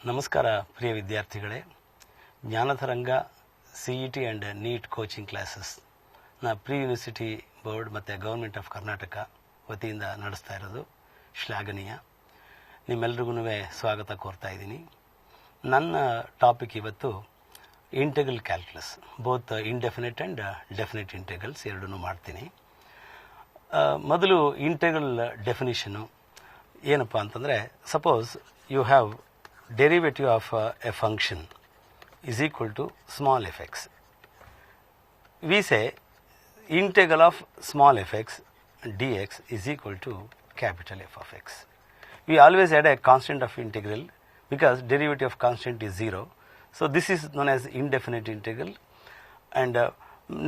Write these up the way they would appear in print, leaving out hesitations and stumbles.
ನಮಸ್ಕಾರ ಪ್ರಿಯ ವಿದ್ಯಾರ್ಥಿಗಳೇ. Jnanataranga CET and NEET coaching classes pre university board ಮತ್ತು ಗೌರ್ಮೆಂಟ್ ಆಫ್ ಕರ್ನಾಟಕ ವತಿಯಿಂದ ನಡೆಸ್ತಾ ಇರೋದು ಶ್ಲಾಘನೀಯ. ನಿಮ್ಮೆಲ್ರಿಗೂ ಸ್ವಾಗತ ಕೋರ್ತಾ ಇದ್ದೀನಿ. ನನ್ನ ಟಾಪಿಕ್ ಇವತ್ತು integral calculus, both indefinite and definite integrals ಎರಡನ್ನೂ ಮಾಡ್ತೀನಿ. ಮೊದಲು ಇಂಟೆಗ್ರಲ್ ಡೆಫಿನಿಷನು ಏನಪ್ಪ ಅಂತಂದರೆ, suppose you have derivative of a function is equal to small fx. We say integral of small fx dx is equal to capital F of x. We always add a constant of integral because derivative of constant is 0. So this is known as indefinite integral, and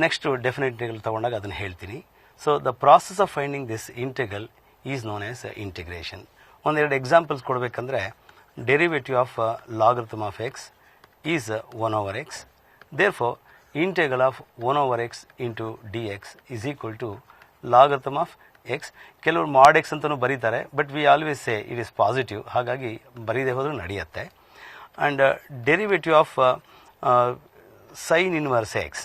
next to definite integral ತಗೊಂಡಾಗ ಅದನ್ನು ಹೇಳ್ತೀನಿ. So the process of finding this integral is known as integration. ಒಂದೆರಡು examples ಕೊಡಬೇಕಂದ್ರೆ, derivative of logarithm of x is 1 over x. Therefore, integral of 1 over x into dx is equal to logarithm of x. ಕೆಲವರು mod x ಅಂತಲೂ ಬರೀತಾರೆ, but we always say it is positive, ಹಾಗಾಗಿ ಬರೀದೇ ಹೋದರೂ ನಡೆಯುತ್ತೆ. And derivative of sine inverse x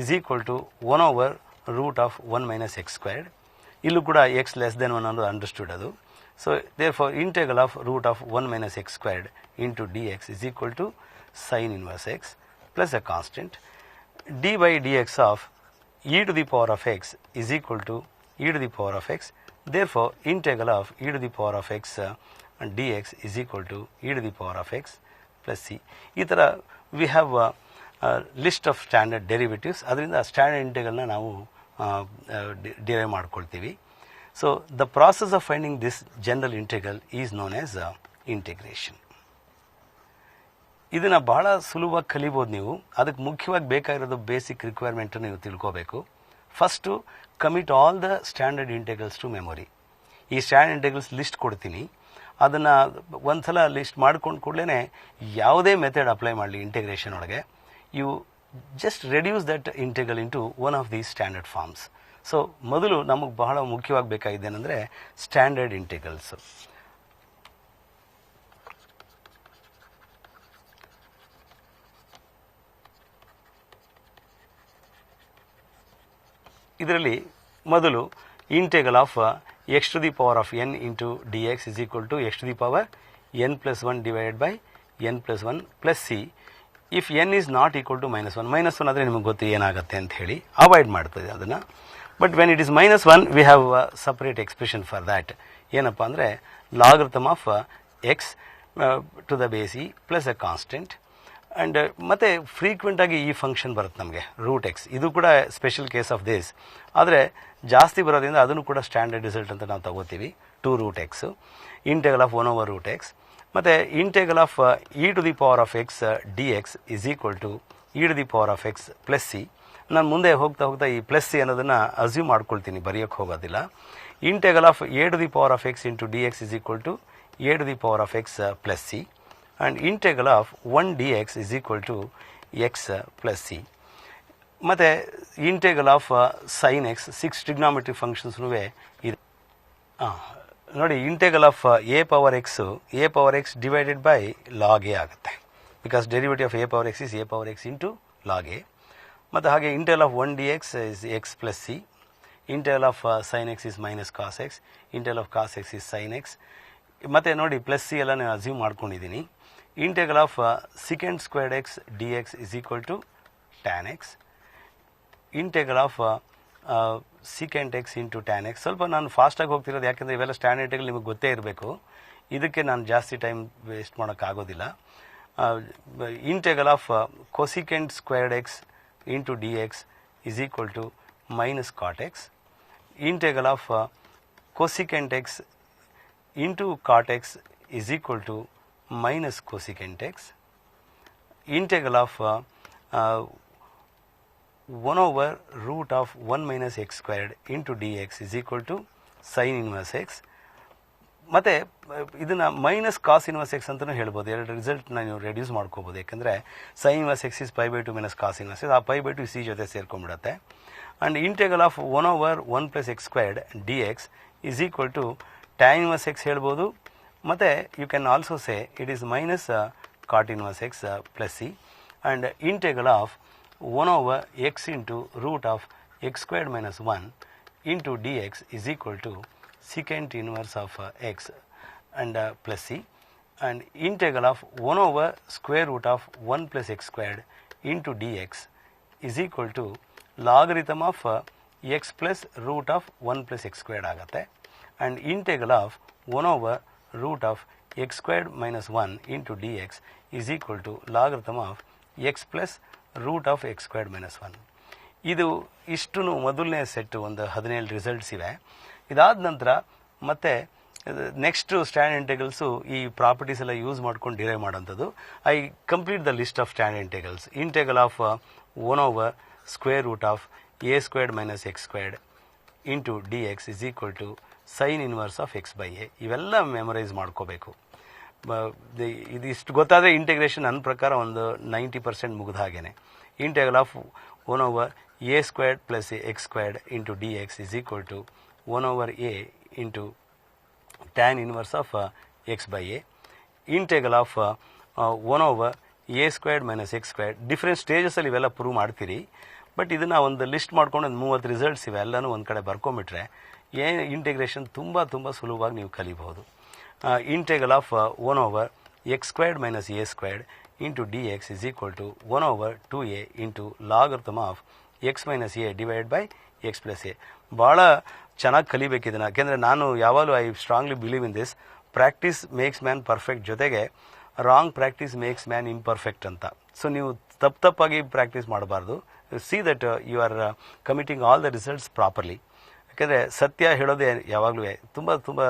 is equal to 1 over root of 1 minus x squared. ಇಲ್ಲೂ ಕೂಡ X less than 1 ಅನ್ನೋದು ಅಂಡರ್ಸ್ಟುಡ್ ಅದು. So therefore integral of root of 1 minus x squared into dx is equal to sin inverse x plus a constant. D by dx of e to the power of x is equal to e to the power of x. Therefore integral of e to the power of x dx is equal to e to the power of x plus c. ಈ ಥರ we have a list of standard derivatives. ಅದರಿಂದ standard ಇಂಟೆಗ್ರಲ್ನ ನಾವು derive ಮಾಡ್ಕೊಳ್ತೀವಿ. So the process of finding this general integral is known as integration. ಇದನ್ನು ಬಹಳ ಸುಲಭವಾಗಿ ಕಲಿಬೋದು ನೀವು. ಅದಕ್ಕೆ ಮುಖ್ಯವಾಗಿ ಬೇಕಾಗಿರೋದು ಬೇಸಿಕ್ ರಿಕ್ವೈರ್ಮೆಂಟನ್ನು ನೀವು ತಿಳ್ಕೋಬೇಕು. First commit all the standard integrals to memory. ಈ ಸ್ಟ್ಯಾಂಡರ್ಡ್ ಇಂಟೆಗ್ರಲ್ಸ್ ಲಿಸ್ಟ್ ಕೊಡ್ತೀನಿ, ಅದನ್ನು ಒಂದು ಸಲ ಲಿಸ್ಟ್ ಮಾಡ್ಕೊಂಡು ಕೂಡಲೇ ಯಾವುದೇ ಮೆಥಡ್ ಅಪ್ಲೈ ಮಾಡಲಿ ಇಂಟೆಗ್ರೇಷನ್ ಒಳಗೆ, you just reduce that integral into one of these standard forms. So ಮೊದಲು ನಮಗೆ ಬಹಳ ಮುಖ್ಯವಾಗಿ ಬೇಕಾಗಿದ್ದೇನೆಂದರೆ ಸ್ಟ್ಯಾಂಡರ್ಡ್ ಇಂಟೆಗ್ರಲ್ಸ್. ಇದರಲ್ಲಿ ಮೊದಲು integral of x to the power of n into d x is equal to x to the power n plus 1 divided by n plus 1 plus c. If n is not equal to -1 ಆದರೆ ನಿಮಗೆ ಗೊತ್ತು ಏನಾಗುತ್ತೆ ಅಂತ ಹೇಳಿ avoid ಮಾಡ್ತದೆ ಅದನ್ನು. But when it is -1, we have a separate expression for that. ಏನಪ್ಪ ಅಂದರೆ logarithm of x to the base e plus a constant. And ಮತ್ತೆ ಫ್ರೀಕ್ವೆಂಟ್ ಆಗಿ ಈ ಫಂಕ್ಷನ್ ಬರುತ್ತೆ ನಮಗೆ ರೂಟ್ ಎಕ್ಸ್. ಇದು ಕೂಡ ಸ್ಪೆಷಲ್ ಕೇಸ್ ಆಫ್ ದಿಸ್. ಆದರೆ ಜಾಸ್ತಿ ಬರೋದ್ರಿಂದ ಅದನ್ನು ಕೂಡ ಸ್ಟ್ಯಾಂಡರ್ಡ್ ರಿಸಲ್ಟ್ ಅಂತ ನಾವು ತಗೋತೀವಿ. 2 root x, integral of 1 over root x, ಮತ್ತು integral of e to the power of x d x is equal to e to the power of x plus c. ನಾನು ಮುಂದೆ ಹೋಗ್ತಾ ಈ ಪ್ಲಸ್ ಸಿ ಅನ್ನೋದನ್ನು assume ಮಾಡ್ಕೊಳ್ತೀನಿ, ಬರೆಯೋಕ್ಕೆ ಹೋಗೋದಿಲ್ಲ. Integral of a to the power of x into d x is equal to a to the power of x plus c. And integral of 1 d x is equal to x plus c. ಮತ್ತು integral of sine x 6 trigonometric ಫಂಕ್ಷನ್ಸ್ನೂ ಇದೆ. ನೋಡಿ, integral of a power x divided by log a ಆಗುತ್ತೆ, because derivative of a power x is a power x into log A. ಮತ್ತು ಹಾಗೆ integral of 1 d x is x plus c. Integral of sine x is minus cos x. Integral of cos x is sine x. ಮತ್ತು ನೋಡಿ, plus c ಎಲ್ಲ ನಾನು assume ಮಾಡ್ಕೊಂಡಿದ್ದೀನಿ. Integral of second squared x d x is equal to tan x. Integral of second x into tan x. ಸ್ವಲ್ಪ ನಾನು ಫಾಸ್ಟಾಗಿ ಹೋಗ್ತಿರೋದು, ಯಾಕೆಂದರೆ ಇವೆಲ್ಲ ಸ್ಟ್ಯಾಂಡರ್ಡ್ ಇಂಟೆಗ್ರಲ್ ನಿಮಗೆ ಗೊತ್ತೇ ಇರಬೇಕು. ಇದಕ್ಕೆ ನಾನು ಜಾಸ್ತಿ ಟೈಮ್ ವೇಸ್ಟ್ ಮಾಡೋಕ್ಕಾಗೋದಿಲ್ಲ. Integral of cosecant squared X into dx is equal to minus cot x. Integral of cosecant x into cot x is equal to minus cosecant x. Integral of 1 over root of 1 minus x squared into dx is equal to sin inverse x. ಮತ್ತು ಇದನ್ನು minus cos inverse X ಅಂತಲೂ ಹೇಳ್ಬೋದು. ಎರಡು ರಿಸಲ್ಟ್ನ ನೀವು reduce ಮಾಡ್ಕೋಬೋದು, ಯಾಕೆಂದರೆ sine inverse x is π/2 minus cos inverse x. ಆ π/2 c ಜೊತೆ ಸೇರ್ಕೊಂಡ್ಬಿಡುತ್ತೆ. And integral of 1 over 1 plus x squared dx is equal to tan inverse x ಹೇಳ್ಬೋದು, ಮತ್ತು you can also say it is minus cot inverse x plus c and integral of 1 over x into root of x squared minus 1 into dx is equal to secant inverse of x and plus c, and integral of 1 over square root of 1 plus x squared into dx is equal to logarithm of x plus root of 1 plus x squared ಆಗುತ್ತೆ, and integral of 1 over root of x squared minus 1 into dx is equal to logarithm of x plus root of x squared minus 1. ಇದು ಇಷ್ಟು ಮೊದಲನೇ set ಒಂದು 17 results ಇವೆ. ಇದಾದ ನಂತರ ಮತ್ತೆ next standard ಇಂಟೆಗ್ರಲ್ಸು ಈ ಪ್ರಾಪರ್ಟೀಸ್ ಎಲ್ಲ ಯೂಸ್ ಮಾಡ್ಕೊಂಡು ಡಿರೈವ್ ಮಾಡೋಂಥದ್ದು. I complete the list of standard integrals. Integral of 1 over square root of a squared minus x squared into d x is equal to sine inverse of x by a. ಇವೆಲ್ಲ memorise ಮಾಡ್ಕೋಬೇಕು. ಇದಿಷ್ಟು ಗೊತ್ತಾದರೆ integration ನನ್ನ ಪ್ರಕಾರ ಒಂದು 90% ಮುಗಿದ ಹಾಗೇನೆ. Integral of 1 over a squared plus x squared into d x is equal to 1 over a into tan inverse of x by a. Integral of 1 over a squared minus x squared. Different ಸ್ಟೇಜಸಲ್ಲಿ ಇವೆಲ್ಲ prove ಮಾಡ್ತೀರಿ, but ಇದನ್ನು ಒಂದು list ಮಾಡ್ಕೊಂಡು ಒಂದು 30 results ಇವೆ, ಎಲ್ಲನೂ ಒಂದು ಕಡೆ ಬರ್ಕೊಂಬಿಟ್ರೆ ಇಂಟಿಗ್ರೇಷನ್ ತುಂಬ ಸುಲಭವಾಗಿ ನೀವು ಕಲಿಬಹುದು. Integral of 1 over x squared minus a squared into dx is equal to 1 over 2a into logarithm of x minus a divided by x plus a. ಭಾಳ ಚೆನ್ನಾಗಿ ಕಲಿಬೇಕಿದೆ, ಯಾಕೆಂದರೆ ನಾನು ಯಾವಾಗಲೂ I strongly believe in this, practice makes man perfect, ಜೊತೆಗೆ wrong practice makes man imperfect ಅಂತ. So ನೀವು ತಪ್ಪಾಗಿ practice ಮಾಡಬಾರ್ದು. See that you are committing all the results properly. ಯಾಕೆಂದರೆ ಸತ್ಯ ಹೇಳೋದೇ ಯಾವಾಗಲೂ ತುಂಬ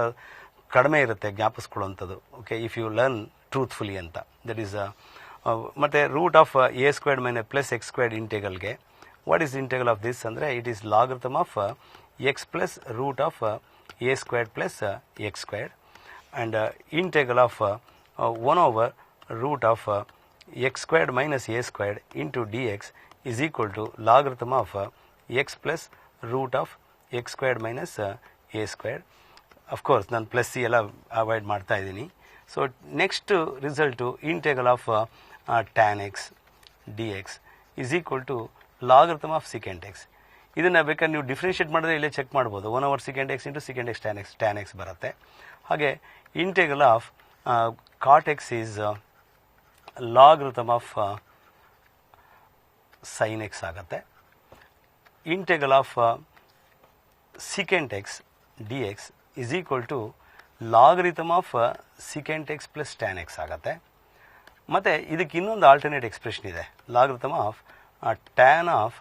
ಕಡಿಮೆ ಇರುತ್ತೆ ಜ್ಞಾಪಿಸ್ಕೊಳ್ಳೋಂಥದ್ದು. Okay, if you learn truthfully ಅಂತ. ದಟ್ ಈಸ್ ಮತ್ತು root of a squared minus plus x squared ಇಂಟೆಗ್ರಲ್ಗೆ what is integral of this ಅಂದರೆ it is logarithm of x plus root of a squared plus x squared and integral of 1 over root of x squared minus a squared into d x is equal to logarithm of x plus root of x squared minus a squared. Of course ನಾನು plus c ಎಲ್ಲ avoid ಮಾಡ್ತಾ ಇದ್ದೀನಿ. So next result integral of tan x d x is equal to logarithm of secant x. ಇದನ್ನು ಬೇಕಾದ್ರೆ ನೀವು differentiate ಮಾಡಿದ್ರೆ ಇಲ್ಲೇ check ಮಾಡ್ಬೋದು. 1 over secant x into secant x tan x ಬರುತ್ತೆ. ಹಾಗೆ integral of cot x is logarithm of sine x ಆಗುತ್ತೆ. Integral of secant x d x is equal to logarithm of secant x plus tan x ಆಗುತ್ತೆ. ಮತ್ತು ಇದಕ್ಕೆ ಇನ್ನೊಂದು alternate expression ಇದೆ, logarithm of tan of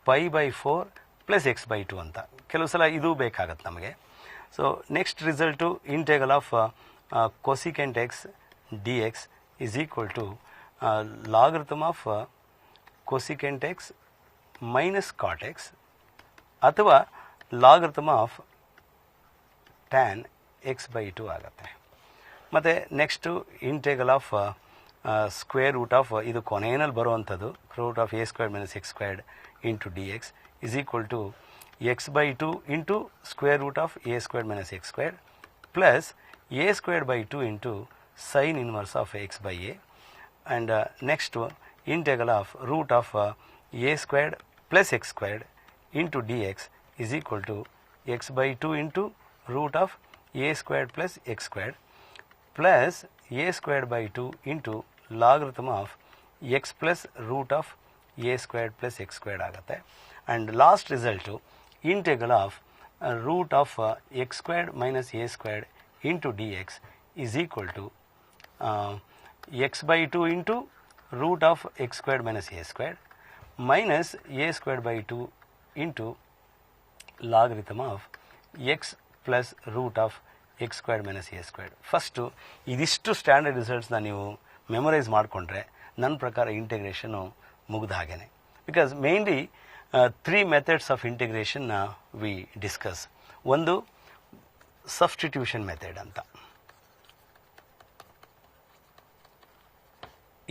pi by 4 plus x by 2 ಅಂತ. ಕೆಲವು ಸಲ ಇದು ಬೇಕಾಗತ್ತೆ ನಮಗೆ. So next result integral of cosecant x d x is equal to logarithm of cosecant x minus cot x ಅಥವಾ logarithm of tan x by 2 ಆಗುತ್ತೆ. ಮತ್ತು next integral of square root of ಇದು ಕೊನೆಯಲ್ಲಿ ಬರುವಂಥದ್ದು root of a squared minus x squared into d x is equal to x by 2 into square root of a squared minus x squared plus a squared by 2 into sine inverse of x by a. And next integral of root of a squared plus x squared into d x is equal to x by 2 into root of a squared plus x squared plus a squared by 2 into logarithm of x plus root of a squared plus x squared ಆಗುತ್ತೆ. and last result integral of root of x squared minus a squared into dx is equal to x by 2 into root of x squared minus a squared minus a squared by 2 into logarithm of x plus root of x squared minus a squared. First ಇದಿಷ್ಟು standard ರಿಸಲ್ಟ್ಸ್ನ ನೀವು memorize ಮಾಡಿಕೊಂಡ್ರೆ ನನ್ನ ಪ್ರಕಾರ integration ಮುಗಿದ ಹಾಗೇನೆ. Because mainly 3 methods of integration we discuss. ಒಂದು substitution method ಅಂತ,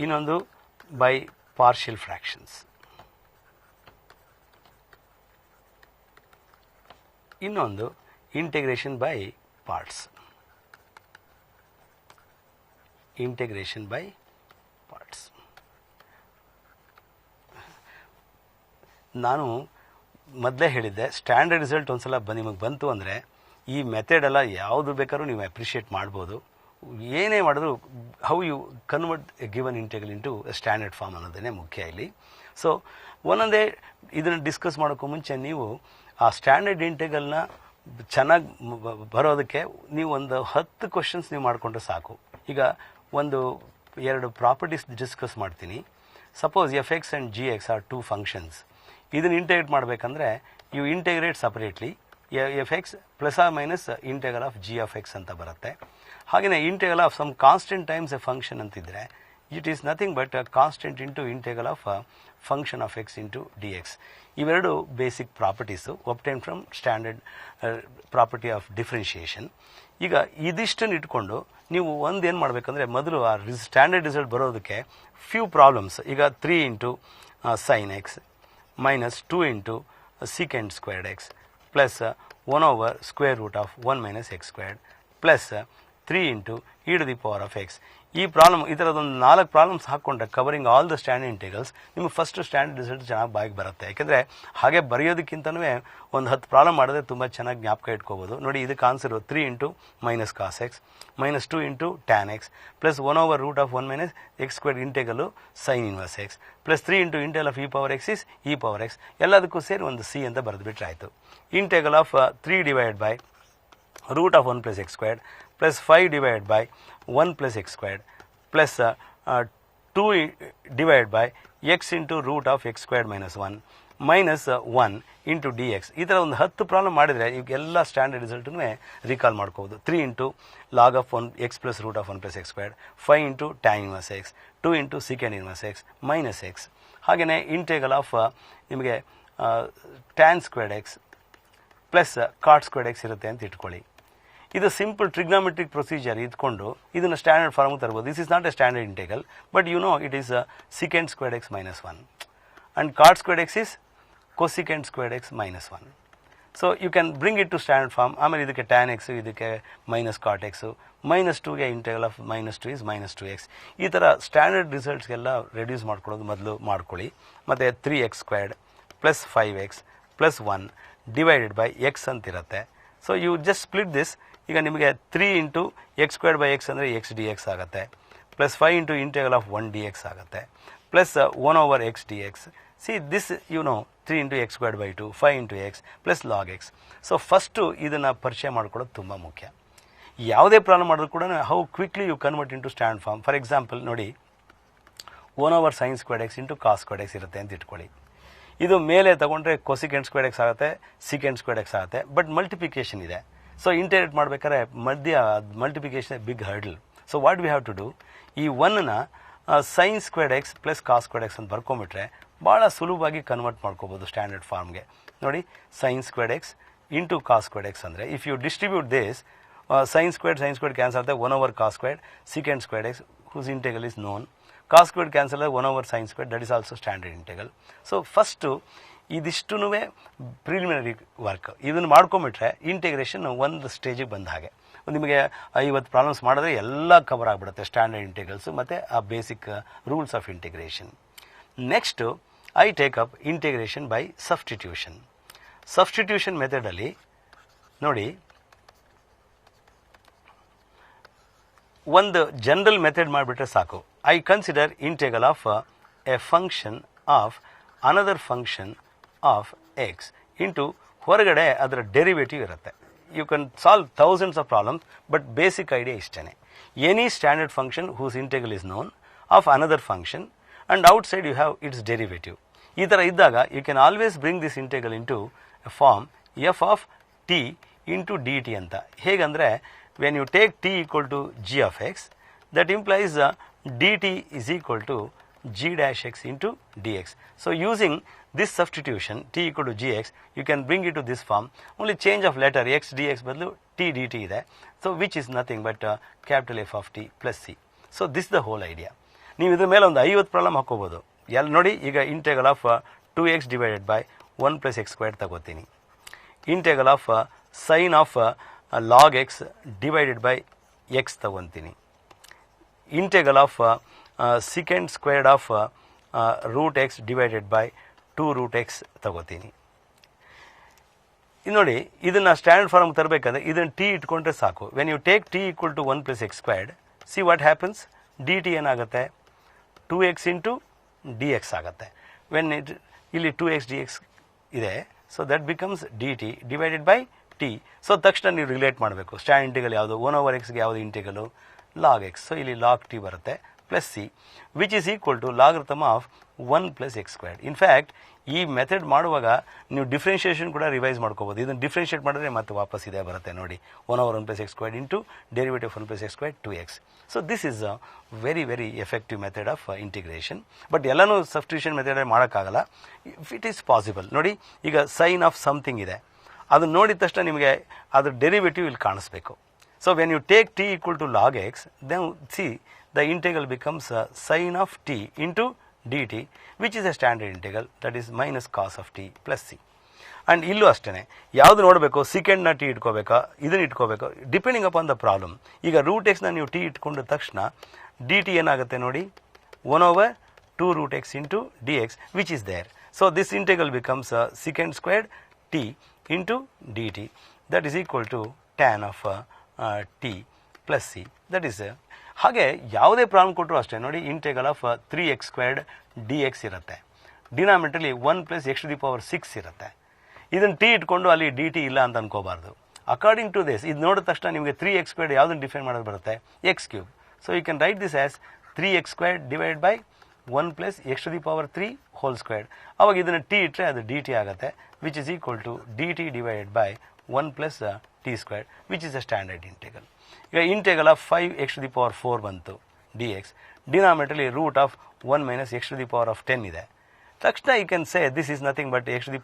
ಇನ್ನೊಂದು ಬೈ ಪಾರ್ಷಿಯಲ್ ಫ್ರ್ಯಾಕ್ಷನ್ಸ್, ಇನ್ನೊಂದು integration by parts. Integration by parts. ನಾನು ಮೊದಲೇ ಹೇಳಿದ್ದೆ, ಸ್ಟ್ಯಾಂಡರ್ಡ್ ರಿಸಲ್ಟ್ ಒಂದ್ಸಲ ನಿಮಗೆ ಬಂತು ಅಂದರೆ ಈ ಮೆಥಡ್ ಎಲ್ಲ ಯಾವುದು ಬೇಕಾದ್ರೂ ನೀವು ಅಪ್ರಿಷಿಯೇಟ್ ಮಾಡ್ಬೋದು. ಏನೇ ಮಾಡಿದ್ರು how you convert a given integral into standard form ಅನ್ನೋದೇ ಮುಖ್ಯ ಇಲ್ಲಿ. ಸೊ ಒಂದೊಂದೇ ಇದನ್ನು ಡಿಸ್ಕಸ್ ಮಾಡೋಕ್ಕೂ ಮುಂಚೆ ನೀವು ಆ ಸ್ಟ್ಯಾಂಡರ್ಡ್ ಇಂಟೆಗ್ರಲ್ನ ಚೆನ್ನಾಗಿ ಬರೋದಕ್ಕೆ ನೀವು ಒಂದು 10 ಕ್ವಶನ್ಸ್ ನೀವು ಮಾಡಿಕೊಂಡ್ರೆ ಸಾಕು. ಈಗ ಒಂದು 2 ಪ್ರಾಪರ್ಟೀಸ್ ಡಿಸ್ಕಸ್ ಮಾಡ್ತೀನಿ. Suppose f x and g x are 2 functions. ಇದನ್ನು ಇಂಟೆಗ್ರೇಟ್ ಮಾಡಬೇಕಂದ್ರೆ you integrate separately f x plus are minus integral of g of x ಅಂತ ಬರುತ್ತೆ. ಹಾಗೆಯೇ integral of some constant times a function ಅಂತಿದ್ರೆ it is nothing but constant into integral of function of x into d x. ಇವೆರಡು basic properties obtain from standard property of differentiation. ಈಗ ಇದಿಷ್ಟನ್ನು ಇಟ್ಕೊಂಡು ನೀವು ಏನು ಮಾಡಬೇಕಂದ್ರೆ ಮೊದಲು ಆ ಸ್ಟ್ಯಾಂಡರ್ಡ್ ರಿಸಲ್ಟ್ ಬರೋದಕ್ಕೆ ಫ್ಯೂ ಪ್ರಾಬ್ಲಮ್ಸ್. ಈಗ 3 into sine x minus 2 into second squared x plus 1 over square root of 1 minus x squared plus 3 into e to the power of x. ಈ ಪ್ರಾಬ್ಲಮ್ ಈ ಥರದೊಂದು 4 ಪ್ರಾಬ್ಲಮ್ಸ್ ಹಾಕ್ಕೊಂಡ್ರೆ covering all the standard integrals ನಿಮಗೆ first standard result ಚೆನ್ನಾಗಿ ಬಾಯಿಗೆ ಬರುತ್ತೆ. ಯಾಕೆಂದರೆ ಹಾಗೆ ಬರೆಯೋದಕ್ಕಿಂತನೂ ಒಂದು 10 ಪ್ರಾಬ್ಲಮ್ ಮಾಡಿದ್ರೆ ತುಂಬ ಚೆನ್ನಾಗಿ ಜ್ಞಾಪಕ ಇಟ್ಕೋಬೋದು. ನೋಡಿ, ಇದಕ್ಕೆ answer 3 into minus cos x minus 2 into tan x plus 1 over root of 1 minus x square integral sine inverse x plus 3 into integral of e power x is e power x. ಎಲ್ಲದಕ್ಕೂ ಸೇರಿ ಒಂದು C ಅಂತ ಬರೆದುಬಿಟ್ರೆ ಆಯಿತು. Integral of 3 divide by root of 1 plus x squared plus 5 divide by 1 plus x squared plus 2 divide by X into root of x squared minus 1 minus 1 into d x. ಈ ಥರ ಒಂದು 10 problem ಮಾಡಿದರೆ ಇವೆಲ್ಲ standard ರಿಸಲ್ಟನ್ನು recall ಮಾಡ್ಕೋಬೋದು. 3 into log of 1 x plus root of 1 plus x squared 5 into tan inverse x 2 into second inverse x minus x. ಹಾಗೆಯೇ integral of ನಿಮಗೆ tan squared x plus cot squared x ಇರುತ್ತೆ ಅಂತ ಇಟ್ಕೊಳ್ಳಿ. ಇದು simple trigonometric procedure ಇದ್ಕೊಂಡು ಇದನ್ನು standard ಫಾರ್ಮ್ಗೆ ತರ್ಬೋದು. This is not a standard integral but you know it is secant squared x minus 1 and cot squared x is cosecant squared x minus 1. So you can bring it to standard form. ಆಮೇಲೆ ಇದಕ್ಕೆ tan x, ಇದಕ್ಕೆ minus cot x, minus 2ಗೆ integral of minus 2 is minus 2x. ಈ ಥರ standard ರಿಸಲ್ಟ್ಸ್ಗೆಲ್ಲ reduce ಮಾಡ್ಕೊಳ್ಳೋದು ಮೊದಲು ಮಾಡ್ಕೊಳ್ಳಿ. ಮತ್ತು 3x squared plus 5x plus 1 divided by x ಅಂತಿರುತ್ತೆ. So you just split this. ಈಗ ನಿಮಗೆ 3 into x squared by x ಅಂದರೆ ಎಕ್ಸ್ ಡಿ ಎಕ್ಸ್ ಆಗುತ್ತೆ plus 5 into integral of 1 d x ಆಗುತ್ತೆ plus 1 over x d x. See this you know 3 into x squared by 2 5 into x plus log x. So first ಇದನ್ನು ಪರಿಚಯ ಮಾಡ್ಕೊಳ್ಳೋದು ತುಂಬ ಮುಖ್ಯ. ಯಾವುದೇ problem ಮಾಡಿದ್ರು ಕೂಡ how quickly you convert into stand form. For example ನೋಡಿ, 1 over sine squared x into cos squared x ಇರುತ್ತೆ ಅಂತ ಇಟ್ಕೊಳ್ಳಿ. ಇದು ಮೇಲೆ ತಗೊಂಡ್ರೆ ಕೊಸಿಕೆಂಡ್ ಸ್ಕ್ವೇರ್ಡ್ ಎಕ್ಸ್ ಆಗುತ್ತೆ, ಸಿಕೆಂಡ್ ಸ್ಕ್ವೇರ್ಡ್ ಎಕ್ಸ್ ಆಗುತ್ತೆ. ಬಟ್ ಮಲ್ಟಿಪ್ಲಿಕೇಶನ್ ಇದೆ. ಸೊ ಇಂಟೆಗ್ರೇಟ್ ಮಾಡ್ಬೇಕಾದ್ರೆ ಮಧ್ಯ multiplication big hurdle. So what we have to do, ಈ 1ನ sine squared x plus cos squared x ಅಂತ ಬರ್ಕೊಂಬಿಟ್ರೆ ಭಾಳ ಸುಲಭವಾಗಿ ಕನ್ವರ್ಟ್ ಮಾಡ್ಕೋಬೋದು ಸ್ಟ್ಯಾಂಡರ್ಡ್ ಫಾರ್ಮ್ಗೆ. ನೋಡಿ, sign squared x into cos squared x ಅಂದರೆ if you distribute this sine squared cancel ಆಗುತ್ತೆ 1 over cos squared secant squared x whose integral is known. Cos squared cancel ಆಗುತ್ತೆ 1 over sine squared that is also standard integral. So first ಇದಿಷ್ಟೂ preliminary work. ಇದನ್ನು ಮಾಡ್ಕೊಂಬಿಟ್ರೆ integration ಒಂದು ಸ್ಟೇಜಿಗೆ ಬಂದ ಹಾಗೆ. ನಿಮಗೆ 50 problems ಮಾಡಿದ್ರೆ ಎಲ್ಲ ಕವರ್ ಆಗಿಬಿಡುತ್ತೆ ಸ್ಟ್ಯಾಂಡರ್ಡ್ ಇಂಟಿಗ್ರಲ್ಸು ಮತ್ತು ಆ basic rules of integration. Next I take up integration by substitution. Substitution ಮೆಥಡಲ್ಲಿ ನೋಡಿ, ಒಂದು ಜನರಲ್ ಮೆಥಡ್ ಮಾಡಿಬಿಟ್ರೆ ಸಾಕು. I consider integral of a function of another function of x into ಹೊರಗಡೆ ಅದರ ಡೆರಿವೇಟಿವ್ ಇರುತ್ತೆ. You can solve thousands of problems but basic idea ಇಷ್ಟೇ. Any standard function whose integral is known of another function and outside you have its derivative. ಈ ಥರ ಇದ್ದಾಗ you can always bring this integral into form f of t into d t ಅಂತ. ಹೇಗಂದರೆ when you take t equal to g of x that implies d t is equal to g dash x into dx. So using this substitution t equal to gx you can bring it to this form. Only change of letter x dx ಬದಲು t dt ಇದೆ. So which is nothing but capital F of t plus c. So this is the whole idea. ನೀವು ಇದ್ರ ಮೇಲೆ ಒಂದು 50 problem ಹಾಕೋಬೋದು. ನೋಡಿ, ಈಗ integral of 2x divided by 1 plus x squared ತಗೋತೀನಿ. Integral of sine of log x divided by x ತಗೊತೀನಿ. Integral of second squared of root x divided by 2 root x ತಗೋತೀನಿ. ಇದು ನೋಡಿ, ಇದನ್ನು ಸ್ಟ್ಯಾಂಡರ್ಡ್ ಫಾರ್ಮ್ ತರಬೇಕಾದ್ರೆ ಇದನ್ನು ಟಿ ಇಟ್ಕೊಂಡ್ರೆ ಸಾಕು. When you take t equal to 1 + x squared, see what happens, d t ಏನಾಗುತ್ತೆ 2x into d x ಆಗುತ್ತೆ. When ಇಲ್ಲಿ 2x dx ಇದೆ, so that becomes d t divided by t. So ತಕ್ಷಣ ನೀವು relate ಮಾಡಬೇಕು, stand integral ಯಾವುದು, 1/xಗೆ ಯಾವುದು ಇಂಟಿಗಲು, ಲಾಗ್ ಎಕ್ಸ್. ಸೊ ಇಲ್ಲಿ ಲಾಗ್ ಟಿ ಬರುತ್ತೆ plus C which is equal to logarithm of 1 + x squared. In fact ಈ ಮೆಥಡ್ ಮಾಡುವಾಗ ನೀವು ಡಿಫ್ರೆನ್ಷಿಯೇಷನ್ ಕೂಡ ರಿವೈಸ್ ಮಾಡ್ಕೋಬೋದು. ಇದನ್ನು ಡಿಫ್ರೆನ್ಷಿಯೇಟ್ ಮಾಡಿದ್ರೆ ಮತ್ತೆ ವಾಪಸ್ ಇದೆ ಬರುತ್ತೆ ನೋಡಿ, 1/1 + x squared into derivative 1 + x squared 2x. So this is a very very effective method of integration. But ಎಲ್ಲನೂ ಸಬ್ಸ್ಟಿಟ್ಯೂಷನ್ ಮೆಥಡ್ ಮಾಡೋಕ್ಕಾಗಲ್ಲ. ಇಫ್ ಇಟ್ ಈಸ್ ಪಾಸಿಬಲ್, ನೋಡಿ ಈಗ ಸೈನ್ ಆಫ್ ಸಮಥಿಂಗ್ ಇದೆ, ಅದನ್ನು ನೋಡಿದ ತಕ್ಷಣ ನಿಮಗೆ ಅದ್ರ ಡೆರಿವೇಟಿವ್ ಇಲ್ಲಿ ಕಾಣಿಸ್ಬೇಕು. So when you take t equal to log x, then see the integral becomes sine of t into dt, which is a standard integral, that is minus cos of t plus c. And ಇಲ್ಲೂ ಅಷ್ಟೇ, ಯಾವುದು ನೋಡಬೇಕು, ಸೆಕೆಂಡ್ನ T ಇಟ್ಕೋಬೇಕಾ, ಇದನ್ನು ಇಟ್ಕೋಬೇಕು, depending upon the problem. ಈಗ root ಎಕ್ಸ್ನ ನೀವು T ಇಟ್ಕೊಂಡ ತಕ್ಷಣ ಡಿ ಟಿ ಏನಾಗುತ್ತೆ ನೋಡಿ, 1/2 root x into d x which is there. So this integral becomes second squared t into d t, that is equal to tan of t plus c. That is ಹಾಗೆ ಯಾವುದೇ problem ಕೊಟ್ಟರು ಅಷ್ಟೇ ನೋಡಿ, integral of 3x squared d x ಇರುತ್ತೆ, ಡಿನಾಮಿನೇಟರ್ಲಿ 1 + x⁶ ಇರುತ್ತೆ. ಇದನ್ನು T ಇಟ್ಕೊಂಡು ಅಲ್ಲಿ ಡಿ ಟಿ ಇಲ್ಲ ಅಂತ ಅನ್ಕೋಬಾರ್ದು. ಅಕಾರ್ಡಿಂಗ್ ಟು ದಿಸ್, ಇದು ನೋಡಿದ ತಕ್ಷಣ ನಿಮಗೆ 3x ಸ್ಕ್ವೇರ್ಡ್ ಯಾವುದನ್ನು ಡಿಫೈನ್ ಮಾಡೋದು ಬರುತ್ತೆ, x³ so you can write this as 3x squared divide by 1 + x⁴ whole squared. ಅವಾಗ ಇದನ್ನು ಟಿ ಇಟ್ಟರೆ ಅದು ಡಿ ಟಿ ಆಗುತ್ತೆ, which is equal to d t divided by 1 + t squared which is a standard integral. ಈಗ integral of 5x⁴ ಬಂತು d x, ಡಿನಾಮಿನೇಟರ್ಲಿ root of 1 - x⁻10 ಇದೆ. ತಕ್ಷಣ you can say this is nothing but x⁵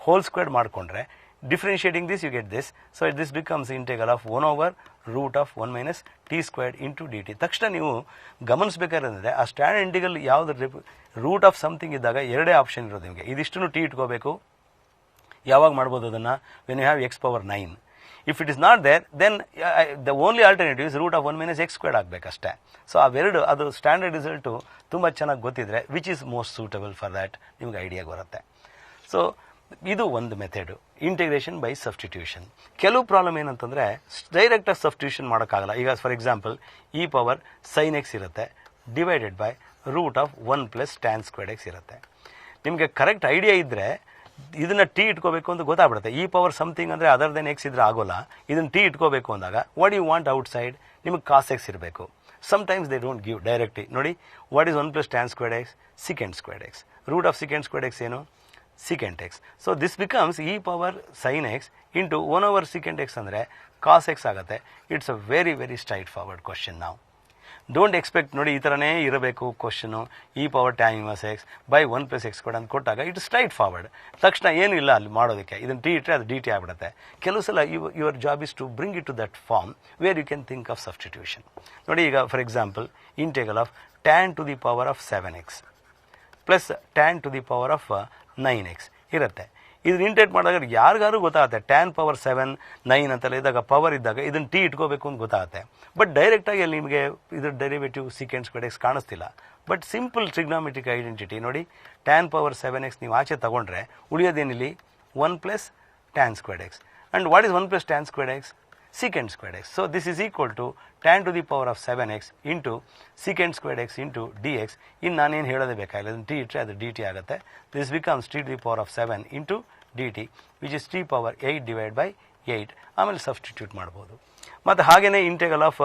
whole squared ಮಾಡಿಕೊಂಡ್ರೆ, differentiating this you get this. So this becomes integral of 1/√1 - t squared into d t. ತಕ್ಷಣ ನೀವು ಗಮನಿಸಬೇಕಾದ್ರೆ ಆ standard integral ಯಾವುದು root of something ಇದ್ದಾಗ ಎರಡೇ ಆಪ್ಷನ್ ಇರೋದು ನಿಮಗೆ. ಇದಿಷ್ಟನ್ನು ಟಿ ಇಟ್ಕೋಬೇಕು. ಯಾವಾಗ ಮಾಡ್ಬೋದು ಅದನ್ನು, when you have x⁻9. If it is not there, then the only alternative is root of 1 - x squared ಆಗಬೇಕಷ್ಟೇ. ಸೊ ಅವೆರಡು, ಅದು ಸ್ಟ್ಯಾಂಡರ್ಡ್ ರಿಸಲ್ಟು ತುಂಬ ಚೆನ್ನಾಗಿ ಗೊತ್ತಿದ್ರೆ which is most suitable for that ನಿಮ್ಗೆ ಐಡಿಯಾ ಬರುತ್ತೆ. ಸೊ ಇದು ಒಂದು ಮೆಥಡು, ಇಂಟಿಗ್ರೇಷನ್ ಬೈ ಸಬ್ಸ್ಟಿಟ್ಯೂಷನ್. ಕೆಲವು ಪ್ರಾಬ್ಲಮ್ ಏನಂತಂದರೆ ಡೈರೆಕ್ಟಾಗಿ ಸಬ್ಸ್ಟಿಟ್ಯೂಷನ್ ಮಾಡೋಕ್ಕಾಗಲ್ಲ. ಈಗ ಫಾರ್ ಎಕ್ಸಾಂಪಲ್ e⁻sin x ಇರುತ್ತೆ divided by root of 1 + tan squared x ಇರುತ್ತೆ. ನಿಮಗೆ ಕರೆಕ್ಟ್ ಐಡಿಯಾ ಇದ್ದರೆ ಇದನ್ನು ಟಿ ಇಟ್ಕೋಬೇಕು ಅಂತ ಗೊತ್ತಾಗ್ಬಿಡುತ್ತೆ. e⁻ ಸಮಥಿಂಗ್ ಅಂದರೆ ಅದರ್ ದೆನ್ ಎಕ್ಸ್ ಇದ್ರೆ ಆಗೋಲ್ಲ. ಇದನ್ನು ಟಿ ಇಟ್ಕೋಬೇಕು ಅಂದಾಗ what you want outside, ನಿಮಗೆ cos x ಇರಬೇಕು. Sometimes they don't give directly. ನೋಡಿ, what is 1 + tan squared x, secant squared x. Root of second squared x ಏನು, secant x. So this becomes e⁻sin x ಇಂಟು 1/secant x ಅಂದರೆ cos x ಆಗುತ್ತೆ. It's a very very straightforward question. ನಾವು don't expect ನೋಡಿ ಈ ಥರನೇ ಇರಬೇಕು question, e⁻tan - x by 1 + x squared ಅಂತ ಕೊಟ್ಟಾಗ ಇಟ್ಸ್ ಸ್ಟ್ರೈಟ್ ಫಾರ್ವರ್ಡ್. ತಕ್ಷಣ ಏನೂ ಇಲ್ಲ ಅಲ್ಲಿ ಮಾಡೋದಕ್ಕೆ, ಇದನ್ನು ಟಿ ಇಟ್ಟರೆ ಅದು ಡಿ ಟಿ ಆಗಿಬಿಡುತ್ತೆ. ಕೆಲವು ಸಲ your job is to bring it to that form where you can think of substitution. ನೋಡಿ ಈಗ for example integral of tan to the power of 7x plus tan to the power of 9x ಇರುತ್ತೆ. ಇದನ್ನು integrate ಮಾಡಿದಾಗ ಯಾರಿಗಾರು ಗೊತ್ತಾಗುತ್ತೆ tan power 7 9 ಅಂತೆಲ್ಲ ಇದ್ದಾಗ power ಇದ್ದಾಗ ಇದನ್ನು ಟಿ ಇಟ್ಕೋಬೇಕು ಅಂತ ಗೊತ್ತಾಗುತ್ತೆ. ಬಟ್ ಡೈರೆಕ್ಟಾಗಿ ಅಲ್ಲಿ ನಿಮಗೆ ಇದ್ರ ಡೆರಿವೇಟಿವ್ ಸೆಕೆಂಡ್ ಸ್ಕ್ವೇರ್ಡ್ x ಕಾಣಿಸ್ತಿಲ್ಲ. ಬಟ್ ಸಿಂಪಲ್ ಟ್ರಿಗ್ನಾಮೆಟ್ರಿಕ್ ಐಡೆಂಟಿಟಿ ನೋಡಿ, tan ಪವರ್ 7x ನೀವು ಆಚೆ ತಗೊಂಡ್ರೆ ಉಳಿಯೋದೇನಿಲ್ಲಿ 1 + tan squared x. And what is 1 + tan squared x, secant squared x. So this is equal to tan to the power of 7x into secant squared x into dx. ಇನ್ನು ನಾನೇನು ಹೇಳೋದೇ ಬೇಕಾಗಿಲ್ಲ, ಅದನ್ನು t ಇಟ್ಟರೆ ಅದು ಡಿ ಟಿ ಆಗುತ್ತೆ. This becomes t to the power of 7 into d t which is t⁸ 8/8. ಆಮೇಲೆ substitute ಮಾಡ್ಬೋದು. ಮತ್ತು ಹಾಗೆಯೇ integral of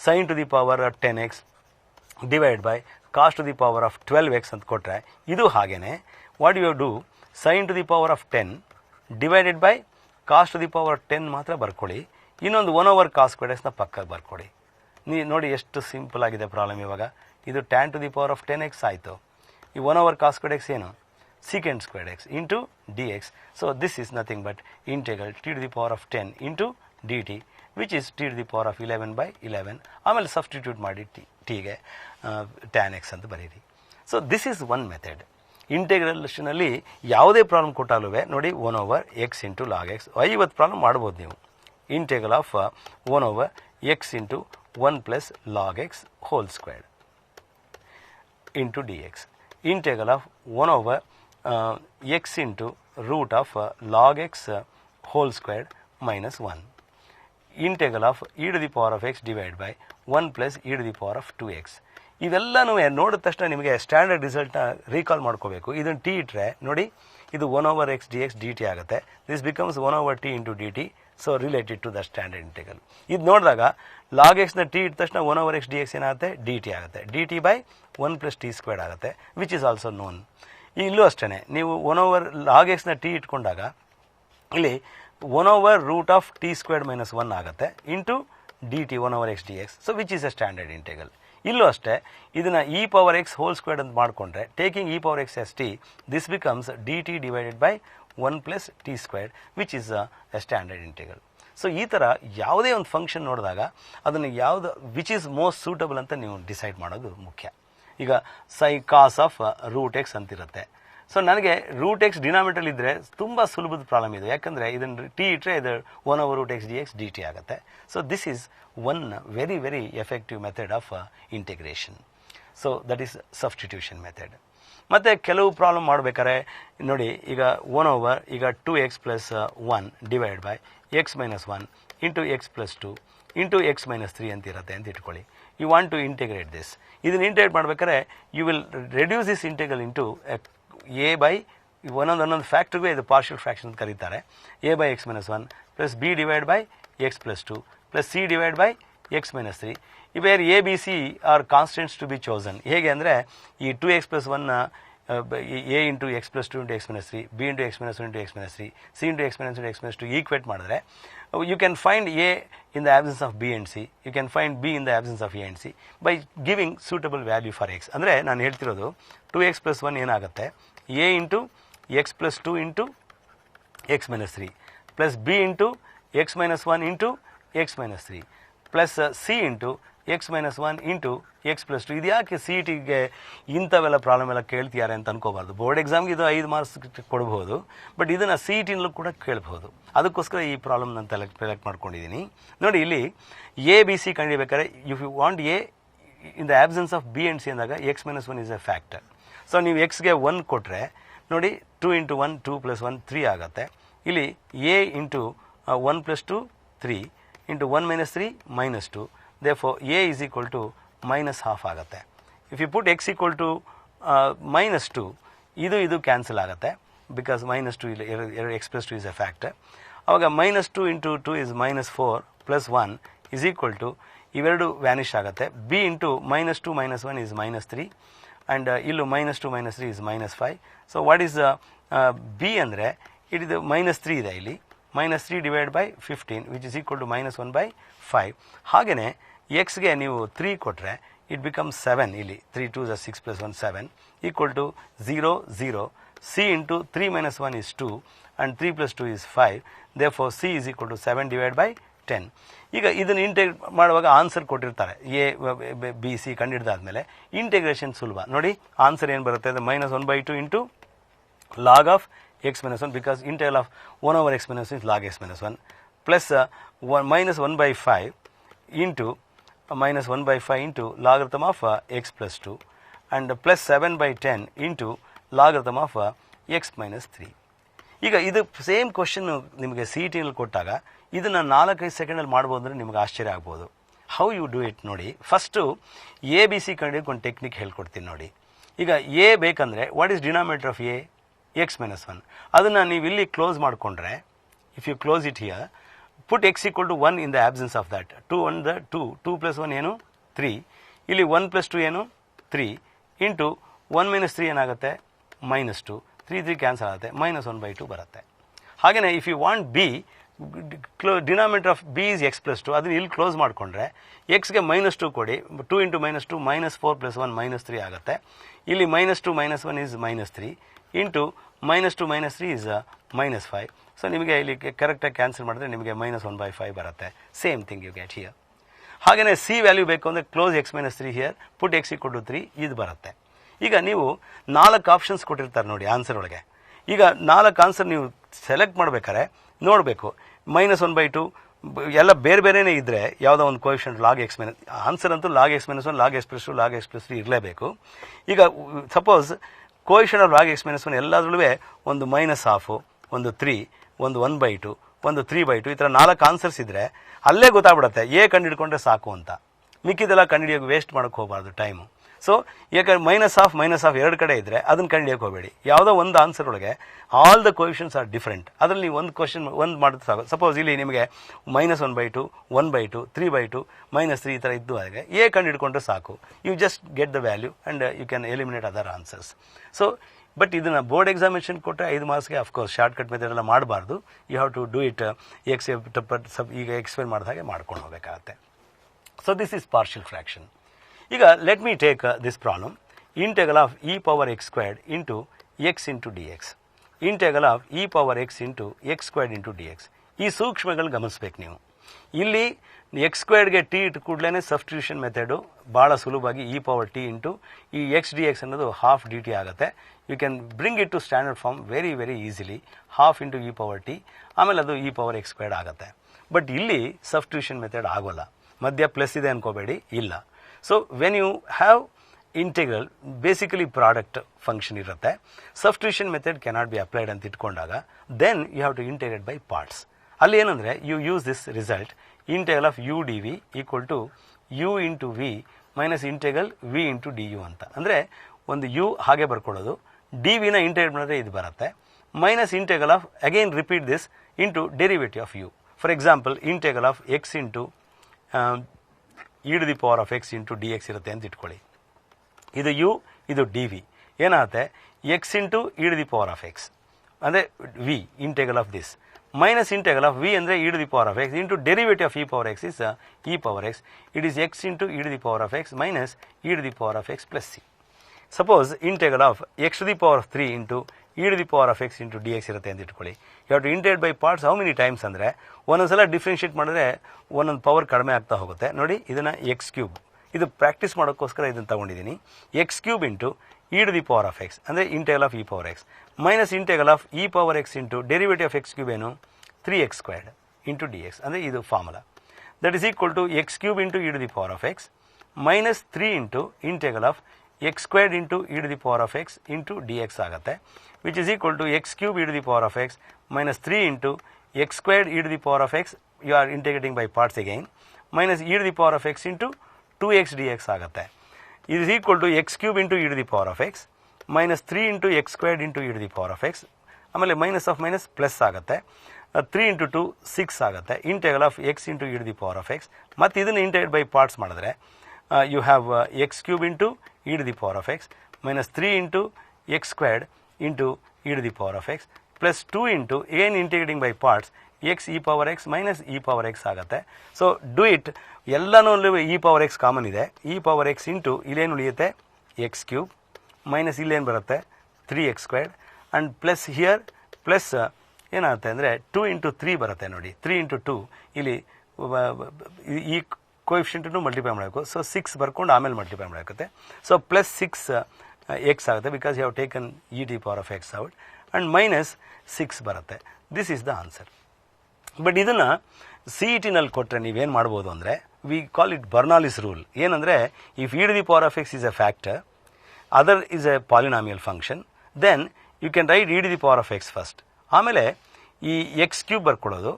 sin to the power 10x divide by cos to the power of 12x ಅಂತ ಕೊಟ್ಟರೆ ಇದು ಹಾಗೆಯೇ what you do, sin to the power of 10 divided by cos to the power 10 ಮಾತ್ರ ಬರ್ಕೊಳ್ಳಿ. ಇನ್ನೊಂದು 1/cos ಸ್ಕ್ವೇರ್ಡ್ x ಪಕ್ಕಕ್ಕೆ ಬರ್ಕೊಡಿ. ನೋಡಿ ಎಷ್ಟು ಸಿಂಪಲ್ ಆಗಿದೆ ಪ್ರಾಬ್ಲಮ್. ಇವಾಗ ಇದು tan to the power of 10x ಆಯಿತು. ಈ 1/cos ಸ್ಕ್ವೇರ್ಡ್ x ಏನು, secant squared x into dx. So this is nothing but integral t to the power of 10 into dt which is t to the power of 11/11. ಆಮೇಲೆ substitute ಮಾಡಿ ಟಿಗೆ tan x ಅಂತ ಬರೀರಿ. So this is one method. ಇಂಟೆಗ್ರೇಷನಲ್ಲಿ ಯಾವುದೇ problem ಕೊಟ್ಟಾಲೂ ನೋಡಿ 1/x into log x 50 problem ಮಾಡ್ಬೋದು ನೀವು. Integral of 1/x into 1 plus log x whole squared into dx. Integral of 1 over x into root of log x whole squared minus 1. Integral of e to the power of x divided by 1 plus e to the power of 2x. ಇವೆಲ್ಲನೂ ನೋಡಿದ ತಕ್ಷಣ ನಿಮಗೆ standard ರಿಸಲ್ಟ್ನ recall ಮಾಡ್ಕೋಬೇಕು. ಇದನ್ನು t ಇಟ್ಟರೆ ನೋಡಿ, ಇದು 1 over x dx dt ಆಗುತ್ತೆ. This becomes 1 over t into dt. So related to the standard integral. ಇದು ನೋಡಿದಾಗ ಲಾಗ್ ಎಕ್ಸ್ನ ಟಿ ಇಟ್ಟ ತಕ್ಷಣ 1 over x dx ಏನಾಗುತ್ತೆ, dt ಆಗುತ್ತೆ. dt by 1 plus t squared ಆಗುತ್ತೆ, ವಿಚ್ ಇಸ್ ಆಲ್ಸೋ ನೋನ್. ಇಲ್ಲೂ ಅಷ್ಟೇ, ನೀವು 1 over ಲಾಗ್ ಎಕ್ಸ್ನ ಟಿ ಇಟ್ಕೊಂಡಾಗ ಇಲ್ಲಿ 1 over root of t squared minus 1 ಆಗುತ್ತೆ into dt 1 over x dx. So which is a standard integral. ಇಲ್ಲೂ ಅಷ್ಟೇ, ಇದನ್ನು e power x whole squared ಅಂತ ಮಾಡಿಕೊಂಡ್ರೆ taking e power x as t, this becomes dt divided by 1 plus t squared, which is a standard integral. So ಈ ಥರ ಯಾವುದೇ ಒಂದು function ನೋಡಿದಾಗ ಅದನ್ನು ಯಾವುದು ವಿಚ್ ಈಸ್ ಮೋಸ್ಟ್ ಸೂಟಬಲ್ ಅಂತ ನೀವು ಡಿಸೈಡ್ ಮಾಡೋದು ಮುಖ್ಯ. ಈಗ ಕಾಸ್ ಆಫ್ ರೂಟ್ ಎಕ್ಸ್ ಅಂತಿರುತ್ತೆ. ಸೊ ನನಗೆ ರೂಟ್ ಎಕ್ಸ್ ಡಿನಾಮಿನೇಟರ್ ಇದ್ದರೆ ತುಂಬ ಸುಲಭದ ಪ್ರಾಬ್ಲಮ್ ಇದೆ, ಯಾಕಂದರೆ ಇದನ್ನು ಟಿ ಇಟ್ಟರೆ ಇದು 1 over root x dx dt ಆಗುತ್ತೆ. So this is one very very effective method of integration. So that is substitution method. ಮತ್ತು ಕೆಲವು ಪ್ರಾಬ್ಲಮ್ ಮಾಡಬೇಕಾದ್ರೆ ನೋಡಿ, ಈಗ 1 over ಈಗ 2x plus 1 divided by x minus 1 into x plus 2 into x minus 3 ಅಂತ ಇರುತ್ತೆ ಅಂತ ಇಟ್ಕೊಳ್ಳಿ. You want to integrate this. ಇದನ್ನು ಇಂಟಿಗ್ರೇಟ್ ಮಾಡಬೇಕಾದ್ರೆ you will reduce this integral into A by ಒಂದೊಂದು ಫ್ಯಾಕ್ಟ್ರಿಗೆ ಇದು ಪಾರ್ಷಿಯಲ್ ಫ್ರಾಕ್ಷನ್ ಅಂತ ಕರೀತಾರೆ. A by x minus 1 plus B divide by x plus 2 plus C divide by x minus 3. Where A B C are constants to be chosen. ಹೇಗೆ ಅಂದರೆ ಈ 2x plus 1 a into x plus 2 into x minus 3, b into x minus 1 into x minus 3, c into x minus 1 into x minus 2 equate ಮಾಡಿದ್ರೆ you can find a in the absence of b and c, you can find b in the absence of a and c by giving suitable value for x. ಅಂದರೆ ನಾನು ಹೇಳ್ತಿರೋದು 2x plus 1 ಏನಾಗುತ್ತೆ, a into x plus 2 into x minus 3 plus b into x minus 1 into x minus 3 plus c into x minus 1 into x plus 2. ಇದು ಯಾಕೆ C ಟಿಗೆ ಇಂಥವೆಲ್ಲ problem ಎಲ್ಲ ಕೇಳ್ತಿದ್ದಾರೆ ಅಂತ ಅನ್ಕೋಬಾರ್ದು. ಬೋರ್ಡ್ ಎಕ್ಸಾಮ್ಗೆ ಇದು 5 ಮಾರ್ಕ್ಸ್ ಕೊಡ್ಬೋದು, ಬಟ್ ಇದನ್ನು ಸಿ ಟಿನಲ್ಲೂ ಕೂಡ ಕೇಳ್ಬೋದು. ಅದಕ್ಕೋಸ್ಕರ ಈ ಪ್ರಾಬ್ಲಮ್ ನಾನು ಸೆಲೆಕ್ಟ್ ಮಾಡ್ಕೊಂಡಿದ್ದೀನಿ. ನೋಡಿ, ಇಲ್ಲಿ ಎ ಬಿ ಸಿ ಕಂಡಿಬೇಕಾದ್ರೆ if you want A in the absence of B and C ಅಂದಾಗ x minus 1 is a factor. So ನೀವು ಎಕ್ಸ್ಗೆ 1 ಕೊಟ್ಟರೆ ನೋಡಿ 2 into 1 2 plus 1 3 ಆಗುತ್ತೆ. ಇಲ್ಲಿ a into 1 plus 2 3 into 1 minus 3 minus 2. Therefore, a is equal to minus half ಆಗುತ್ತೆ. If you put x equal to minus 2, ಇದು cancel ಆಗುತ್ತೆ, because minus 2 x plus 2 is a factor. ಆವಾಗ minus 2 into 2 is minus 4 plus 1 is equal to ಇವೆರಡು Vanish ಆಗುತ್ತೆ. b into minus 2 minus 1 is minus 3 and ಇಲ್ಲೂ minus 2 minus 3 is minus 5. So what is b ಅಂದರೆ ಇದು minus 3 ಇದೆ, ಇಲ್ಲಿ minus 3 divided by 15 which is equal to minus 1 by 5. ಹಾಗೆಯೇ ಎಕ್ಸ್ಗೆ ನೀವು 3 ಕೊಟ್ಟರೆ ಇಟ್ ಬಿಕಮ್ಸ್ 7. ಇಲ್ಲಿ 3 2 is 6 plus 1 7 equal to 0 0. c into 3 minus 1 is 2 and 3 plus 2 is 5. Therefore, c is equal to 7 divided by 10. ಈಗ ಇದನ್ನು ಇಂಟಿಗ್ರೇಟ್ ಮಾಡುವಾಗ answer ಕೊಟ್ಟಿರ್ತಾರೆ, A B C ಕಂಡಿಡ್ದಾದ್ಮೇಲೆ integration ಸುಲಭ. ನೋಡಿ ಆನ್ಸರ್ ಏನು ಬರುತ್ತೆ, ಅದು -1/2 into log of x minus 1, because integral of 1 over x minus 1 is log x minus 1 plus minus 1/5 into minus 1/5 into logarithm of x plus 2 and plus 7/10 into logarithm of x minus 3. ಈಗ ಇದು same question ನಿಮಗೆ C T ನಲ್ಲಿ ಕೊಟ್ಟಾಗ ಇದನ್ನು 4-5 ಸೆಕೆಂಡಲ್ಲಿ ಮಾಡ್ಬೋದು ಅಂದರೆ ನಿಮಗೆ ಆಶ್ಚರ್ಯ ಆಗ್ಬೋದು. ಹೌ ಯು ಡೂ ಇಟ್ ನೋಡಿ. ಫಸ್ಟು ಎ ಬಿ ಸಿ ಕಂಡಿದ್ದಕ್ಕೆ ಒಂದು ಟೆಕ್ನಿಕ್ ಹೇಳ್ಕೊಡ್ತೀನಿ ನೋಡಿ. ಈಗ ಎ ಬೇಕಂದರೆ what is denominator of a, x minus 1. ಅದನ್ನು ನೀವು ಇಲ್ಲಿ ಕ್ಲೋಸ್ ಮಾಡಿಕೊಂಡ್ರೆ, if you close it here, put x equal to 1 in the absence of that. 2 plus 1 ಏನು 3, ಇಲ್ಲಿ 1 plus 2 ಏನು 3 ಇಂಟು 1 minus 3 ಏನಾಗುತ್ತೆ -2, 3 ಕ್ಯಾನ್ಸಲ್ ಆಗುತ್ತೆ, -1/2 ಬರುತ್ತೆ. ಹಾಗೆಯೇ if you want b, denominator of b is x plus 2, ಅದನ್ನು ಇಲ್ಲಿ ಕ್ಲೋಸ್ ಮಾಡಿಕೊಂಡ್ರೆ ಎಕ್ಸ್ಗೆ -2 ಕೊಡಿ, 2 into -2 -4 plus 1 -3 ಆಗುತ್ತೆ. ಇಲ್ಲಿ -2 minus 1 is -3 into -2 -3 is -5. So ನಿಮಗೆ ಇಲ್ಲಿ ಕರೆಕ್ಟಾಗಿ ಕ್ಯಾನ್ಸಲ್ ಮಾಡಿದ್ರೆ ನಿಮಗೆ -1/5 ಬರುತ್ತೆ. Same thing you get here. ಹಾಗೆಯೇ ಸಿ ವ್ಯಾಲ್ಯೂ ಬೇಕು ಅಂದರೆ close x minus 3 here, put x equal to 3, ಇದು ಬರುತ್ತೆ. ಈಗ ನೀವು 4 ಆಪ್ಷನ್ಸ್ ಕೊಟ್ಟಿರ್ತಾರೆ ನೋಡಿ ಆನ್ಸರ್ ಒಳಗೆ. ಈಗ 4 ಆನ್ಸರ್ ನೀವು ಸೆಲೆಕ್ಟ್ ಮಾಡಬೇಕಾದ್ರೆ ನೋಡಬೇಕು, -1/2 ಎಲ್ಲ ಬೇರೆ ಬೇರೆನೇ ಇದ್ದರೆ ಯಾವುದೋ ಒಂದು coefficient log x minus, answer ಅಂತೂ log x minus 1 log x plus 2 log x plus 3 ಇರಲೇಬೇಕು. ಈಗ suppose coefficient of log x minus 1 ಎಲ್ಲದರಲ್ಲೂ ಒಂದು -1/2, ಒಂದು 3, ಒಂದು 1/2, ಒಂದು 3/2 ಈ ಥರ 4 ಆನ್ಸರ್ಸ್ ಇದ್ದರೆ ಅಲ್ಲೇ ಗೊತ್ತಾಗ್ಬಿಡುತ್ತೆ ಎ ಕಂಡುಹಿಡ್ಕೊಂಡ್ರೆ ಸಾಕು ಅಂತ. ಮಿಕ್ಕಿದೆಲ್ಲ ಕಂಡುಹಿಡಿಯೋಕೆ ವೇಸ್ಟ್ ಮಾಡೋಕ್ಕೆ ಹೋಗಬಾರ್ದು ಟೈಮು. ಸೊ ಯಾಕಂದ್ರೆ -1/2 ಎರಡು ಕಡೆ ಇದ್ದರೆ ಅದನ್ನು ಕಂಡುಹಿಡಿಯೋಕೆ ಹೋಗಬೇಡಿ. ಯಾವುದೋ ಒಂದು ಆನ್ಸರ್ ಒಳಗೆ all the coefficients are different. ಅದರಲ್ಲಿ ನೀವು ಒಂದು ಕ್ವಶನ್ ಒಂದು ಮಾಡಿದ್ರೆ ಸಾಕು. ಸಪೋಸ್ ಇಲ್ಲಿ ನಿಮಗೆ -1/2, 1/2, 3/2, -3 ಈ ಥರ ಇದ್ದು ಹಾಗೆ ಎ ಕಂಡುಹಿಡ್ಕೊಂಡ್ರೆ ಸಾಕು. You just get the value and you can eliminate other answers. So but ಇದನ್ನು ಬೋರ್ಡ್ ಎಕ್ಸಾಮಿನೇಷನ್ ಕೊಟ್ಟರೆ 5 ಮಾರ್ಕ್ಸ್ಗೆ ಅಫ್ಕೋರ್ಸ್ ಶಾರ್ಟ್ಕಟ್ ಮೆಥಡ್ ಎಲ್ಲ ಮಾಡಬಾರ್ದು. You have to do it ಈಗ ಎಕ್ಸ್ಪ್ಲೇನ್ ಮಾಡಿದ ಹಾಗೆ ಮಾಡ್ಕೊಂಡು ಹೋಗಬೇಕಾಗತ್ತೆ. So this is partial fraction. ಈಗ let me take this problem. Integral of e power x squared into x into dx. Integral of e power x into x squared into dx. ಈ ಸೂಕ್ಷ್ಮಗಳು ಗಮನಿಸ್ಬೇಕು ನೀವು. ಇಲ್ಲಿ X ಸ್ಕ್ವೇರ್ಡ್ಗೆ T ಇಟ್ಟು ಕೂಡಲೇ substitution method ಭಾಳ ಸುಲಭವಾಗಿ e power t into ಈ x dx ಅನ್ನೋದು half dt ಆಗುತ್ತೆ. You can bring it to standard form very very easily. Half into e power t, ಆಮೇಲೆ ಅದು e ಪವರ್ x ಸ್ಕ್ವೇರ್ಡ್ ಆಗುತ್ತೆ. ಬಟ್ ಇಲ್ಲಿ ಸಬ್ಸ್ಟಿಟ್ಯೂಷನ್ ಮೆಥಡ್ ಆಗೋಲ್ಲ. ಮಧ್ಯ ಪ್ಲಸ್ ಇದೆ ಅನ್ಕೋಬೇಡಿ, ಇಲ್ಲ. So when you have integral basically product function ಇರುತ್ತೆ. Substitution method cannot be applied ಅಂತ ಇಟ್ಕೊಂಡಾಗ then you have to integrate by parts. ಅಲ್ಲಿ ಏನಂದರೆ you use this result integral of u dv equal to u into v minus integral v into d u ಅಂತ. ಅಂದರೆ ಒಂದು u ಹಾಗೆ ಬರ್ಕೊಳ್ಳೋದು, D ವಿನ integrate ಮಾಡಿದ್ರೆ ಇದು ಬರುತ್ತೆ, minus integral of again repeat this into derivative of u. For example integral of x into e to the power of x into d x ಇರುತ್ತೆ ಅಂತ ಇಟ್ಕೊಳ್ಳಿ. ಇದು u, ಇದು ಡಿ ವಿ. ಏನಾಗುತ್ತೆ x into e to the power of x ಅಂದರೆ v integral of this minus integral of v ಅಂದರೆ e to the power of x into derivative of e power x is e power x. It is x into e to the power of x minus e to the power of x plus c. Suppose integral of x to the power of 3 into e to the power of x into d x ಇರುತ್ತೆ ಅಂತ ಇಟ್ಕೊಳ್ಳಿ. You have to integrate by parts. How many times ಅಂದರೆ ಒಂದೊಂದ್ಸಲ differentiate ಮಾಡಿದ್ರೆ ಒಂದೊಂದು power ಕಡಿಮೆ ಆಗ್ತಾ ಹೋಗುತ್ತೆ. ನೋಡಿ ಇದನ್ನು ಎಕ್ಸ್ ಕ್ಯೂಬ್, ಇದು ಪ್ರಾಕ್ಟೀಸ್ ಮಾಡೋಕ್ಕೋಸ್ಕರ ಇದನ್ನು ತೊಗೊಂಡಿದ್ದೀನಿ. X cube into e to the power of x ಅಂದರೆ integral of e power x minus integral of e power x into derivative of x cube ಏನು 3x squared into d x ಅಂದರೆ ಇದು formula. That is equal to x cube into e to the power of x minus 3 into integral of x squared into e to the power of x into d x ಆಗುತ್ತೆ. Which is equal to x cube e to the power of x minus 3 into x squared e to the power of x, you are integrating by parts again, minus e to the power of x into 2x dx ಆಗುತ್ತೆ. ಇದು is equal to x cube into e to the power of x minus 3 into x squared into e to the power of x, ಆಮೇಲೆ minus of minus plus ಆಗುತ್ತೆ. 3 into 2 6 ಆಗುತ್ತೆ. Integral of x into e to the power of x ಮತ್ತು ಇದನ್ನು integrate by parts ಮಾಡಿದ್ರೆ you have x cube into e to the power of x minus 3 into x squared into e to the power of x plus 2 into ಏನು integrating by parts x e power x minus e power x ಆಗುತ್ತೆ. So do it. ಎಲ್ಲನೂ e power x common ಇದೆ. e power x into ಇಲ್ಲೇನು ಉಳಿಯುತ್ತೆ X cube minus ಇಲ್ಲೇನು ಬರುತ್ತೆ 3x squared and plus here plus ಏನಾಗುತ್ತೆ ಅಂದರೆ 2 into 3 ಬರುತ್ತೆ. ನೋಡಿ 3 ಇಂಟು 2 ಇಲ್ಲಿ ಈ ಕೋಎಫಿಷಿಯಂಟನ್ನು ಮಲ್ಟಿಪ್ಲೈ ಮಾಡಬೇಕು. ಸೊ 6 ಬರ್ಕೊಂಡು ಆಮೇಲೆ ಮಲ್ಟಿಪ್ಲೈ ಮಾಡಾಗುತ್ತೆ. ಸೊ ಪ್ಲಸ್ 6x ಆಗುತ್ತೆ because you have taken e to the power of x out and minus 6 ಬರುತ್ತೆ. This is the answer. But ಇದನ್ನು ಸಿ ಇ ಟಿನಲ್ಲಿ ಕೊಟ್ಟರೆ ನೀವೇನು ಮಾಡ್ಬೋದು ಅಂದರೆ we call it Bernoulli's rule. ಏನಂದರೆ if e to the power of x is a factor, other is a polynomial function, then you can write e to the power of x first, ಆಮೇಲೆ ಈ x cube ಬರ್ಕೊಳ್ಳೋದು,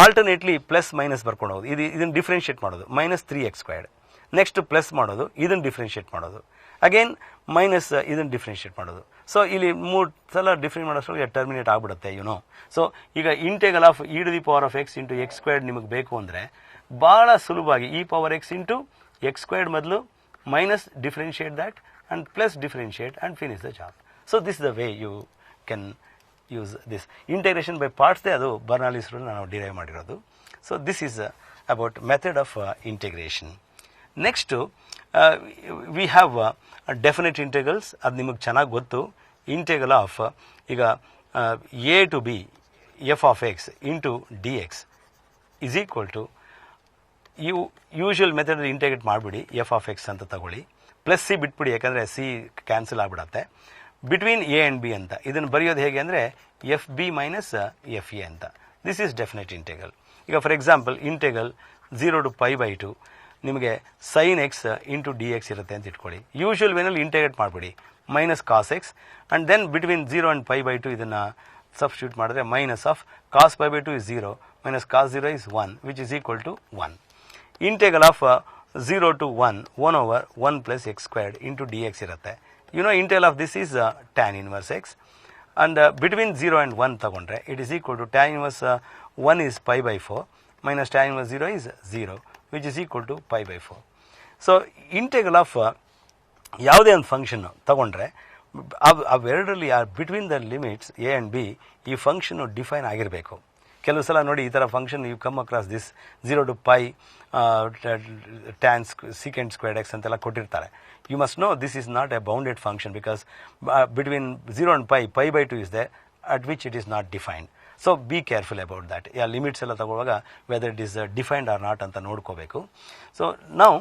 ಆಲ್ಟರ್ನೇಟ್ಲಿ plus minus ಬರ್ಕೊಂಡು ಹೋಗೋದು, ಇದನ್ನು differentiate ಮಾಡೋದು minus 3x squared, next plus ಮಾಡೋದು, ಇದನ್ನು differentiate ಮಾಡೋದು, ಅಗೇನ್ ಮೈನಸ್ ಇದನ್ನು ಡಿಫ್ರೆನ್ಷಿಯೇಟ್ ಮಾಡೋದು. ಸೊ ಇಲ್ಲಿ 3 ಸಲ ಡಿಫ್ರೆನ್ಟ್ ಮಾಡೋಷ್ಟೊಳಗೆ ಟರ್ಮಿನೇಟ್ ಆಗಿಬಿಡುತ್ತೆ ಯುನೋ. ಸೊ ಈಗ integral of e to the power of x into x squared ನಿಮಗೆ ಬೇಕು ಅಂದರೆ ಭಾಳ ಸುಲಭವಾಗಿ e power x into x squared ಮೊದಲು minus differentiate that and plus differentiate and finish the job. So this the way you can use this integration by ಪಾರ್ಟ್ಸ್ದೇ ಅದು Bernoulli's rule ನಾವು derive ಮಾಡಿರೋದು. So this is about method of integration. Next we have definite integrals. ಅದು ನಿಮಗೆ ಚೆನ್ನಾಗಿ ಗೊತ್ತು. Integral of ಈಗ a to b f of x into d x is equal to usual method integrate ಮಾಡಿಬಿಡಿ, f of x ಅಂತ ತಗೊಳ್ಳಿ, plus c ಬಿಟ್ಬಿಡಿ ಯಾಕಂದರೆ ಸಿ ಕ್ಯಾನ್ಸಲ್ ಆಗಿಬಿಡತ್ತೆ. ಬಿಟ್ವೀನ್ ಎ ಆ್ಯಂಡ್ ಬಿ ಅಂತ ಇದನ್ನು ಬರೆಯೋದು ಹೇಗೆ ಅಂದರೆ f b minus f a ಅಂತ. This is definite integral. ಈಗ for example integral 0 to pi by 2 ನಿಮಗೆ sin x into d x ಇರುತ್ತೆ ಅಂತ ಇಟ್ಕೊಳ್ಳಿ. ಯೂಶುವಲ್ ವೇನಲ್ಲಿ ಇಂಟೆಗ್ರೇಟ್ ಮಾಡಿಬಿಡಿ minus cos x and then between 0 and pi by 2 ಇದನ್ನು substitute ಮಾಡಿದ್ರೆ minus of cos pi by 2 is 0 minus cos 0 is 1 which is equal to 1. Integral of 0 to 1 over 1 plus x squared into dx ಇರುತ್ತೆ. You know integral of this is tan inverse x and between 0 and 1 ತಗೊಂಡ್ರೆ it is equal to tan inverse 1 is pi by 4 minus tan inverse 0 is 0 which is equal to pi by 4. So integral of ಯಾವುದೇ ಒಂದು function ತಗೊಂಡ್ರೆ ಅವೆರಡರಲ್ಲಿ between the limits a and b ಈ function define ಆಗಿರಬೇಕು. ಕೆಲವು ಸಲ ನೋಡಿ ಈ ಥರ function you come across this 0 to pi tan secant squared x ಅಂತೆಲ್ಲ ಕೊಟ್ಟಿರ್ತಾರೆ. You must know this is not a bounded function because between 0 and pi by 2 is there at which it is not defined. So be careful about that. Yeah, limits ಎಲ್ಲ ತಗೊಳ್ಳುವಾಗ whether it is defined or not ಅಂತ ನೋಡ್ಕೋಬೇಕು. So now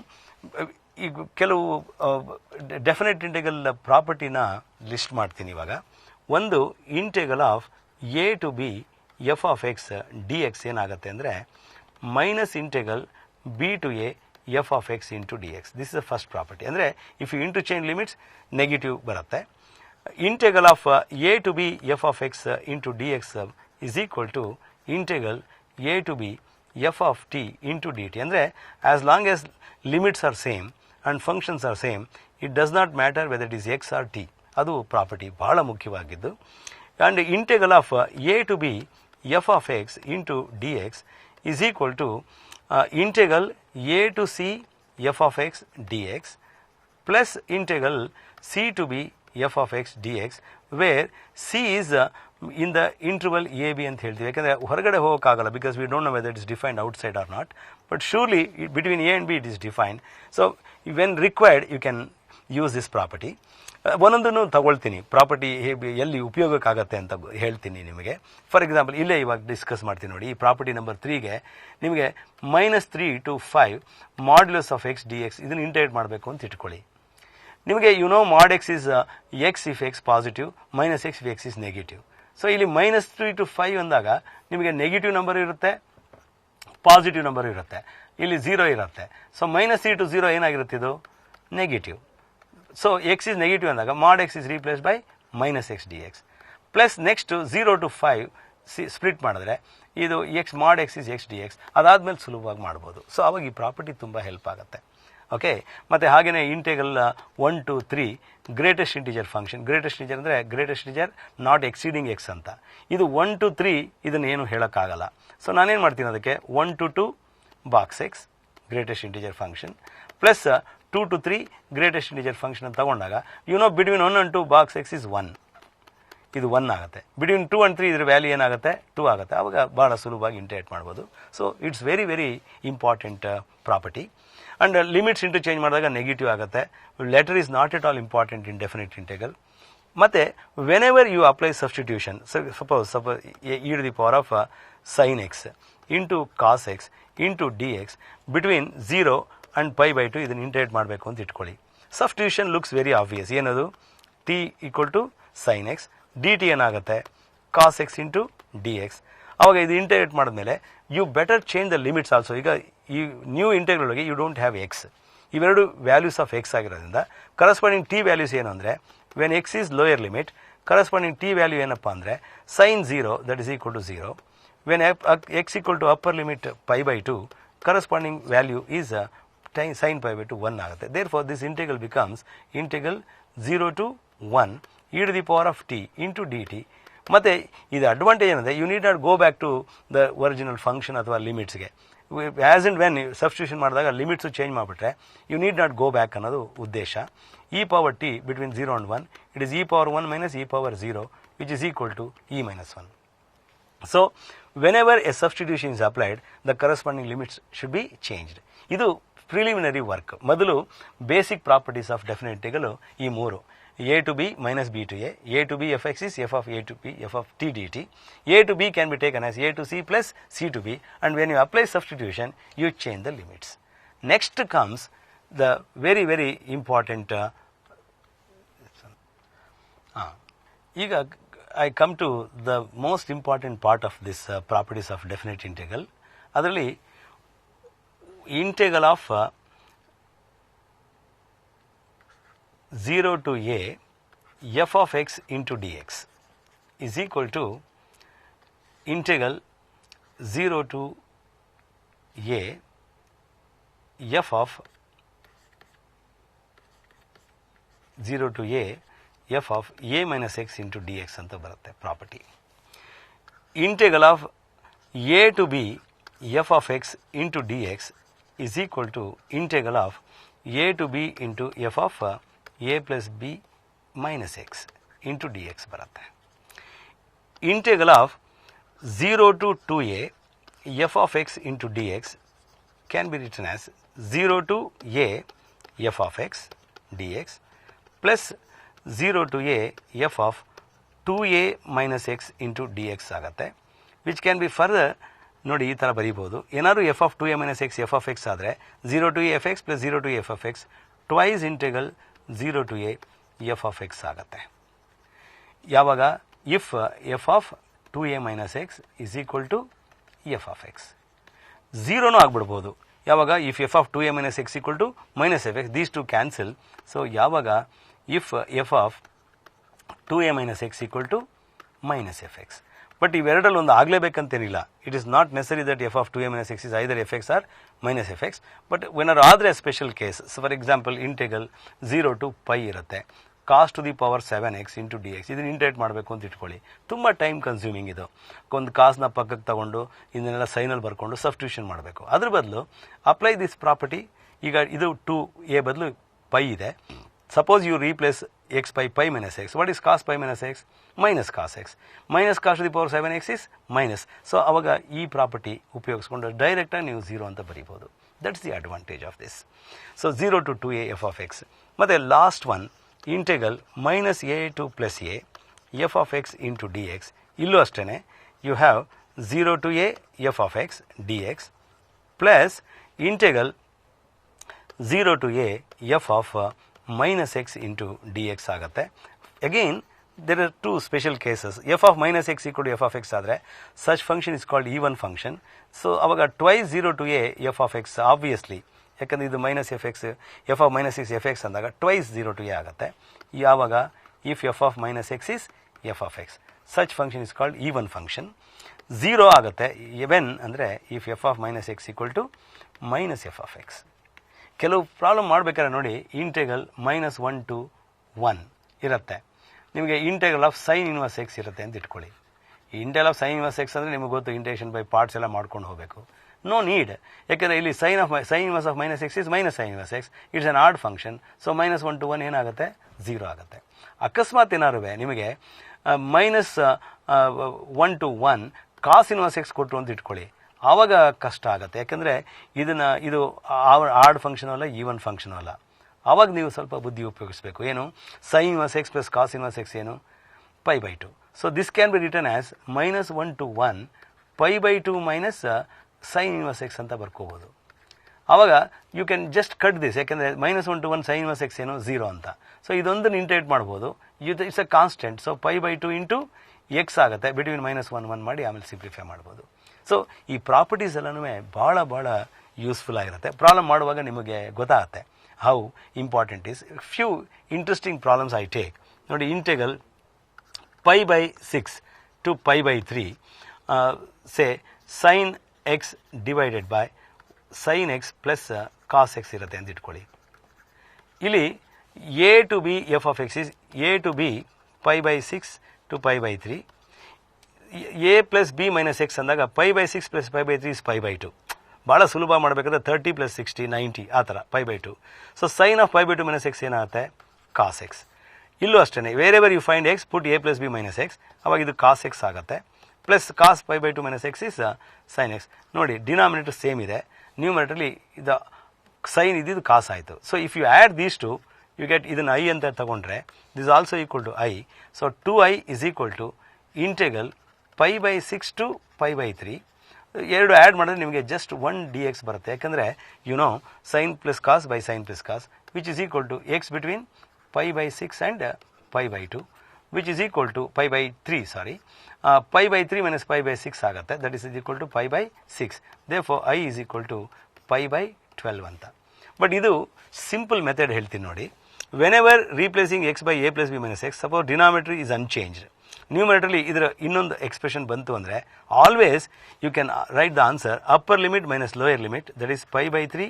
ಈಗ ಕೆಲವು definite integral ಪ್ರಾಪರ್ಟಿನ list ಮಾಡ್ತೀನಿ ಇವಾಗ. ಒಂದು integral of a to b f of x d x ಏನಾಗುತ್ತೆ ಅಂದರೆ minus integral b to a f of x into d x. This is the first property. ಅಂದರೆ if you interchange limits negative ಬರುತ್ತೆ. Integral of a to b f of x into d x is equal to integral a to b f of t into dt. ಅಂದರೆ as long as limits are same and functions are same, it does not matter whether it is x or t. ಅದು property ಬಹಳ ಮುಖ್ಯವಾಗಿದ್ದು. and integral of a to b f of x into dx is equal to integral a to c f of x dx plus integral c to b f of x dx where c is in the interval a b ಅಂತ ಹೇಳ್ತೀವಿ. ಯಾಕಂದರೆ ಹೊರಗಡೆ ಹೋಗೋಕ್ಕಾಗಲ್ಲ because we don't know whether it is defined outside or not, but surely between a and b it is defined. So when required you can use this property. ಒಂದೊಂದನ್ನು ತಗೊಳ್ತೀನಿ, property ಎಲ್ಲಿ ಉಪಯೋಗಕ್ಕಾಗತ್ತೆ ಅಂತ ಹೇಳ್ತೀನಿ ನಿಮಗೆ. ಫಾರ್ ಎಕ್ಸಾಂಪಲ್ ಇಲ್ಲೇ ಇವಾಗ discuss ಮಾಡ್ತೀನಿ ನೋಡಿ. ಈ ಪ್ರಾಪರ್ಟಿ ನಂಬರ್ 3ಗೆ ನಿಮಗೆ -3 to 5 modulus of x d x ಇದನ್ನು ಇಂಟೆಗ್ರೇಟ್ ಮಾಡಬೇಕು ಅಂತ ಇಟ್ಕೊಳ್ಳಿ. ನಿಮಗೆ you know mod x is x if x positive minus x if x is negative. So ಇಲ್ಲಿ -3 to 5 ಅಂದಾಗ ನಿಮಗೆ ನೆಗೆಟಿವ್ ನಂಬರ್ ಇರುತ್ತೆ, ಪಾಸಿಟಿವ್ ನಂಬರ್ ಇರುತ್ತೆ, ಇಲ್ಲಿ 0 ಇರುತ್ತೆ. ಸೊ -3 to 0 ಏನಾಗಿರುತ್ತೆ, ಇದು negative. So x is negative ಅಂದಾಗ mod x is replace by minus x d x plus next 0 to 5 split ಮಾಡಿದ್ರೆ ಇದು x mod x is x d x. ಅದಾದಮೇಲೆ ಸುಲಭವಾಗಿ ಮಾಡ್ಬೋದು. ಸೊ ಅವಾಗ ಈ ಪ್ರಾಪರ್ಟಿ ತುಂಬ ಹೆಲ್ಪ್ ಆಗುತ್ತೆ. ಓಕೆ, ಮತ್ತು ಹಾಗೆಯೇ integral 1 to 3 greatest integer function. Greatest integer ಅಂದರೆ greatest integer not exceeding x ಅಂತ. ಇದು 1 to 3 ಇದನ್ನು ಏನು ಹೇಳೋಕ್ಕಾಗಲ್ಲ. ಸೊ ನಾನೇನು ಮಾಡ್ತೀನಿ, ಅದಕ್ಕೆ 1 to 2 box x greatest integer function plus 2 to 3 greatest integer function ಅಂತ ತಗೊಂಡಾಗ you know between 1 and 2 box x is 1. ಇದು 1 ಆಗುತ್ತೆ. ಬಿಟ್ವೀನ್ 2 and 3 ಇದ್ರ ವ್ಯಾಲ್ಯೂ ಏನಾಗುತ್ತೆ, 2 ಆಗುತ್ತೆ. ಆವಾಗ ಭಾಳ ಸುಲಭವಾಗಿ ಇಂಟೆಗ್ರೇಟ್ ಮಾಡ್ಬೋದು. So it's very very important property. And limits interchange ಮಾಡಿದಾಗ ನೆಗೆಟಿವ್ ಆಗುತ್ತೆ. Latter is not at all important in definite integral. ಮತ್ತು whenever you apply substitution, suppose e to the power of sin x into cos x into d x between 0 and pi by 2 ಇದನ್ನು integrate ಮಾಡಬೇಕು ಅಂತ ಇಟ್ಕೊಳ್ಳಿ. Substitution looks very obvious. ಏನದು, t equal to sin x d t ಏನಾಗುತ್ತೆ, cos x into d x. ಅವಾಗ ಇದು integrate ಮಾಡಿದ್ಮೇಲೆ you better change the limits also. ಈಗ ಈ ನ್ಯೂ ಇಂಟೆಗ್ರಲ್ ಒಳಗೆ ಯು ಡೋಂಟ್ ಹ್ಯಾವ್ ಎಕ್ಸ್, ಇವೆರಡು ವ್ಯಾಲ್ಯೂಸ್ ಆಫ್ ಎಕ್ಸ್ ಆಗಿರೋದ್ರಿಂದ ಕರಸ್ಪಾಂಡಿಂಗ್ ಟಿ ವ್ಯಾಲ್ಯೂಸ್ ಏನು ಅಂದರೆ when x is lower limit corresponding t value ಏನಪ್ಪ ಅಂದರೆ sin 0 that is equal to 0. When x equal to upper limit pi by 2 corresponding value is sin pi by 2 1 ಆಗುತ್ತೆ. Therefore this integral becomes integral 0 to 1 e to the power of t into dt. ಮತ್ತು ಇದು advantage ಏನಂದರೆ you need not go back to the original function ಅಥವಾ ಲಿಮಿಟ್ಸ್ಗೆ. As and when substitution ಮಾಡಿದಾಗ limits change ಮಾಡಿಬಿಟ್ರೆ you need not go back ಅನ್ನೋದು ಉದ್ದೇಶ. e power t between 0 and 1 it is e power 1 minus e power 0 which is equal to e minus 1. So whenever a substitution is applied the corresponding limits should be changed. ಇದು preliminary work. ಮೊದಲು basic properties of definite integral ಈ ಮೂರು: a to b minus b to a to b f x is f of a to b f of t dt. A to b can be taken as a to c plus c to b, and when you apply substitution you change the limits. Next comes the very very important ಈಗ I come to the most important part of this properties of definite integral. ಅದರಲ್ಲಿ integral of 0 to a f of x into dx is equal to integral 0 to a f of 0 to a f of a minus x into dx ಅಂತ ಬರುತ್ತೆ property. Integral of a to b f of x into dx is equal to integral of a to b into f of a plus b minus x into dx ಬರುತ್ತೆ. Integral of 0 to 2a f of x into dx can be written as 0 to a f of x dx plus 0 to a f of 2a minus x into dx ಆಗುತ್ತೆ. Which can be further ನೋಡಿ ಈ ಥರ ಬರೀಬೋದು. ಏನಾದರೂ F of 2a minus x F of X ಆದರೆ 0 to a f x plus 0 to a f of x twice integral 0 to a f of x ಆಗುತ್ತೆ. ಯಾವಾಗ if f of 2a minus x is equal to f of x. 0ನೂ ಆಗಿಬಿಡ್ಬೋದು. ಯಾವಾಗ if f of 2a minus x equal to minus f x, these two cancel. So ಯಾವಾಗ if f of 2a minus x equal to minus fx. But ಇವೆರಡರಲ್ಲಿ ಒಂದು ಆಗಲೇಬೇಕಂತೇನಿಲ್ಲ. It is not necessary that f of 2a minus x is either fx or minus fx. But ವೆನಾರು ಆದರೆ special case, for example integral 0 to pi ಇರುತ್ತೆ, cos to the power 7x into dx. ಇದನ್ನು integrate ಮಾಡಬೇಕು ಅಂತ ಇಟ್ಕೊಳ್ಳಿ. ತುಂಬ time consuming ಇದು. ಒಂದು ಕಾಸ್ನ ಪಕ್ಕಕ್ಕೆ ತಗೊಂಡು ಇದನ್ನೆಲ್ಲ ಸೈನಲ್ಲಿ ಬರ್ಕೊಂಡು ಸಬ್ಸ್ಟಿಟ್ಯೂಷನ್ ಮಾಡಬೇಕು. ಅದ್ರ ಬದಲು ಅಪ್ಲೈ ದಿಸ್ ಪ್ರಾಪರ್ಟಿ. ಈಗ ಇದು 2a ಬದಲು pi ಇದೆ. Suppose you replace x by pi minus x. What is cos pi minus x? Minus cos x. Minus cos to the power 7x is minus. So, ಅವಾಗ ಈ property ಉಪಯೋಗಿಸ್ಕೊಂಡು ಡೈರೆಕ್ಟಾಗಿ ನೀವು 0 ಅಂತ ಬರೀಬೋದು. That's the advantage of this. So 0 to 2a f of x. ಮತ್ತು last one integral minus a to plus a f of x into dx. ಇಲ್ಲೂ ಅಷ್ಟೇ you have 0 to a f of x dx plus integral 0 to a f of minus x into dx ಆಗುತ್ತೆ. Again there are two special cases. f of minus x equal to f of x ಆದರೆ such function is called even function. So ಅವಾಗ twice 0 to a f of x obviously, ಯಾಕಂದರೆ ಇದು minus f x, f of minus x f x ಅಂದಾಗ twice 0 to a ಆಗುತ್ತೆ. ಯಾವಾಗ if f of minus x is f of x, such function is called even function. 0 ಆಗುತ್ತೆ when ಅಂದರೆ if f of minus x equal to minus f of x. ಕೆಲವು problem ಮಾಡಬೇಕಾದ್ರೆ ನೋಡಿ integral -1 to 1 ಇರುತ್ತೆ. ನಿಮಗೆ integral of sine inverse X ಇರುತ್ತೆ ಅಂತ ಇಟ್ಕೊಳ್ಳಿ. Integral of sine inverse X ಅಂದರೆ ನಿಮಗೆ ಗೊತ್ತು, ಇಂಟೆಗ್ರೇಷನ್ ಬೈ ಪಾರ್ಟ್ಸ್ ಎಲ್ಲ ಮಾಡ್ಕೊಂಡು ಹೋಗಬೇಕು. ನೋ ನೀಡ್, ಯಾಕೆಂದರೆ ಇಲ್ಲಿ sine inverse of minus x is minus sine inverse x. It's an odd function. So -1 to 1 ಏನಾಗುತ್ತೆ 0 ಆಗುತ್ತೆ. ಅಕಸ್ಮಾತ್ ಏನಾರು ನಿಮಗೆ -1 to 1 ಕಾಸ್ ಇನ್ವರ್ಸ್ ಎಕ್ಸ್ ಕೊಟ್ಟರು ಅಂತ ಇಟ್ಕೊಳ್ಳಿ, ಆವಾಗ ಕಷ್ಟ ಆಗುತ್ತೆ. ಯಾಕೆಂದರೆ ಇದು ಆಡ್ ಫಂಕ್ಷನ್ ಅಲ್ಲ, ಈವನ್ ಫಂಕ್ಷನ್ ಅಲ್ಲ. ಆವಾಗ ನೀವು ಸ್ವಲ್ಪ ಬುದ್ಧಿ ಉಪಯೋಗಿಸಬೇಕು. ಏನು sine inverse x plus cos inverse x ಏನು π/2. So this can be written as -1 to 1 π/2 minus sine inverse x ಅಂತ ಬರ್ಕೋಬೋದು. ಆವಾಗ you can just cut this, ಯಾಕೆಂದರೆ -1 to 1 ಸೈನ್ ಇನ್ವರ್ಸ್ ಎಕ್ಸ್ ಏನು 0 ಅಂತ. ಸೊ ಇದೊಂದನ್ನು ಇಂಟೆಗ್ರೇಟ್ ಮಾಡ್ಬೋದು. It's a constant. So π/2 into x ಆಗುತ್ತೆ. ಬಿಟ್ವೀನ್ -1 1 ಮಾಡಿ ಆಮೇಲೆ ಸಿಂಪ್ಲಿಫೈ ಮಾಡ್ಬೋದು. ಸೊ ಈ ಪ್ರಾಪರ್ಟೀಸ್ ಎಲ್ಲನೂ ಭಾಳ ಯೂಸ್ಫುಲ್ ಆಗಿರುತ್ತೆ. ಪ್ರಾಬ್ಲಮ್ ಮಾಡುವಾಗ ನಿಮಗೆ ಗೊತ್ತಾಗುತ್ತೆ how important is. Few interesting problems I take. ನೋಡಿ integral π/6 to π/3 say sine x divided by sine x plus cos x ಇರುತ್ತೆ ಅಂತ ಇಟ್ಕೊಳ್ಳಿ. ಇಲ್ಲಿ a to b f of x is a to b π/6 to π/3. a plus b minus X ಅಂದಾಗ π/6 plus π/3 is π/2. ಭಾಳ ಸುಲಭ ಮಾಡಬೇಕಾದ್ರೆ 30 + 60 90 ಆ ಥರ π/2. So sine of π/2 minus x ಏನಾಗುತ್ತೆ ಕಾಸ್ ಎಕ್ಸ್. ಇಲ್ಲೂ ಅಷ್ಟೇ wherever you find x put a plus b minus x, ಅವಾಗ ಇದು ಕಾಸ್ ಎಕ್ಸ್ ಆಗುತ್ತೆ. Plus cos π/2 minus x is sine x. ನೋಡಿ ಡಿನಾಮಿನೇಟರ್ ಸೇಮ್ ಇದೆ, ನ್ಯೂಮರೇಟರ್ಲಿ ಇದು ಸೈನ್ ಇದ್ದಿದ್ದು ಕಾಸ್ ಆಯಿತು. So if you add these two you get ಇದನ್ನು ಐ ಅಂತ ತಗೊಂಡ್ರೆ this also equal to I. So 2i is equal to integral π/6 to π/3. ಎರಡು ಆ್ಯಡ್ ಮಾಡಿದ್ರೆ ನಿಮಗೆ ಜಸ್ಟ್ 1 dx ಬರುತ್ತೆ. ಯಾಕಂದರೆ you know sine plus cos by sine plus cos which is equal to x between π/6 and π/2. which is equal to pi by 3, sorry, pi by 3 minus pi by 6 ಆಗುತ್ತೆ, that is equal to pi by 6. Therefore I is equal to pi by 12 ಅಂತ. But ಇದು simple method ಹೇಳ್ತೀನಿ ನೋಡಿ. Whenever replacing x by a plus b minus x, suppose denominator is unchanged, ನ್ಯೂಮರೇಟರ್ಲಿ ಇದರ ಇನ್ನೊಂದು expression ಬಂತು ಅಂದರೆ always you can write the answer upper limit minus lower limit, that is pi by 3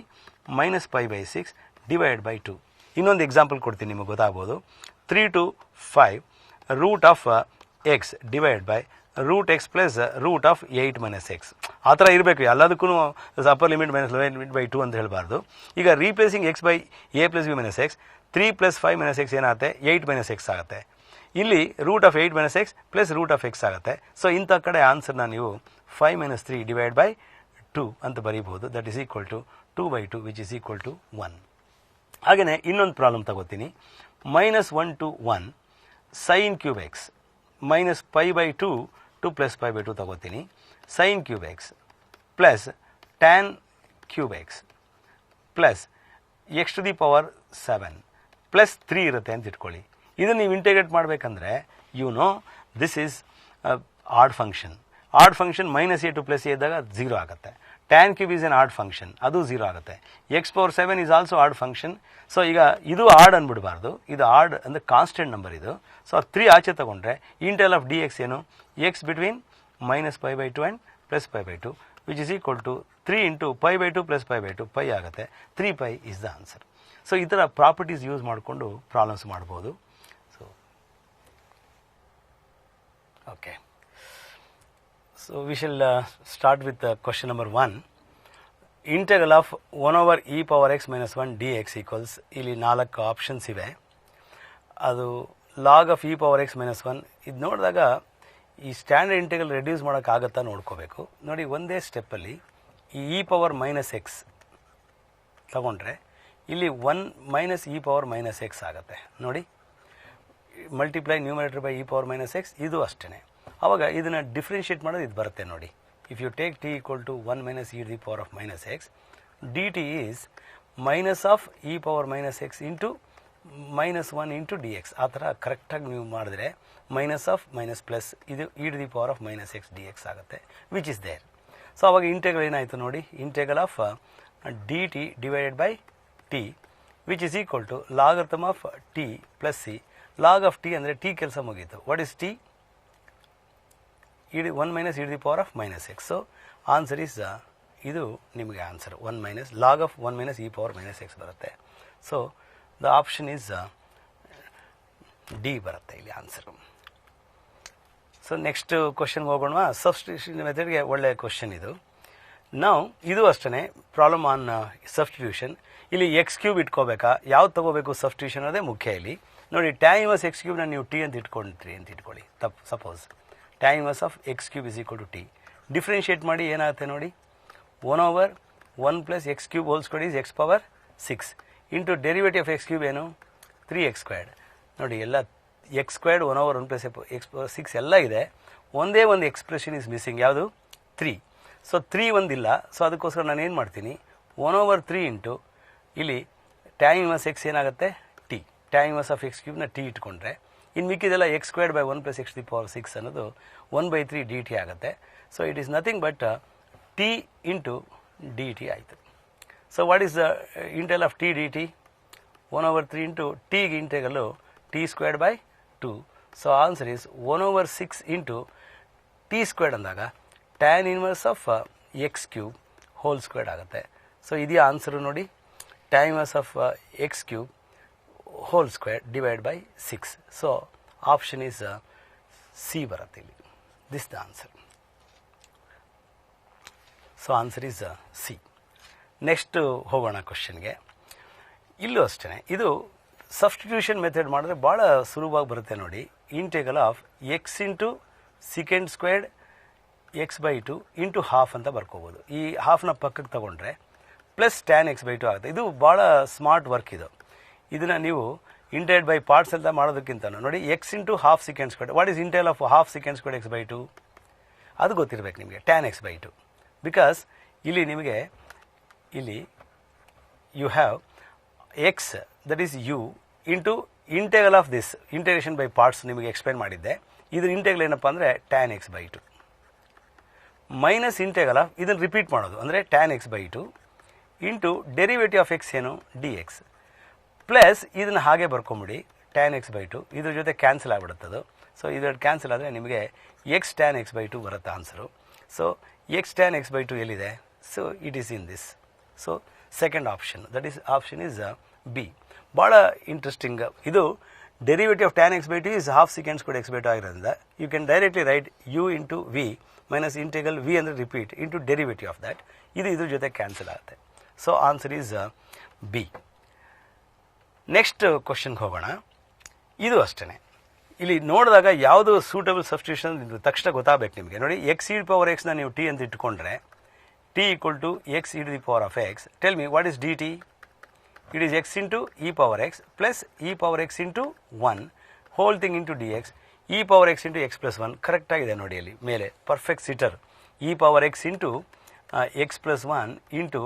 minus pi by 6 divided by 2. ಇನ್ನೊಂದು example ಕೊಡ್ತೀನಿ, ನಿಮಗೆ ಗೊತ್ತಾಗ್ಬೋದು. 3 to 5 root of x divided by root x plus root of 8 minus x. ಆ ಥರ ಇರಬೇಕು ಎಲ್ಲದಕ್ಕೂ upper limit minus lower limit by 2 ಅಂತ ಹೇಳಬಾರ್ದು. ಈಗ replacing x by a plus b minus x, 3 plus 5 minus x ಏನಾಗುತ್ತೆ, 8 minus x ಆಗುತ್ತೆ. ಇಲ್ಲಿ root of 8 minus x plus root of x ಆಗುತ್ತೆ. ಸೊ ಇಂಥ ಕಡೆ ಆನ್ಸರ್ನ ನೀವು 5 minus 3 divided by 2 ಅಂತ ಬರೀಬಹುದು. That is equal to 2 by 2 which is equal to 1. ಹಾಗೆಯೇ ಇನ್ನೊಂದು ಪ್ರಾಬ್ಲಮ್ ತಗೋತೀನಿ. -1 to 1 sin cube x minus pi by 2 to plus pi by 2 ತಗೋತೀನಿ. sin cube x plus tan cube x plus x to the power 7 plus 3 ಇರುತ್ತೆ ಅಂತ ಇಟ್ಕೊಳ್ಳಿ. ಇದನ್ನು ನೀವು integrate ಮಾಡಬೇಕಂದ್ರೆ this is odd function. Odd function minus a to plus A ಇದ್ದಾಗ 0 ಆಗುತ್ತೆ. Tan cube is an odd function, ಅದು 0 ಆಗುತ್ತೆ. X power 7 is also odd function. So ಈಗ ಇದು ಆಡ್ ಅಂದ್ಬಿಡಬಾರ್ದು, ಇದು ಆಡ್ ಅಂದರೆ ಕಾನ್ಸ್ಟೆಂಟ್ ನಂಬರ್ ಇದು. ಸೊ 3 ಆಚೆ ತಗೊಂಡ್ರೆ ಇಂಟೆಲ್ ಆಫ್ ಡಿ ಎಕ್ಸ್ ಏನು, x between minus pi by 2 and plus pi by 2 which is equal to 3 into pi by 2 plus pi by 2 pi ಆಗುತ್ತೆ. 3 pi is the answer. So ಈ ಥರ properties use ಮಾಡಿಕೊಂಡು problems ಮಾಡ್ಬೋದು. Okay, so we shall start with question number 1. Integral of 1 over e power x minus 1 dx equals, ಇಲ್ಲಿ 4 options ಇವೆ. ಅದು log of e power x minus 1 ಇದು ನೋಡಿದಾಗ ಈ ಸ್ಟ್ಯಾಂಡರ್ಡ್ ಇಂಟಿಗ್ರಲ್ ರೆಡ್ಯೂಸ್ ಮಾಡೋಕ್ಕಾಗತ್ತಾ ನೋಡ್ಕೋಬೇಕು. ನೋಡಿ, ಒಂದೇ ಸ್ಟೆಪ್ಪಲ್ಲಿ ಈ e ಪವರ್ ಮೈನಸ್ ಎಕ್ಸ್ ತಗೊಂಡ್ರೆ ಇಲ್ಲಿ 1 minus e power minus x ಆಗುತ್ತೆ. ನೋಡಿ, multiply numerator by e power minus x, ಇದು ಅಷ್ಟೇ. ಆವಾಗ ಇದನ್ನು ಡಿಫ್ರೆನ್ಷಿಯೇಟ್ ಮಾಡೋದು ಇದು ಬರುತ್ತೆ ನೋಡಿ. If you take t equal to 1 minus e to the power of minus x, d t is minus of e power minus x into minus 1 into d x. ಆ ಥರ ಕರೆಕ್ಟಾಗಿ ನೀವು ಮಾಡಿದ್ರೆ ಮೈನಸ್ ಆಫ್ ಮೈನಸ್ ಪ್ಲಸ್ ಇದು e to the power of minus x d x ಆಗುತ್ತೆ, which is there. So ಅವಾಗ integral ಏನಾಯಿತು ನೋಡಿ, integral of d t divided by t which is equal to logarithm of t plus c. Log of t ಅಂದರೆ t ಕೆಲಸ ಮುಗೀತು. What is t? 1 minus e to the power of minus x. So answer is, ಇದು ನಿಮಗೆ answer 1 minus log of 1 minus e power minus x ಬರುತ್ತೆ. So the option is D ಬರುತ್ತೆ ಇಲ್ಲಿ answer. So next ಕ್ವಶನ್ಗೆ ಹೋಗೋಣ. Substitution ಮೆಥಡ್ಗೆ ಒಳ್ಳೆಯ question ಇದು. ನಾವು ಇದು ಅಷ್ಟೇ ಪ್ರಾಬ್ಲಮ್ ಆನ್ ಸಬ್ಸ್ಟಿಟ್ಯೂಷನ್. ಇಲ್ಲಿ ಎಕ್ಸ್ ಕ್ಯೂಬ್ ಇಟ್ಕೋಬೇಕಾ, ಯಾವ್ದು ತಗೋಬೇಕು ಸಬ್ಸ್ಟಿಟ್ಯೂಷನ್ ಅದೇ ಮುಖ್ಯ ಇಲ್ಲಿ. ನೋಡಿ, ಟ್ಯಾನ್ ಇನ್ವರ್ಸ್ ಎಕ್ಸ್ ಕ್ಯೂಬ್ನ ನೀವು ಟಿ ಅಂತ ಇಟ್ಕೊಂಡ್ರಿ ಅಂತ ಇಟ್ಕೊಳ್ಳಿ. Suppose tan inverse of x cube is equal to t. Differentiate ಮಾಡಿ ಏನಾಗುತ್ತೆ ನೋಡಿ, 1 over 1 plus x cube whole square is x power 6 into derivative of x cube ಏನು 3x ಸ್ಕ್ವೇರ್ಡ್. ನೋಡಿ, ಎಲ್ಲ x squared 1 over 1 plus x power 6 ಎಲ್ಲ ಇದೆ. ಒಂದೇ ಒಂದು ಎಕ್ಸ್ಪ್ರೆಷನ್ ಈಸ್ ಮಿಸ್ಸಿಂಗ್, ಯಾವುದು 3. ಸೊ 3 ಒಂದಿಲ್ಲ. ಸೊ ಅದಕ್ಕೋಸ್ಕರ ನಾನು ಏನು ಮಾಡ್ತೀನಿ, 1 over 3 ಇಂಟು ಇಲ್ಲಿ ಟ್ಯಾನ್ ಇನ್ವರ್ಸ್ ಎಕ್ಸ್ ಏನಾಗುತ್ತೆ t. Tan inverse of x ಕ್ಯೂಬ್ನ ಟಿ ಇಟ್ಕೊಂಡ್ರೆ ಇನ್ನು ಮಿಕ್ಕಿದೆಲ್ಲ x squared by 1 plus x the power 6 ಅನ್ನೋದು 1/3 ಡಿ ಟಿ ಆಗುತ್ತೆ. So it is nothing but t into d t ಆಯಿತು. So what is the integral of t d t? 1 over 3 into ಟಿಗೆ integral t squared by 2. So answer is 1 over 6 into T squared ಅಂದಾಗ tan inverse of x cube whole squared ಆಗುತ್ತೆ. So ಇದೆಯಾ answer ನೋಡಿ, tan inverse of x cube whole square divide by 6. So option is C ಬರುತ್ತೆ ಇಲ್ಲಿ. This the answer. So answer is C. Next ಹೋಗೋಣ ಕ್ವಶನ್ಗೆ. ಇಲ್ಲೂ ಅಷ್ಟೇ, ಇದು ಸಬ್ಸ್ಟಿಟ್ಯೂಷನ್ ಮೆಥಡ್ ಮಾಡಿದ್ರೆ ಭಾಳ ಸುಲಭವಾಗಿ ಬರುತ್ತೆ ನೋಡಿ. Integral of x into second squared X by 2 into half ಅಂತ ಬರ್ಕೋಬೋದು. ಈ ಹಾಫ್ನ ಪಕ್ಕಕ್ಕೆ ತಗೊಂಡ್ರೆ ಪ್ಲಸ್ ಟ್ಯಾನ್ ಎಕ್ಸ್ ಬೈ 2 ಆಗುತ್ತೆ. ಇದು ಭಾಳ ಸ್ಮಾರ್ಟ್ ವರ್ಕ್ ಇದು. ಇದನ್ನು ನೀವು ಇಂಟೆಗ್ರೇಟ್ ಬೈ ಪಾರ್ಟ್ಸ್ ಅಂತ ಮಾಡೋದಕ್ಕಿಂತ ನೋಡಿ, X into half second squared. What is integral of half second squared X by 2? ಅದು ಗೊತ್ತಿರಬೇಕು ನಿಮಗೆ, ಟ್ಯಾನ್ ಎಕ್ಸ್ ಬೈ 2. ಬಿಕಾಸ್ ಇಲ್ಲಿ ನಿಮಗೆ ಇಲ್ಲಿ you have x that is u into integral of this integration by parts ನಿಮಗೆ explain ಮಾಡಿದ್ದೆ. ಇದ್ರ ಇಂಟೆಗ್ರಲ್ ಏನಪ್ಪ ಅಂದರೆ tan x/2 minus integral of ಇದನ್ನು ರಿಪೀಟ್ ಮಾಡೋದು ಅಂದರೆ tan x/2 into derivative of x ಏನು dx ಪ್ಲಸ್ ಇದನ್ನು ಹಾಗೆ ಬರ್ಕೊಂಬಿಡಿ tan x/2 ಇದ್ರ ಜೊತೆ ಕ್ಯಾನ್ಸಲ್ ಆಗಿಬಿಡುತ್ತದು. ಸೊ ಇದರಲ್ಲಿ ಕ್ಯಾನ್ಸಲ್ ಆದರೆ ನಿಮಗೆ x tan x/2 ಬರುತ್ತೆ answer. So x tan x/2 ಎಲ್ಲಿದೆ? So it is in this. So second option that is option is B. ಭಾಳ ಇಂಟ್ರೆಸ್ಟಿಂಗ್ ಇದು. Derivative of tan x/2 is half secant squared x/2 ಆಗಿರೋದ್ರಿಂದ you can directly write u into v minus integral v ಅಂದರೆ repeat into derivative of that. ಇದು ಇದ್ರ ಜೊತೆ cancel ಆಗುತ್ತೆ. So answer is B. Next ಕ್ವಶನ್ಗೆ ಹೋಗೋಣ. ಇದು ಅಷ್ಟೇ. ಇಲ್ಲಿ ನೋಡಿದಾಗ ಯಾವುದು ಸೂಟಬಲ್ ಸಬ್ಸ್ಟಿಟ್ಯೂಷನ್ ತಕ್ಷಣ ಗೊತ್ತಾಗಬೇಕು ನಿಮಗೆ. ನೋಡಿ x e⁻x ನೀವು t ಅಂತ ಇಟ್ಕೊಂಡ್ರೆ t equal to x e⁻x. Tell me what is dt? It is x into e⁻x plus e⁻x into 1 whole thing into dx e⁻x into x plus 1 correct ಆಗಿದೆ ನೋಡಿ ಅಲ್ಲಿ ಮೇಲೆ perfect sitter. e⁻x into x plus 1 into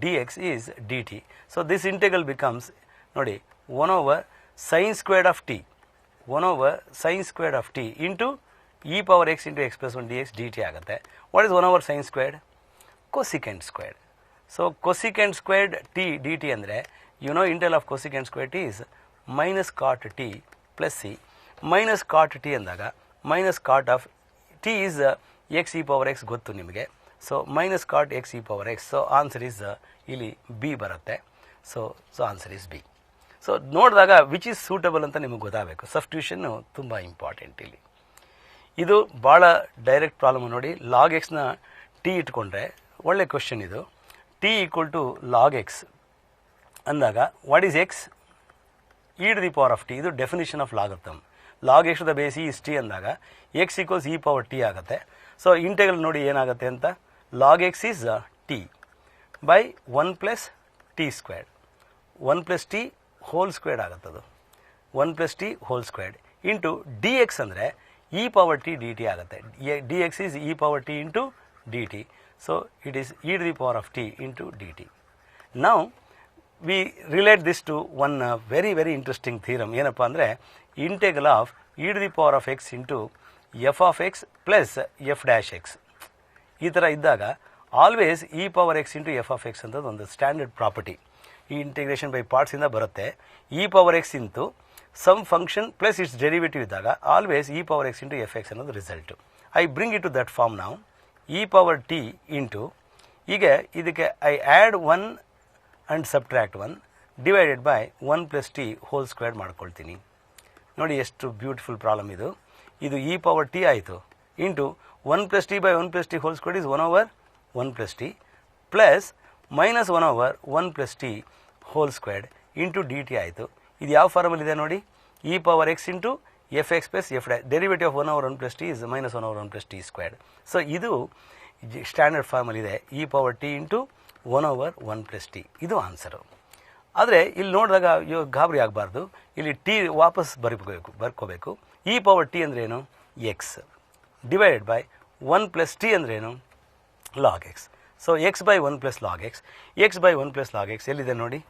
dx is dt. So this integral becomes ನೋಡಿ 1 over sin squared of t 1 over sin squared of t into e⁻x into x plus 1 dx dt ಆಗುತ್ತೆ. What is 1 over sin squared? Cosecant squared. So cosecant squared t dt ಅಂದರೆ you know integral of cosecant squared t is minus cot t plus c. Minus cot t ಅಂದಾಗ minus cot of t is x e⁻x ಗೊತ್ತು ನಿಮಗೆ. So minus cot x e⁻x. So answer is ಇಲ್ಲಿ B ಬರುತ್ತೆ. So answer is B. So ನೋಡಿದಾಗ which is suitable ಅಂತ ನಿಮಗೆ ಗೊತ್ತಾಗಬೇಕು. Substitution ತುಂಬ ಇಂಪಾರ್ಟೆಂಟ್ ಇಲ್ಲಿ. ಇದು ಭಾಳ ಡೈರೆಕ್ಟ್ ಪ್ರಾಬ್ಲಮ್ ನೋಡಿ. ಲಾಗ್ ಎಕ್ಸ್ನ ಟಿ ಇಟ್ಕೊಂಡ್ರೆ ಒಳ್ಳೆ ಕ್ವಶನ್ ಇದು. T equal to log x ಅಂದಾಗ ವಾಟ್ ಈಸ್ ಎಕ್ಸ್? e⁻t. ಇದು definition of logarithm. Log x the base is t ಅಂದಾಗ ಎಕ್ಸ್ ಈಕ್ವಲ್ಸ್ e⁻t ಆಗುತ್ತೆ. ಸೊ ಇಂಟೆಗ್ರಲ್ ನೋಡಿ ಏನಾಗುತ್ತೆ ಅಂತ. Log x is t by 1 plus t squared 1 plus t whole squared ಆಗುತ್ತದು 1 plus t whole squared into d x ಅಂದರೆ e⁻t dt ಆಗುತ್ತೆ. D x is e⁻t into d t. So it is e⁻t into d t. Now we relate this to one very interesting theorem. ಏನಪ್ಪ ಅಂದರೆ integral of e⁻x into f of x plus f dash x. ಈ ಥರ ಇದ್ದಾಗ always e⁻x into f of x ಅಂತದ್ದು ಒಂದು standard property. ಈ integration by ಪಾರ್ಟ್ಸಿಂದ ಬರುತ್ತೆ. e⁻x into some function plus it's derivative ಇದ್ದಾಗ always e⁻x into f x ಅನ್ನೋದು result. I bring it to that form ನಾವು e⁻t ಇಂಟು ಈಗ ಇದಕ್ಕೆ I add 1 and subtract 1 divided by 1 plus t whole squared ಮಾಡ್ಕೊಳ್ತೀನಿ. ನೋಡಿ ಎಷ್ಟು beautiful problem ಇದು. ಇದು e⁻t ಆಯಿತು into 1 plus t by 1 plus t whole squared is 1 over 1 plus t plus minus 1 over 1 plus t whole squared into d t ಆಯಿತು. ಇದು ಯಾವ formula ಇದೆ ನೋಡಿ. e⁻x into f x plus f dash derivative of 1 over 1 plus t is minus 1 over 1 plus t squared. So ಇದು standard formal ಇದೆ. e⁻t into 1 over 1 plus t. ಇದು answer. ಆದರೆ ಇಲ್ಲಿ ನೋಡಿದಾಗ ಗಾಬರಿ ಆಗಬಾರ್ದು. ಇಲ್ಲಿ ಟಿ ವಾಪಸ್ ಬರ್ಕೋಬೇಕು. e⁻t ಅಂದ್ರೇನು? X divided by 1 plus t ಅಂದ್ರೇನು? Log x. So x by 1 plus log x. X by 1 plus log x ಎಲ್ಲಿದೆ ನೋಡಿ.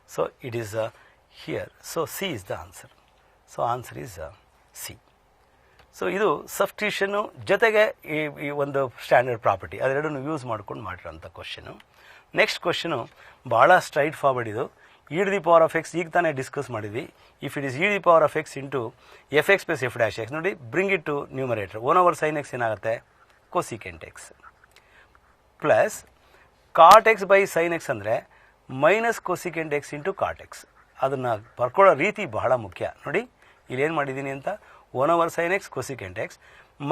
So it is here. So C is the answer. So answer is C. So ಇದು substitution ಜೊತೆಗೆ ಈ ಒಂದು standard property ಅದೆರಡನ್ನು use ಮಾಡ್ಕೊಂಡು ಮಾಡಿರೋಂಥ question. Next question ಭಾಳ straightforward. ಇದು e⁻x ಈಗ ತಾನೇ ಡಿಸ್ಕಸ್ ಮಾಡಿದ್ವಿ. If it is e⁻x into f x plus f dash x ನೋಡಿ bring it to numerator 1 over sin x ಏನಾಗುತ್ತೆ? Cosecant x plus cot x by sine x ಅಂದರೆ minus cosecant x into cot x. ಅದನ್ನು ಬರ್ಕೊಳ್ಳೋ ರೀತಿ ಬಹಳ ಮುಖ್ಯ ನೋಡಿ. ಇಲ್ಲೇನು ಮಾಡಿದ್ದೀನಿ ಅಂತ 1 over sin x cosecant x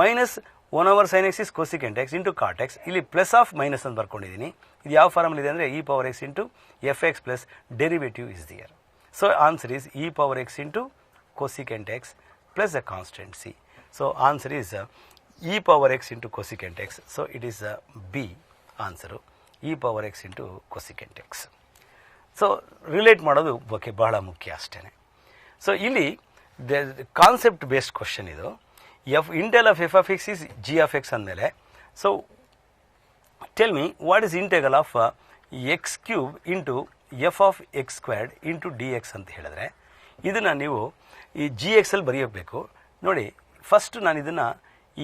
minus 1 over sin x is cosecant x into cot x. ಇಲ್ಲಿ ಪ್ಲಸ್ ಆಫ್ ಮೈನಸ್ ಅಂತ ಬರ್ಕೊಂಡಿದ್ದೀನಿ. ಇದು ಯಾವ ಫಾರ್ಮಲ್ ಇದೆ ಅಂದರೆ e⁻x into f x plus derivative is there. So answer is e⁻x into cosecant x plus the constant c. So answer is e⁻x into cosecant x. So it is B answer. e⁻x into cosecant x. So relate ಮಾಡೋದು ಬಗ್ಗೆ ಬಹಳ ಮುಖ್ಯ ಅಷ್ಟೇ. So ಇಲ್ಲಿ concept based question ಇದು. Integral of f of x is g of X ಅಂದಮೇಲೆ so tell me what is integral of x cube into f of x squared into d x ಅಂತ ಹೇಳಿದ್ರೆ ಇದನ್ನು ನೀವು ಈ ಜಿ ಎಕ್ಸಲ್ಲಿ ಬರೆಯಬೇಕು. ನೋಡಿ, ಫಸ್ಟ್ ನಾನು ಇದನ್ನು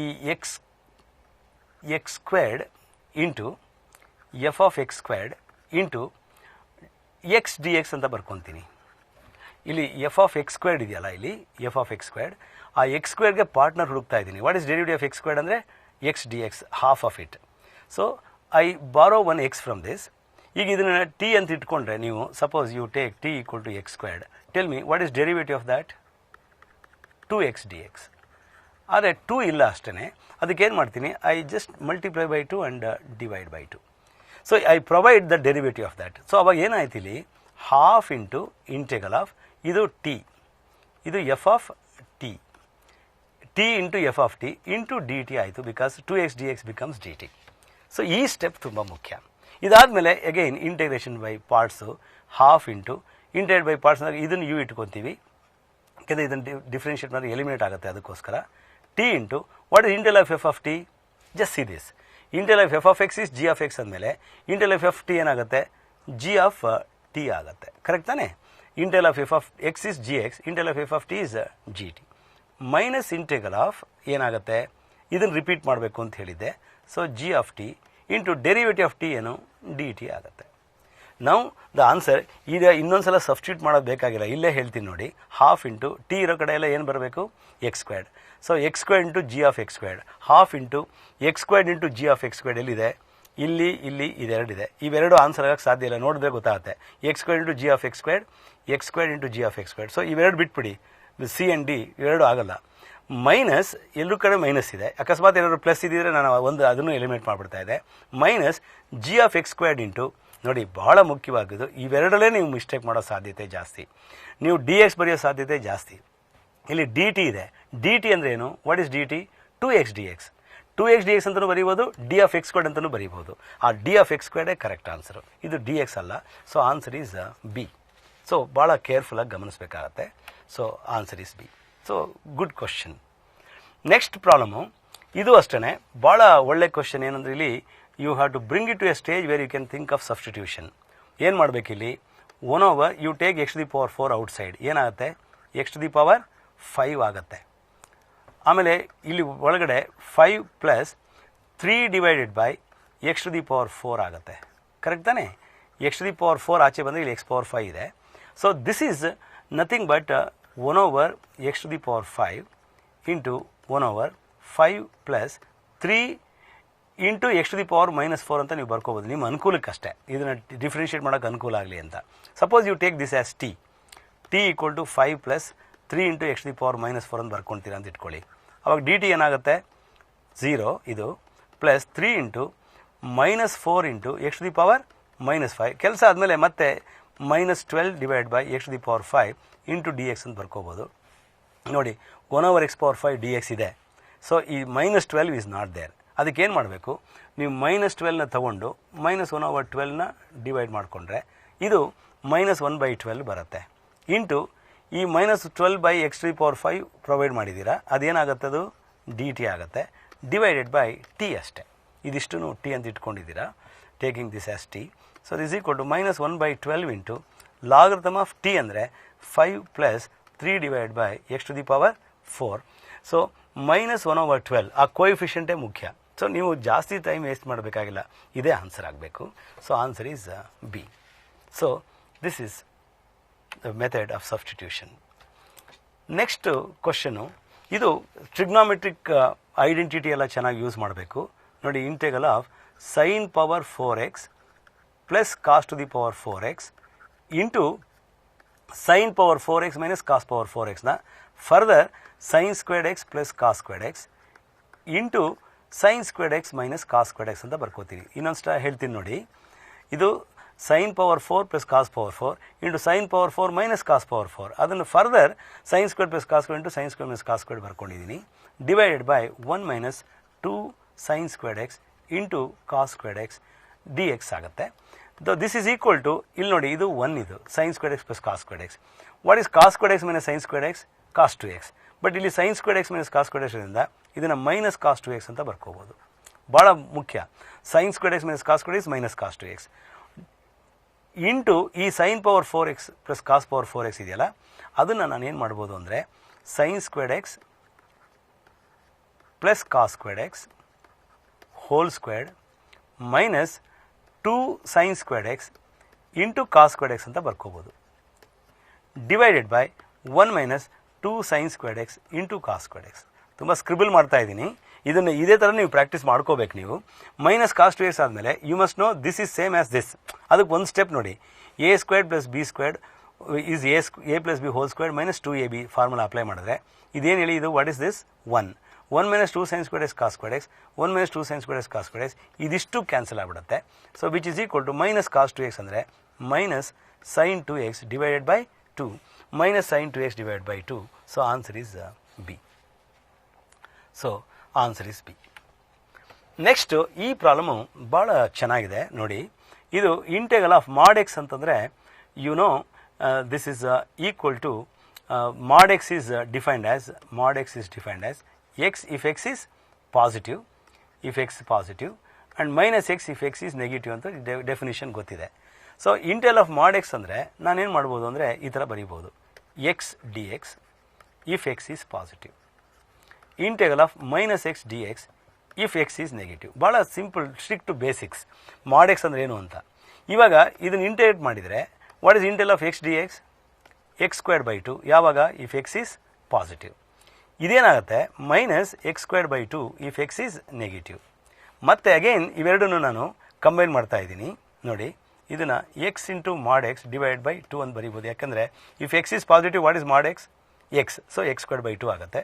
ಈ x squared into f of x squared into x d x ಅಂತ ಬರ್ಕೊತೀನಿ. ಇಲ್ಲಿ ಎಫ್ ಆಫ್ ಎಕ್ಸ್ ಸ್ಕ್ವೇರ್ಡ್ ಇದೆಯಲ್ಲ, ಇಲ್ಲಿ ಎಫ್ ಆಫ್ ಎಕ್ಸ್ ಸ್ಕ್ವೇರ್ಡ್, ಆ ಎಕ್ಸ್ ಸ್ಕ್ವೇರ್ಗೆ ಪಾರ್ಟ್ನರ್ ಹುಡುಕ್ತಾ ಇದ್ದೀನಿ. What is derivative of x squared ಅಂದರೆ x d x, half of it. So I borrow one x from this. ಈಗ ಇದನ್ನು ಟಿ ಅಂತ ಇಟ್ಕೊಂಡ್ರೆ ನೀವು, suppose you take t equal to x squared, tell me what is derivative of that? 2x dx. ಆದರೆ 2 ಇಲ್ಲ ಅಷ್ಟೇ, ಅದಕ್ಕೇನು ಮಾಡ್ತೀನಿ, I just multiply by 2 and divide by 2. So I provide the derivative of that. So ಅವಾಗ ಏನಾಯ್ತು ಇಲ್ಲಿ, half into integral of ಇದು t, ಇದು f of t, t into f of t into d t ಆಯಿತು, because 2x dx becomes d t. So ಈ step ತುಂಬ ಮುಖ್ಯ. ಇದಾದಮೇಲೆ again integration by parts, half into integrate by parts ಅಂದರೆ ಇದನ್ನು you ಇಟ್ಕೊತೀವಿ, ಯಾಕೆಂದರೆ ಇದನ್ನು ಡಿಫ್ರೆನ್ಷಿಯೇಟ್ ಮಾಡಿ ಎಲಿಮಿನೇಟ್ ಆಗುತ್ತೆ, ಅದಕ್ಕೋಸ್ಕರ T into what is integral of f of T? Just see this, Intel of f of X is G of X ಅಂದಮೇಲೆ Intel of F T ಏನಾಗುತ್ತೆ, G of T ಆಗುತ್ತೆ. Correct ತಾನೇ? Intel of f of X is G X, Intel of f of T is G T, minus integral of ಏನಾಗುತ್ತೆ, ಇದನ್ನು repeat ಮಾಡಬೇಕು ಅಂತ ಹೇಳಿದ್ದೆ. So G of t into derivative of t ಏನು, D t ಆಗುತ್ತೆ. ನಾವು the answer ಈಗ ಇನ್ನೊಂದು ಸಲ ಸಬ್ಸ್ಟಿಟ್ಯೂಟ್ ಮಾಡೋದು ಬೇಕಾಗಿಲ್ಲ, ಇಲ್ಲೇ ಹೇಳ್ತೀನಿ ನೋಡಿ. ಹಾಫ್ ಇಂಟು ಟಿ ಇರೋ ಕಡೆ ಎಲ್ಲ ಏನು ಬರಬೇಕು, X squared. So X squared into G of x squared, half into x squared into G of x squared ಎಲ್ಲಿದೆ, ಇಲ್ಲಿ ಇಲ್ಲಿ ಇದೆರಡಿದೆ. ಇವೆರಡು ಆನ್ಸರ್ ಆಗೋಕ್ಕೆ ಸಾಧ್ಯ ಇಲ್ಲ, ನೋಡಿದ್ರೆ ಗೊತ್ತಾಗುತ್ತೆ. X squared into G of x squared, X squared into G of x squared. So ಇವೆರಡು ಬಿಟ್ಬಿಡಿ, ಸಿ ಆ್ಯಂಡ್ ಡಿ ಇವೆರಡು ಆಗಲ್ಲ. ಮೈನಸ್ ಎಲ್ಲರೂ ಕಡೆ ಮೈನಸ್ ಇದೆ, ಅಕಸ್ಮಾತ್ ಏನಾದ್ರು ಪ್ಲಸ್ ಇದ್ದಿದ್ರೆ ನಾನು ಒಂದು ಅದನ್ನು ಎಲಿಮಿನೇಟ್ ಮಾಡಿಬಿಡ್ತಾ ಇದೆ. Minus G of x squared into, ನೋಡಿ ಬಹಳ ಮುಖ್ಯವಾಗಿದ್ದು, ಇವೆರಡಲ್ಲೇ ನೀವು ಮಿಸ್ಟೇಕ್ ಮಾಡೋ ಸಾಧ್ಯತೆ ಜಾಸ್ತಿ, ನೀವು ಡಿ ಎಕ್ಸ್ ಬರೆಯೋ ಸಾಧ್ಯತೆ ಜಾಸ್ತಿ. ಇಲ್ಲಿ ಡಿ ಟಿ ಇದೆ, ಡಿ ಟಿ ಅಂದರೆ ಏನು, what is d t? 2x dx. 2x dx ಅಂತಲೂ ಬರೀಬೋದು, ಡಿ ಆಫ್ ಎಕ್ಸ್ ಸ್ಕ್ವೇರ್ಡ್ ಅಂತಲೂ ಬರೀಬೋದು. ಆ ಡಿ ಆಫ್ ಎಕ್ಸ್ ಸ್ಕ್ವೇರ್ಡೇ ಕರೆಕ್ಟ್ ಆನ್ಸರು, ಇದು ಡಿ ಎಕ್ಸ್ ಅಲ್ಲ. So answer is B. So ಭಾಳ ಕೇರ್ಫುಲ್ಲಾಗಿ ಗಮನಿಸಬೇಕಾಗತ್ತೆ. So answer is B. So good question. Next problem, ಇದು ಅಷ್ಟೇ ಭಾಳ ಒಳ್ಳೆ ಕ್ವಶನ್. ಏನಂದರೆ ಇಲ್ಲಿ you have to bring it to a stage wear you can think of substitution. ಏನು ಮಾಡಬೇಕಿಲ್ಲಿ, 1/, you take x to the power 4 outside, ಏನಾಗುತ್ತೆ, x to the power 5 ಆಗುತ್ತೆ. ಆಮೇಲೆ ಇಲ್ಲಿ ಒಳಗಡೆ 5 + 3 divided by x to the power 4 ಆಗುತ್ತೆ. Correct ತಾನೇ? x to the power 4 ಆಚೆ ಬಂದರೆ ಇಲ್ಲಿ x power 5 ಇದೆ. So this is nothing but 1/x to the power 5 into 1/5 + 3 into x to the power -4 ಅಂತ ನೀವು ಬರ್ಕೋಬೋದು, ನಿಮ್ಮ ಅನುಕೂಲಕ್ಕಷ್ಟೇ, ಇದನ್ನು ಡಿಫ್ರೆನ್ಷಿಯೇಟ್ ಮಾಡೋಕ್ಕೆ ಅನುಕೂಲ ಆಗಲಿ ಅಂತ. Suppose you take this as t, t equal to 5 + 3 into x to the power -4 ಅಂತ ಬರ್ಕೊಳ್ತೀರಾ ಅಂತ ಇಟ್ಕೊಳ್ಳಿ. ಅವಾಗ ಡಿ ಟಿ ಏನಾಗುತ್ತೆ, 0 ಇದು, plus 3 into -4 into x to the power -5. ಕೆಲಸ ಆದಮೇಲೆ ಮತ್ತೆ -12 ಡಿವೈಡ್ ಬೈ x to the power 5 into d x ಅಂತ ಬರ್ಕೋಬೋದು. ನೋಡಿ 1/x power 5 ಡಿ ಎಕ್ಸ್ ಇದೆ. ಸೊ ಈ -12 ಈಸ್ ನಾಟ್ ದೇರ್. ಅದಕ್ಕೇನು ಮಾಡಬೇಕು, ನೀವು -12ನ ತಗೊಂಡು -1/12ನ ಡಿವೈಡ್ ಮಾಡಿಕೊಂಡ್ರೆ ಇದು -1/12 ಬರುತ್ತೆ. ಇಂಟು ಈ -12/x to the power 5 provide ಮಾಡಿದ್ದೀರಾ, ಅದೇನಾಗುತ್ತೆ, ಅದು ಡಿ ಟಿ ಆಗುತ್ತೆ, ಡಿವೈಡೆಡ್ ಬೈ ಟಿ ಅಷ್ಟೇ. ಇದಿಷ್ಟು ಟಿ ಅಂತ ಇಟ್ಕೊಂಡಿದ್ದೀರಾ, taking this as t. So this equal to -1/12 into logarithm of t ಅಂದರೆ 5 + 3 ಡಿವೈಡ್ ಬೈ x to the power 4. So -1/12 ಆ ಕೋಎಫಿಷಿಯಂಟೇ ಮುಖ್ಯ. ಸೊ ನೀವು ಜಾಸ್ತಿ ಟೈಮ್ ವೇಸ್ಟ್ ಮಾಡಬೇಕಾಗಿಲ್ಲ, ಇದೇ ಆನ್ಸರ್ ಆಗಬೇಕು. So answer is B. So this is the method of substitution. Next question, ಇದು ಟ್ರಿಗ್ನಾಮೆಟ್ರಿಕ್ ಐಡೆಂಟಿಟಿ ಎಲ್ಲ ಚೆನ್ನಾಗಿ ಯೂಸ್ ಮಾಡಬೇಕು. ನೋಡಿ, integral of sin power 4x plus cos to the power 4x into sin power 4x minus cos power 4xನ further sin squared x plus cos squared x into sin squared x minus cos squared x ಅಂತ ಬರ್ಕೋತೀವಿ. ಇನ್ನೊಂದು ಹೇಳ್ತೀನಿ ನೋಡಿ, ಇದು sin power 4 plus cos power 4 into sin power 4 minus cos power 4, ಅದನ್ನು further sin squared plus cos squared into sin squared minus cos squared ಬರ್ಕೊಂಡಿದ್ದೀನಿ, divided by 1 - 2 sin squared x into cos squared x dx ಆಗುತ್ತೆ. This is equal to, ಇಲ್ಲಿ ನೋಡಿ ಇದು 1, ಇದು sin squared x plus cos squared x. What is cos squared x minus sin squared x? cos 2x. But ಇಲ್ಲಿ sin squared x minus cos squared x ಇಂದ ಇದನ್ನು minus cos 2x ಅಂತ ಬರ್ಕೋಬೋದು. ಭಾಳ ಮುಖ್ಯ, sin squared x minus cos squared x minus cos 2x into ಈ sin power 4x plus cos power 4x ಇದೆಯಲ್ಲ, ಅದನ್ನು ನಾನು ಏನು ಮಾಡ್ಬೋದು ಅಂದರೆ sine squared x plus cos squared x whole squared minus 2 sine squared x into cos squared x ಅಂತ ಬರ್ಕೋಬೋದು, divided by 1 minus 2 sine squared x into cos squared x. ತುಂಬ scribble ಮಾಡ್ತಾ ಇದ್ದೀನಿ, ಇದನ್ನು ಇದೇ ಥರ ನೀವು ಪ್ರಾಕ್ಟೀಸ್ ಮಾಡ್ಕೋಬೇಕು. ನೀವು ಮೈನಸ್ ಕಾಸ್ 2x ಆದಮೇಲೆ you must know this is same as this. ಅದಕ್ಕೆ ಒಂದು ಸ್ಟೆಪ್ ನೋಡಿ, a squared plus b squared is a plus b whole squared minus 2ab formula apply ಮಾಡಿದ್ರೆ ಇದೇನು ಹೇಳಿ, ಇದು what is this 1 minus 2 sine squared x cos squared x 1 minus 2 sine squared x cos squared x ಇದಿಷ್ಟು cancel ಆಗಿಬಿಡುತ್ತೆ. So which is equal to minus cos 2x ಅಂದರೆ minus sine 2x divided by 2 minus sine 2x divided by 2. So answer is B. So answer is B. Next ಈ problem ಭಾಳ ಚೆನ್ನಾಗಿದೆ ನೋಡಿ. ಇದು integral of mod x ಅಂತಂದರೆ you know this is equal to mod x is defined as x if x is positive, and minus x if x is negative ಅಂತ definition ಗೊತ್ತಿದೆ. So integral of mod x ಅಂದರೆ ನಾನೇನು ಮಾಡ್ಬೋದು ಅಂದರೆ ಈ ಥರ ಬರೀಬೋದು, x dx if x is positive, ಇಂಟೆಗ್ರಲ್ of minus x dx if x is negative. ಭಾಳ simple, strict to basics. mod x ಅಂದರೆ ಏನು ಅಂತ. ಇವಾಗ ಇದನ್ನು ಇಂಟೆಗ್ರೇಟ್ ಮಾಡಿದರೆ what is integral of x dx x squared by 2 ಯಾವಾಗ ಇಫ್ ಎಕ್ಸ್ ಈಸ್ ಪಾಸಿಟಿವ್. ಇದೇನಾಗುತ್ತೆ minus x squared by 2 if x is negative. ಮತ್ತು ಅಗೈನ್ ಇವೆರಡನ್ನು ನಾನು ಕಂಬೈನ್ ಮಾಡ್ತಾ ಇದ್ದೀನಿ ನೋಡಿ. ಇದನ್ನು X into mod x divide by 2 ಅಂತ ಬರೀಬೋದು. ಯಾಕಂದರೆ if x is positive what is mod x X, so X squared by 2 ಆಗುತ್ತೆ.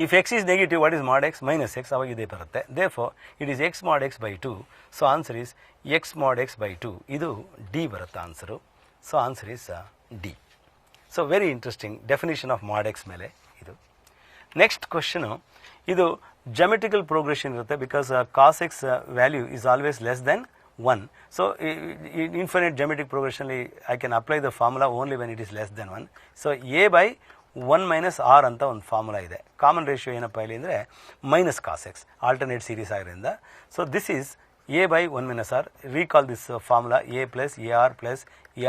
If x is negative what is mod x minus x, ಅವಾಗ ಇದೇ ಬರುತ್ತೆ. Therefore it is X mod X by 2. So answer is X mod X by 2. ಇದು D ಬರುತ್ತೆ answer. So answer is D. So very interesting definition of mod x ಮೇಲೆ ಇದು. Next question, ಇದು geometrical progression ಇರುತ್ತೆ. Because cos x value is always less than 1. So infinite geometric ಪ್ರೋಗ್ರೆಷನ್ಲಿ I can apply the formula only when it is less than 1. So a by 1 minus r ಅಂತ ಒಂದು formula ಇದೆ. Common ratio ಏನಪ್ಪ ಇಲ್ಲಿ ಅಂದರೆ minus cos x alternate series ಆಗಿರೋದ್ರಿಂದ. So this is a by 1 minus r. Recall this formula, a plus ar plus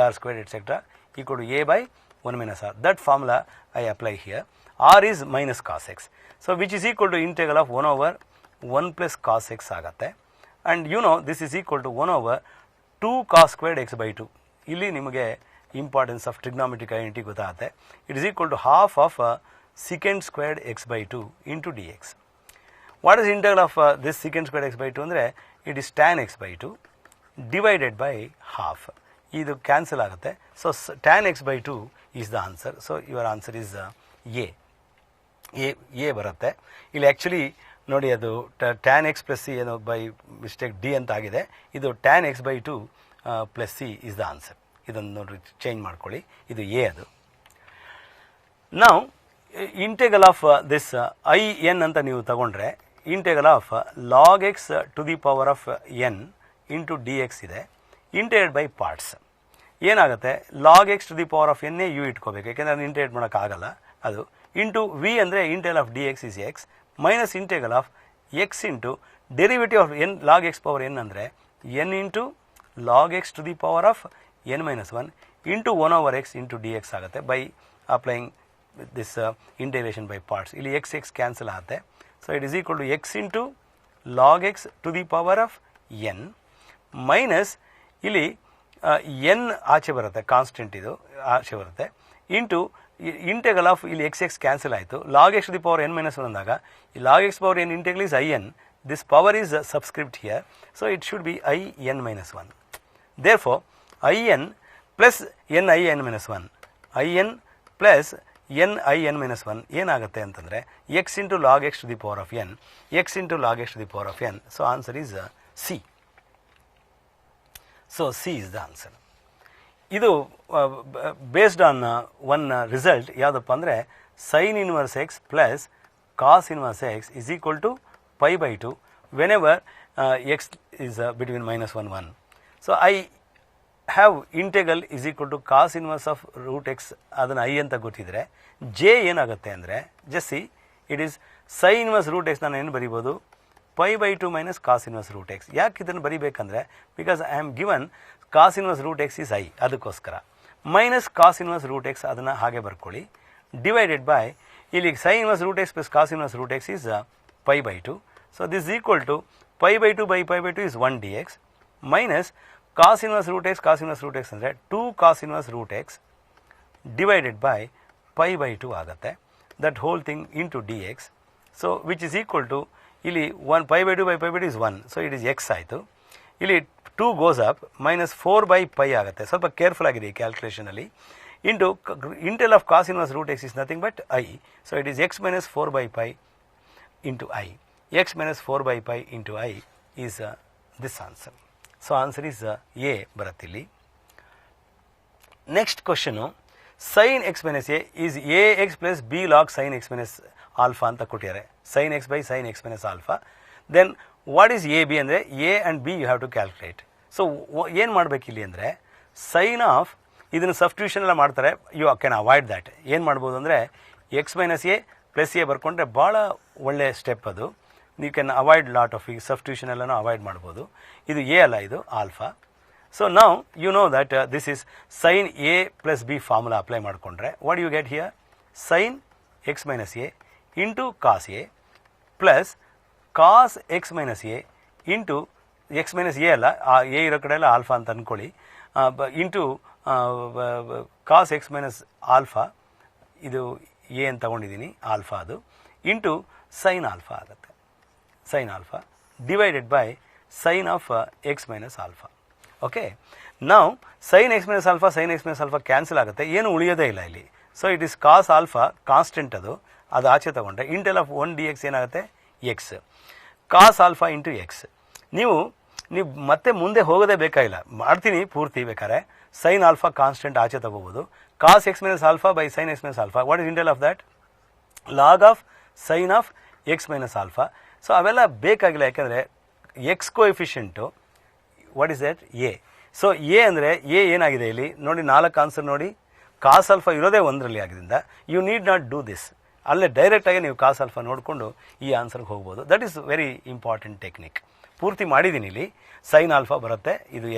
ar squared etc. equal to a by 1 minus r. That formula I apply here. R is minus cos x. So which is equal to integral of 1 over 1 plus cos x ಆಗುತ್ತೆ. And you know this is equal to 1 over 2 cos squared x by 2. ಇಲ್ಲಿ ನಿಮಗೆ importance of trigonometric identity ಗೊತ್ತಾಗುತ್ತೆ. It is equal to half of secant squared x by 2 into dx. What is integral of this secant squared x by 2 ಅಂದರೆ it is tan x by 2 divided by half. ಇದು cancel ಆಗುತ್ತೆ. So tan x by 2 is the answer. So your answer is A ಬರುತ್ತೆ. ಇಲ್ಲಿ actually ನೋಡಿ ಅದು tan x plus c ಏನೋ by mistake D ಅಂತ ಆಗಿದೆ. ಇದು tan x by 2 plus c is the answer. ಇದನ್ನು ನೋಡಿ ಚೇಂಜ್ ಮಾಡ್ಕೊಳ್ಳಿ, ಇದು ಎ ಅದು. ನಾವು integral of this I n ಅಂತ ನೀವು ತಗೊಂಡ್ರೆ integral of log x to the power of n into d x ಇದೆ. ಇಂಟೆಗ್ರೇಟ್ ಬೈ ಪಾರ್ಟ್ಸ್ ಏನಾಗುತ್ತೆ, log x to the power of ಎನ್ನೇ ಯು ಇಟ್ಕೋಬೇಕು, ಯಾಕೆಂದರೆ ಅದನ್ನು ಇಂಟೆಗ್ರೇಟ್ ಮಾಡೋಕ್ಕಾಗಲ್ಲ. ಅದು ಇಂಟು ವಿ ಅಂದರೆ integral of d x is x minus integral of x into derivative of n log x power n ಅಂದರೆ n into log x to the power of n minus 1 into 1 over x into d x ಆಗುತ್ತೆ by applying this integration by parts. ಇಲ್ಲಿ x x cancel ಆಗುತ್ತೆ. So it is equal to x into log x to the power of n minus ಇಲ್ಲಿ n ಆಚೆ ಬರುತ್ತೆ, constant ಇದು ಆಚೆ ಬರುತ್ತೆ, into integral of ಇಲ್ಲಿ ಎಕ್ಸ್ ಎಕ್ಸ್ ಕ್ಯಾನ್ಸಲ್ ಆಯಿತು. Log x to the power n minus 1 ಅಂದಾಗ ಈ log x power N integral is I n, this power is subscript here, so it should be I n minus 1. Therefore I n plus n I n minus 1 I n plus n I n minus 1 ಏನಾಗುತ್ತೆ ಅಂತಂದರೆ x into log x to the power of n x into log x to the power of n. So answer is C. So C is the answer. ಇದು based on one result ಯಾವುದಪ್ಪ ಅಂದರೆ sign inverse x plus cos inverse x is equal to pi by 2 whenever x is between minus 1 1. So I have integral is equal to cos inverse of root x, ಅದನ್ನು I ಅಂತ ಗೊತ್ತಿದ್ರೆ J ಏನಾಗುತ್ತೆ ಅಂದರೆ just c it is sine inverse root x ನಾನು ಏನು ಬರೀಬೋದು pi by 2 minus cos inverse root x. ಯಾಕೆ ಇದನ್ನು ಬರೀಬೇಕಂದ್ರೆ because I am given cos inverse root x is I, ಅದಕ್ಕೋಸ್ಕರ. Minus cos inverse root x ಅದನ್ನು ಹಾಗೆ ಬರ್ಕೊಳ್ಳಿ, ಡಿವೈಡೆಡ್ ಬೈ ಇಲ್ಲಿ sine inverse root x plus cos inverse root x is pi by 2. So this is equal to pi by 2 by pi by 2 is 1 d x minus cos inverse root x ಅಂದರೆ 2 cos inverse root x divided by pi by 2 ಆಗುತ್ತೆ. That whole thing into d x. So which is equal to ಇಲ್ಲಿ 1 pi by 2 by pi by 2 is 1. So it is x ಆಯಿತು. ಇಲ್ಲಿ 2 goes up minus 4 by pi ಆಗುತ್ತೆ. ಸ್ವಲ್ಪ careful ಆಗಿದೆ ಈ ಕ್ಯಾಲ್ಕುಲೇಷನಲ್ಲಿ. Into integral of cos inverse root x is nothing but I. So it is x minus 4 by pi into I. X minus 4 by pi into I is this answer. So answer is A ಬರುತ್ತೆ ಇಲ್ಲಿ. Next question sign x minus a is a x plus b log sine x minus alpha ಅಂತ ಕೊಟ್ಟಿದ್ದಾರೆ. Sine x by sine x minus alpha. Then what is a b ಅಂದರೆ a and b you have to calculate. So ಏನು ಮಾಡಬೇಕಿಲ್ಲಿ ಅಂದರೆ sine of ಇದನ್ನು substitution ಎಲ್ಲ ಮಾಡ್ತಾರೆ. You can avoid that. ಏನು ಮಾಡ್ಬೋದು ಅಂದರೆ x minus a plus a ಬರ್ಕೊಂಡ್ರೆ ಭಾಳ ಒಳ್ಳೆ ಸ್ಟೆಪ್ ಅದು. You can avoid lot of ಈ ಸಬ್ಸ್ಟಿಟ್ಯೂಷನ್ ಎಲ್ಲನೂ ಅವಾಯ್ಡ್ ಮಾಡ್ಬೋದು. ಇದು ಎ ಅಲ್ಲ, ಇದು ಆಲ್ಫಾ. ಸೊ ನಾವು you know that this is sine a plus b formula apply ಮಾಡಿಕೊಂಡ್ರೆ what you get here sine x minus a into cos a plus cos x minus a into x minus a ಅಲ್ಲ, ಆ a ಇರೋ ಕಡೆ ಎಲ್ಲ alpha ಅಂತ ಅಂದ್ಕೊಳ್ಳಿ, into cos x minus alpha, ಇದು a ಅಂತ ತಗೊಂಡಿದ್ದೀನಿ ಆಲ್ಫಾ, ಅದು ಇಂಟು ಸೈನ್ ಆಲ್ಫಾ ಆಗುತ್ತೆ. Sine alpha divided by sign of x minus alpha. Okay, ನಾವು sine x minus alpha cancel ಆಗುತ್ತೆ, ಏನು ಉಳಿಯೋದೇ ಇಲ್ಲ ಇಲ್ಲಿ. So it is cos alpha constant, ಅದು ಆಚೆ ತಗೊಂಡ್ರೆ ಇಂಟೆಲ್ ಆಫ್ 1 ಡಿ ಎಕ್ಸ್ ಏನಾಗುತ್ತೆ x. Cos alpha into x. ನೀವು ಮತ್ತೆ ಮುಂದೆ ಹೋಗೋದೇ ಬೇಕಾಗಿಲ್ಲ, ಮಾಡ್ತೀನಿ ಪೂರ್ತಿ ಬೇಕಾದ್ರೆ. ಸೈನ್ ಆಲ್ಫಾ ಕಾನ್ಸ್ಟೆಂಟ್ ಆಚೆ ತಗೋಬೋದು. Cos x minus alpha by sine x minus alpha. What is integral of that log of sine of x minus alpha. So ಅವೆಲ್ಲ ಬೇಕಾಗಿಲ್ಲ, ಯಾಕೆಂದರೆ x coefficient what is that a. So a ಅಂದರೆ a ಏನಾಗಿದೆ ಇಲ್ಲಿ ನೋಡಿ, 4 answer ನೋಡಿ. ಕಾಸ್ alpha ಇರೋದೇ 1ರಲ್ಲಿ ಆಗಿದ್ದರಿಂದ you need not do this. ಅಲ್ಲೇ ಡೈರೆಕ್ಟಾಗಿ ನೀವು ಕಾಸ್ ಆಲ್ಫಾ ನೋಡಿಕೊಂಡು ಈ ಆನ್ಸರ್ಗೆ ಹೋಗ್ಬೋದು. That is very important technique. ಪೂರ್ತಿ ಮಾಡಿದ್ದೀನಿ ಇಲ್ಲಿ. ಸೈನ್ ಆಲ್ಫಾ ಬರುತ್ತೆ, ಇದು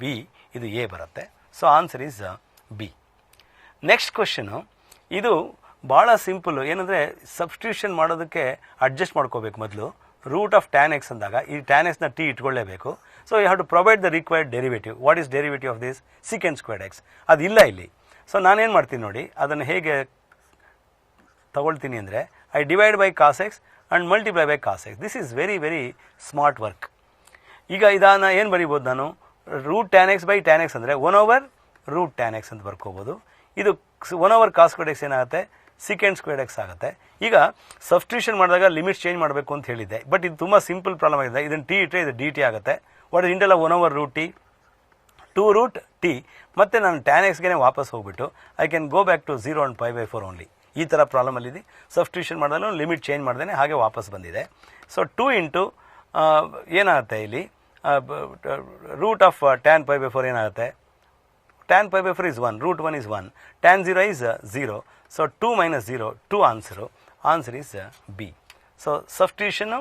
ಬಿ, ಇದು ಎ ಬರುತ್ತೆ. So answer is B. Next question ಇದು ಭಾಳ ಸಿಂಪಲ್ಲು. ಏನಂದರೆ ಸಬ್ಸ್ಟಿಟ್ಯೂಷನ್ ಮಾಡೋದಕ್ಕೆ ಅಡ್ಜಸ್ಟ್ ಮಾಡ್ಕೋಬೇಕು. ಮೊದಲು ರೂಟ್ ಆಫ್ ಟ್ಯಾನ್ ಎಕ್ಸ್ ಅಂದಾಗ ಈ ಟ್ಯಾನ್ ಎಕ್ಸ್ನ ಟಿ ಇಟ್ಕೊಳ್ಳೇಬೇಕು. So you have to provide the required derivative. What is derivative of this secant squared x? ಅದಿಲ್ಲ ಇಲ್ಲಿ. ಸೊ ನಾನೇನು ಮಾಡ್ತೀನಿ ನೋಡಿ, ಅದನ್ನು ಹೇಗೆ ತಗೊಳ್ತೀನಿ ಅಂದರೆ I divide by cos x and multiply by cos x. This is very very smart work. ಈಗ ಇದನ್ನು ಏನು ಬರಿಬೋದು ನಾನು, root tan x by tan x ಅಂದರೆ 1/√ ಟ್ಯಾನ್ ಎಕ್ಸ್ ಅಂತ ಬರ್ಕೋಬೋದು. ಇದು 1/r ಕಾಸ್ ಸ್ಕ್ವೇರ್ಡ್ ಎಕ್ಸ್ ಏನಾಗುತ್ತೆ ಸೀಕೆಂಡ್ ಸ್ಕ್ವೇರ್ಡ್ ಎಕ್ಸ್ ಆಗುತ್ತೆ. ಈಗ ಸಬ್ಸ್ಟಿಟ್ಯೂಷನ್ ಮಾಡಿದಾಗ ಲಿಮಿಟ್ಸ್ ಚೇಂಜ್ ಮಾಡಬೇಕು ಅಂತ ಹೇಳಿದ್ದೆ, ಬಟ್ ಇದು ತುಂಬ ಸಿಂಪಲ್ ಪ್ರಾಬ್ಲಮ್ ಆಗಿದೆ. ಇದನ್ನು ಟಿ ಇಟ್ಟರೆ ಇದು ಡಿ ಟಿ ಆಗುತ್ತೆ. What is integral of 1/√ t 2 √ t. ಮತ್ತು ನಾನು ಟ್ಯಾನ್ ಎಕ್ಸ್ಗೆ ವಾಪಸ್ ಹೋಗ್ಬಿಟ್ಟು I can go back to 0 and π/4 only. ಈ ಥರ ಪ್ರಾಬ್ಲಮಲ್ಲಿದೆ. ಸಬ್ಸ್ಟಿಟ್ಯೂಷನ್ ಮಾಡಿದಾಗ ಲಿಮಿಟ್ ಚೇಂಜ್ ಮಾಡ್ದೇ ಹಾಗೆ ವಾಪಸ್ ಬಂದಿದೆ. ಸೊ 2 ಇಂಟು ಏನಾಗುತ್ತೆ ಇಲ್ಲಿ ರೂಟ್ ಆಫ್ ಟ್ಯಾನ್ π/4 ಏನಾಗುತ್ತೆ, tan π/4 is 1, √1 is 1, tan 0 is 0. So 2 minus 0, 2 answer is B. So substitution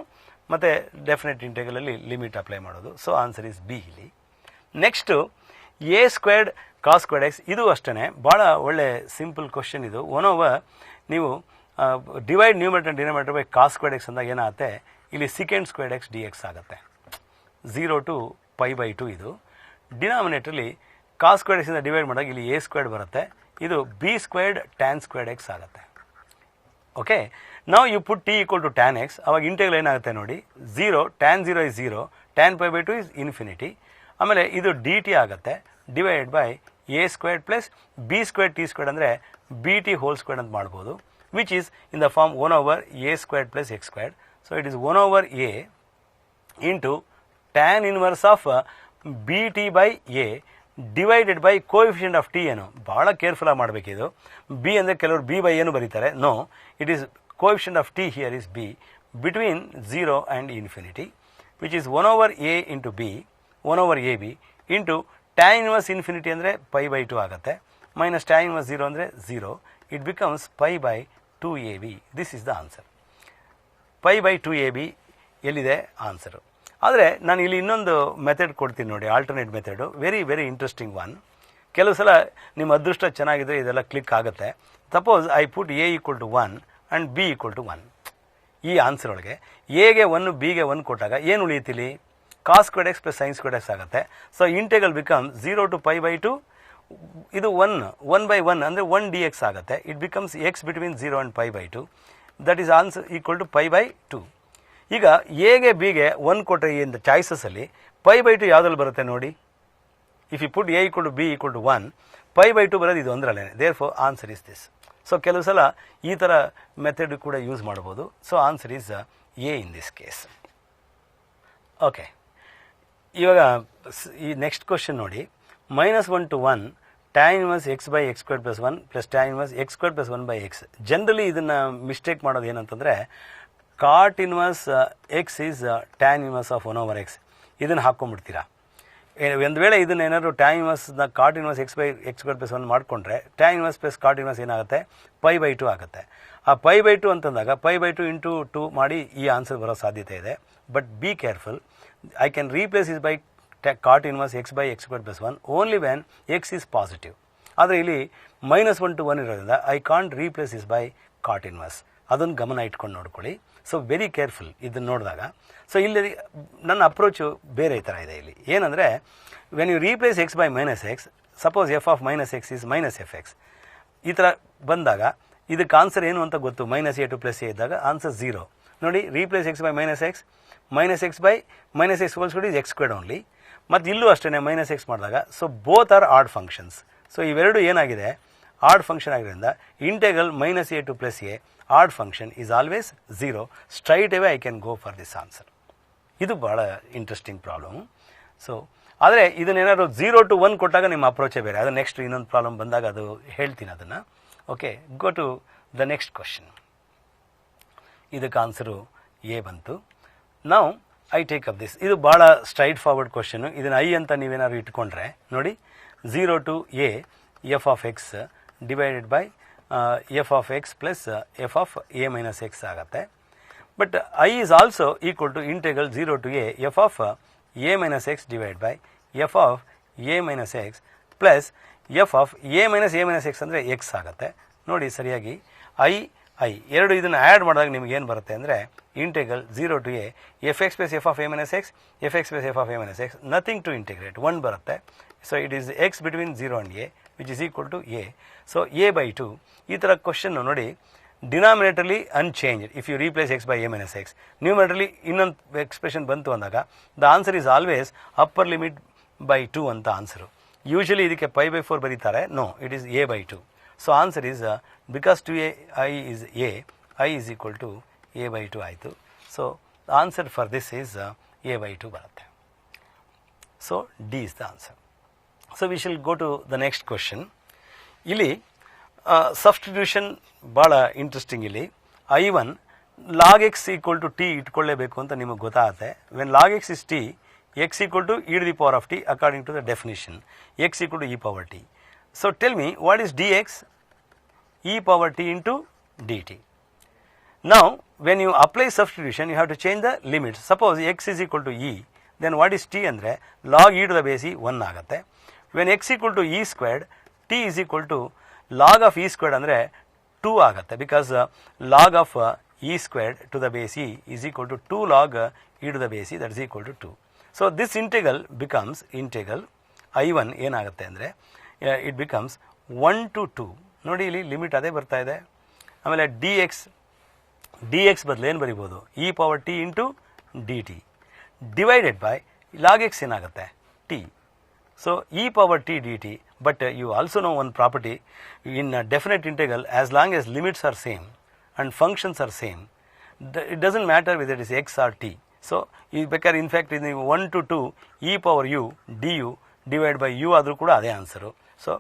ಮತ್ತು ಡೆಫಿನೆಟ್ ಇಂಟೆಗ್ರಲಲ್ಲಿ ಲಿಮಿಟ್ ಅಪ್ಲೈ ಮಾಡೋದು. ಸೊ ಆನ್ಸರ್ ಇಸ್ ಬಿ ಇಲ್ಲಿ. Next a² cos squared x. ಇದು ಅಷ್ಟೇ ಭಾಳ ಒಳ್ಳೆ ಸಿಂಪಲ್ ಕ್ವಶನ್ ಇದು. 1/, ನೀವು divide numerator and denominator by cos squared x ಅಂದಾಗ ಏನಾಗುತ್ತೆ ಇಲ್ಲಿ secant squared x d x ಆಗುತ್ತೆ. 0 to π/2 ಇದು. ಡಿನಾಮಿನೇಟರ್ಲಿ ಕಾಸ್ ಸ್ಕ್ವೇರ್ಡ್ ಎಕ್ಸಿಂದ ಡಿವೈಡ್ ಮಾಡಿದಾಗ ಇಲ್ಲಿ a² ಬರುತ್ತೆ. ಇದು b² tan squared x ಆಗುತ್ತೆ. ಓಕೆ, ನಾವು you put t = tan x. ಅವಾಗ ಇಂಟೆಗ್ರಲ್ ಏನಾಗುತ್ತೆ ನೋಡಿ, 0 tan 0 is 0, tan π/2 is infinity. ಆಮೇಲೆ ಇದು ಡಿ ಟಿ ಆಗುತ್ತೆ divided by a² plus b² t² ಅಂದರೆ bt² ಅಂತ ಮಾಡ್ಬೋದು. Which is in the form 1/a² plus x². So it is 1/a into tan inverse of bt/a divided by coefficient of t. ಏನು ಭಾಳ ಕೇರ್ಫುಲ್ಲಾಗಿ ಮಾಡಬೇಕಿದು. B ಅಂದರೆ ಕೆಲವರು b/a ಏನು ಬರೀತಾರೆ. No, it is coefficient of t here is b between 0 and infinity, which is 1/a into b 1/ab into tan inverse infinity ಅಂದರೆ π/2 ಆಗುತ್ತೆ, minus tan inverse 0 ಅಂದರೆ 0. It becomes π/2ab. This is the answer. π/2ab ಎಲ್ಲಿದೆ answer. ಆದರೆ ನಾನು ಇಲ್ಲಿ ಇನ್ನೊಂದು method ಕೊಡ್ತೀನಿ ನೋಡಿ, alternate method. Very very interesting one. ಕೆಲವು ಸಲ ನಿಮ್ಮ ಅದೃಷ್ಟ ಚೆನ್ನಾಗಿದ್ರೆ ಇದೆಲ್ಲ ಕ್ಲಿಕ್ ಆಗುತ್ತೆ. Suppose I put a equal to 1 and b equal to 1. ಈ ಆನ್ಸರ್ ಒಳಗೆ ಎಗೆ 1 ಬಿಗೆ 1 ಕೊಟ್ಟಾಗ ಏನು ಉಳಿಯುತ್ತಿಲ್ಲಿ? Cos squared x plus sine squared x ಆಗುತ್ತೆ. So integral become 0 to π/2. ಇದು 1/1 ಅಂದರೆ 1 dx ಆಗುತ್ತೆ. It becomes x between 0 and π/2. That is answer equal to π/2. ಈಗ ಎಗೆ ಬಿಗೆ 1 ಕೊಟ್ಟರೆ ಈ ಚಾಯ್ಸಸಲ್ಲಿ π/2 ಯಾವುದ್ರಲ್ಲಿ ಬರುತ್ತೆ ನೋಡಿ. If you put a equal to b equal to 1, π/2 ಬರೋದು ಇದು ಒಂದರಲ್ಲೇ. Therefore answer is this. So ಕೆಲವು ಸಲ ಈ ಥರ ಮೆಥಡ್ ಕೂಡ ಯೂಸ್ ಮಾಡ್ಬೋದು. So answer is A in this case. Okay, ಇವಾಗ ಈ ನೆಕ್ಸ್ಟ್ ಕ್ವಶನ್ ನೋಡಿ. -1 to 1 tan inverse x/x² + 1 + tan inverse x² + 1/x. Generally ಇದನ್ನು ಮಿಸ್ಟೇಕ್ ಮಾಡೋದು ಏನಂತಂದರೆ cot inverse x is tan inverse of 1/x. ಇದನ್ನು ಹಾಕ್ಕೊಂಡ್ಬಿಡ್ತೀರಾ. ಒಂದು ವೇಳೆ ಇದನ್ನು ಏನಾದರೂ tan inverse cot inverse x/x² + 1 ಮಾಡಿಕೊಂಡ್ರೆ tan inverse + cot inverse ಏನಾಗುತ್ತೆ? π/2 ಆಗುತ್ತೆ. ಆ π/2 ಅಂತಂದಾಗ π/2 × 2 ಮಾಡಿ ಈ ಆನ್ಸರ್ ಬರೋ ಸಾಧ್ಯತೆ ಇದೆ. But be careful. I can replace this by cot inverse x/x² + 1 only when x is positive. ಆದರೆ ಇಲ್ಲಿ -1 to 1 ಇರೋದ್ರಿಂದ I can't replace this by cot inverse. ಅದನ್ನು ಗಮನ ಇಟ್ಕೊಂಡು ನೋಡ್ಕೊಳ್ಳಿ. ಸೊ ವೆರಿ ಕೇರ್ಫುಲ್ ಇದನ್ನು ನೋಡಿದಾಗ. ಸೊ ಇಲ್ಲಿ ನನ್ನ ಅಪ್ರೋಚು ಬೇರೆ ಥರ ಇದೆ. ಇಲ್ಲಿ ಏನಂದರೆ when you replace x by -x, suppose f of -x is -fx, ಈ ಥರ ಬಂದಾಗ ಇದಕ್ಕೆ ಆನ್ಸರ್ ಏನು ಅಂತ ಗೊತ್ತು. -a to +a ಇದ್ದಾಗ ಆನ್ಸರ್ 0. ನೋಡಿ, replace x by -x, -x by -x whole squared is x² only. ಮತ್ತು ಇಲ್ಲೂ ಅಷ್ಟೇ -x ಮಾಡಿದಾಗ. So both are odd functions. So ಇವೆರಡು ಏನಾಗಿದೆ? ಆಡ್ ಫಂಕ್ಷನ್ ಆಗಿರೋದ್ರಿಂದ integral -a to +a odd function is always 0. Straight away I can go for this answer. ಇದು ಭಾಳ interesting problem. So ಆದರೆ ಇದನ್ನೇನಾದ್ರು 0 to 1 ಕೊಟ್ಟಾಗ ನಿಮ್ಮ ಅಪ್ರೋಚೇ ಬೇರೆ. ಅದು ನೆಕ್ಸ್ಟ್ ಇನ್ನೊಂದು ಪ್ರಾಬ್ಲಮ್ ಬಂದಾಗ ಅದು ಹೇಳ್ತೀನಿ ಅದನ್ನು. Okay, go to the next question. ಇದಕ್ಕೆ ಆನ್ಸರು ಎ ಬಂತು. ನಾವು ಐ ಟೇಕ್ ಅಪ್ ದಿಸ್. ಇದು ಭಾಳ ಸ್ಟ್ರೈಟ್ ಫಾರ್ವರ್ಡ್ ಕ್ವಶನು. ಇದನ್ನು ಐ ಅಂತ ನೀವೇನಾದ್ರು ಇಟ್ಕೊಂಡ್ರೆ ನೋಡಿ, 0 to a f of x divided by f of x plus f of a minus x ಆಗುತ್ತೆ. But I is also equal to integral 0 to a f of a minus x divide by f of a minus x plus f of a minus x ಅಂದರೆ x ಆಗುತ್ತೆ. ನೋಡಿ ಸರಿಯಾಗಿ I ಎರಡು ಇದನ್ನು add ಮಾಡಿದಾಗ ನಿಮ್ಗೆ ಏನು ಬರುತ್ತೆ ಅಂದರೆ integral 0 to a fx plus f of a minus x, fx plus f of a minus x, nothing to integrate, 1 ಬರುತ್ತೆ. So it is x between 0 and a which is equal to a. So a/2 ಈ ಥರ ಕ್ವಶನ್ನು ನೋಡಿ, ಡಿನಾಮಿನೇಟರ್ಲಿ unchanged if you replace x by a minus x. ನ್ಯೂಮಿನೇಟರ್ಲಿ ಇನ್ನೊಂದು expression ಬಂತು ಅಂದಾಗ the answer is always upper limit by 2 ಅಂತ ಆನ್ಸರು. ಯೂಶಲಿ ಇದಕ್ಕೆ π/4 ಬರೀತಾರೆ. No, it is a/2. So answer is because 2a I is a, I is equal to a/2 ಆಯಿತು. So answer for this is a/2 ಬರುತ್ತೆ. So D is the answer. So we shall go to the next question. ಇಲ್ಲಿ substitution ಭಾಳ interesting. ಇಲ್ಲಿ I1 log x equal to t ಇಟ್ಕೊಳ್ಳೇಬೇಕು ಅಂತ ನಿಮಗೆ ಗೊತ್ತಾಗುತ್ತೆ. When log x is t, x equal to e to the power of t according to the definition. x equal to e power t. So tell me what is dx? e power t into dt. Now when you apply substitution you have to change the limits. Suppose x is equal to e, then what is t ಅಂದರೆ log e to the base e 1 ಆಗುತ್ತೆ. When x equal to e squared, t is equal to log of e squared ಅಂದರೆ 2 ಆಗುತ್ತೆ. Because log of e squared to the base e is equal to 2 log e to the base e, that is equal to 2. So this integral becomes integral I1 ಏನಾಗುತ್ತೆ ಅಂದರೆ it becomes 1 to 2. ನೋಡಿ ಇಲ್ಲಿ limit ಅದೇ ಬರ್ತಾ ಇದೆ. ಆಮೇಲೆ d X ಬದಲು ಏನು ಬರಿಬೋದು? E power t into d t divided by log x ಏನಾಗುತ್ತೆ? T. So e power t d t. But you also know one property in definite integral, as long as limits are same and functions are same, it doesn't matter with it is x or t. So ಈಗ ಬೇಕಾದ್ರೆ in fact ನೀವು 1 to 2 e power u d u divide by u ಆದರೂ ಕೂಡ ಅದೇ answer. So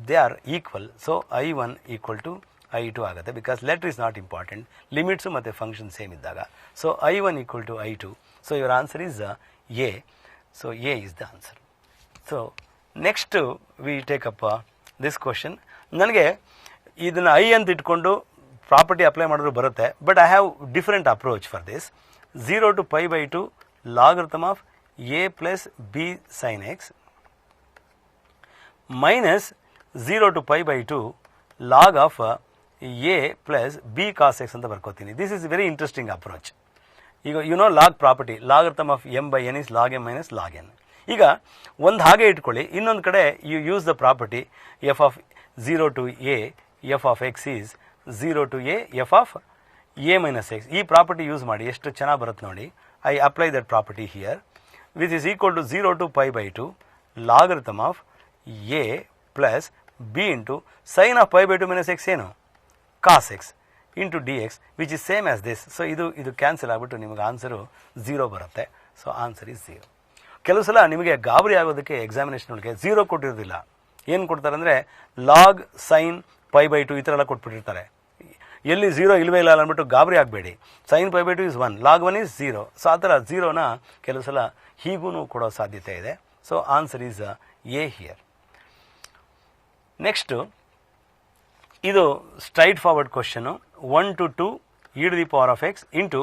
they are equal. So I1 equal to I2 ಆಗುತ್ತೆ. Because letter is not important, limits ಮತ್ತು function same ಇದ್ದಾಗ. So I1 equal to I2. So your answer is A. So A is the answer. So next we take up this question. ನನಗೆ ಇದನ್ನು I ಅಂತ ಇಟ್ಕೊಂಡು property apply ಮಾಡಿದ್ರು ಬರುತ್ತೆ. But I have different approach for this. 0 to π/2 logarithm of a plus b sin x minus 0 to pi by 2 log of a plus b cos x ಅಂತ ಬರ್ಕೋತೀನಿ. This is very interesting approach. ಈಗ you know log property, logarithm of m by n is log m minus log n. ಈಗ ಒಂದು ಹಾಗೆ ಇಟ್ಕೊಳ್ಳಿ, ಇನ್ನೊಂದು ಕಡೆ you use the property f of 0 to a f of x is 0 to a f of a minus x. ಈ property use ಮಾಡಿ ಎಷ್ಟು ಚೆನ್ನಾಗಿ ಬರುತ್ತೆ ನೋಡಿ. I apply that property here, which is equal to 0 to pi by 2 logarithm of a plus b into sine of pi by 2 minus x ಏನು cos x into dx which is same as this. So ಇದು cancel ಆಗಿಬಿಟ್ಟು ನಿಮಗೆ answer 0 ಬರುತ್ತೆ. So answer is 0. ಕೆಲವು ಸಲ ನಿಮಗೆ ಗಾಬರಿ ಆಗೋದಕ್ಕೆ ಎಕ್ಸಾಮಿನೇಷನ್ ಒಳಗೆ 0 ಕೊಟ್ಟಿರೋದಿಲ್ಲ. ಏನು ಕೊಡ್ತಾರೆ ಅಂದರೆ ಲಾಗ್ ಸೈನ್ pi by 2 ಈ ಥರ ಎಲ್ಲ ಕೊಟ್ಬಿಟ್ಟಿರ್ತಾರೆ. ಎಲ್ಲಿ 0 ಇಲ್ಲವೇ ಇಲ್ಲ ಅಂದ್ಬಿಟ್ಟು ಗಾಬರಿ ಆಗಬೇಡಿ. Sine pi by 2 is 1, log 1 is 0. So ಆ ಥರ 0ನ ಕೆಲವು ಸಲ ಹೀಗೂ ಕೊಡೋ ಸಾಧ್ಯತೆ ಇದೆ. So answer is A here. Next ಇದು straight forward question. 1 to 2 e to the power of x into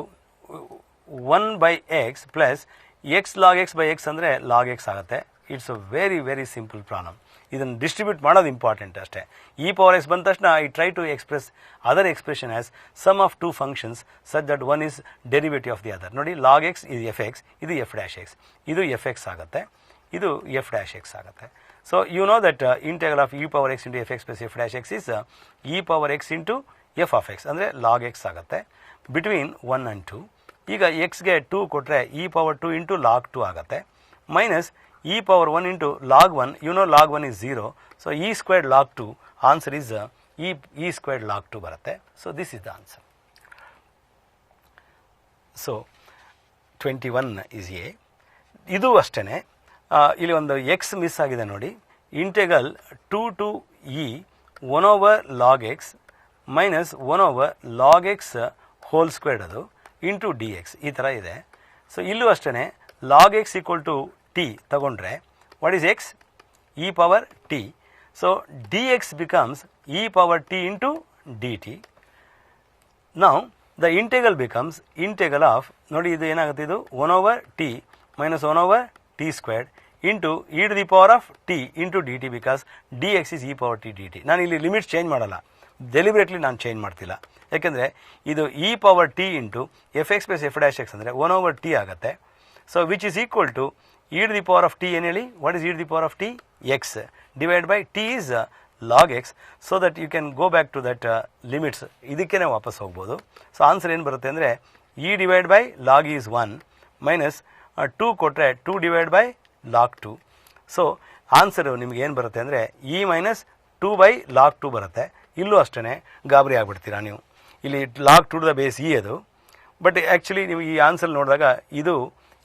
1 by x plus x log x by x ಅಂದರೆ log x ಆಗುತ್ತೆ. It's a very very simple problem. ಇದನ್ನು distribute ಮಾಡೋದು important ಅಷ್ಟೇ. E power X ಬಂದ ತಕ್ಷಣ I try to express other expression as sum of two functions such that one is derivative of the other. ನೋಡಿ log x ಇದು f x, ಇದು f dash x, ಇದು f x ಆಗುತ್ತೆ, ಇದು f dash x ಆಗುತ್ತೆ. So you know that integral of e power x into f x plus f dash x is e power x into f of x ಅಂದರೆ log x ಆಗುತ್ತೆ between 1 and 2. ಈಗ ಎಕ್ಸ್ಗೆ 2 ಕೊಟ್ಟರೆ E power 2 into log 2 ಆಗುತ್ತೆ minus e power 1 into log 1. You know log 1 is 0. So e squared log 2 answer is e squared log 2 ಬರುತ್ತೆ. So this is the answer. So 21 is A. ಇದು ಅಷ್ಟೇ. ಇಲ್ಲಿ ಒಂದು x miss ಆಗಿದೆ ನೋಡಿ. Integral 2 to e 1 over log x ಮೈನಸ್ 1 over log x whole squared ಅದು into d x ಈ ಥರ ಇದೆ. ಸೊ ಇಲ್ಲೂ ಅಷ್ಟೇ log x equal to t ತಗೊಂಡ್ರೆ what is x e power t. So d x becomes e power t into d t. Now the integral becomes integral of ನೋಡಿ ಇದು ಏನಾಗುತ್ತೆ, ಇದು 1 over t minus 1 over t squared into e to the power of t into d t because d x is e power t d t. ನಾನು ಇಲ್ಲಿ limits change ಮಾಡಲ್ಲ, deliberately ನಾನು change ಮಾಡ್ತಿಲ್ಲ. ಯಾಕೆಂದರೆ ಇದು e power t into f x plus f dash x ಅಂದರೆ 1 over t ಆಗುತ್ತೆ. So which is equal to e to the power of t ಏನು ಹೇಳಿ, what is e to the power of t x divide by t is log x. So that you can go back to that limits, ಇದಕ್ಕೇ ವಾಪಸ್ ಹೋಗ್ಬೋದು. So answer ಏನು ಬರುತ್ತೆ ಅಂದರೆ e divide by log is 1 minus 2 ಕೊಟ್ಟರೆ 2 divide by log 2. So answer ನಿಮ್ಗೆ ಏನು ಬರುತ್ತೆ ಅಂದರೆ ಇ ಮೈನಸ್ 2 by log 2 ಬರುತ್ತೆ. ಇಲ್ಲೂ ಅಷ್ಟೇ ಗಾಬರಿ ಆಗಿಬಿಡ್ತೀರಾ ನೀವು. ಇಲ್ಲಿ log 2 to the base e ಅದು, ಬಟ್ ಆ್ಯಕ್ಚುಲಿ ನೀವು ಈ ಆನ್ಸರ್ ನೋಡಿದಾಗ ಇದು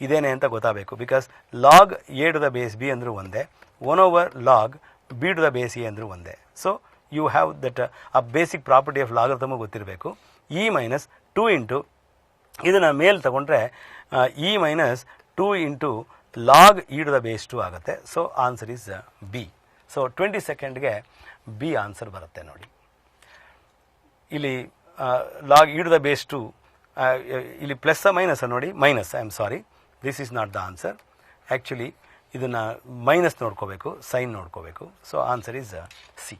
ಇದೇನೆ ಅಂತ ಗೊತ್ತಾಗಬೇಕು. Because log a to the base b ಅಂದರೂ ಒಂದೇ, 1 over log b to the base a ಅಂದರೂ ಒಂದೇ. ಸೊ ಯು ಹ್ಯಾವ್ ದಟ್ ಆ ಬೇಸಿಕ್ ಪ್ರಾಪರ್ಟಿ ಆಫ್ ಲಾಗರ್ಥಮ್ ಗೊತ್ತಿರಬೇಕು. ಇ ಮೈನಸ್ 2 ಇಂಟು ಇದನ್ನು ಮೇಲ್ ತಗೊಂಡ್ರೆ e minus 2 into log e to the base 2 ಆಗುತ್ತೆ. So answer is B. So 22ಗೆ B answer ಬರುತ್ತೆ ನೋಡಿ. ಇಲ್ಲಿ log e to the base 2 ಇಲ್ಲಿ ಪ್ಲಸ್ ಮೈನಸ್ ನೋಡಿ, minus, I am sorry, this is not the answer. Actually ಇದನ್ನು minus ನೋಡ್ಕೋಬೇಕು, sign ನೋಡ್ಕೋಬೇಕು. So answer is C.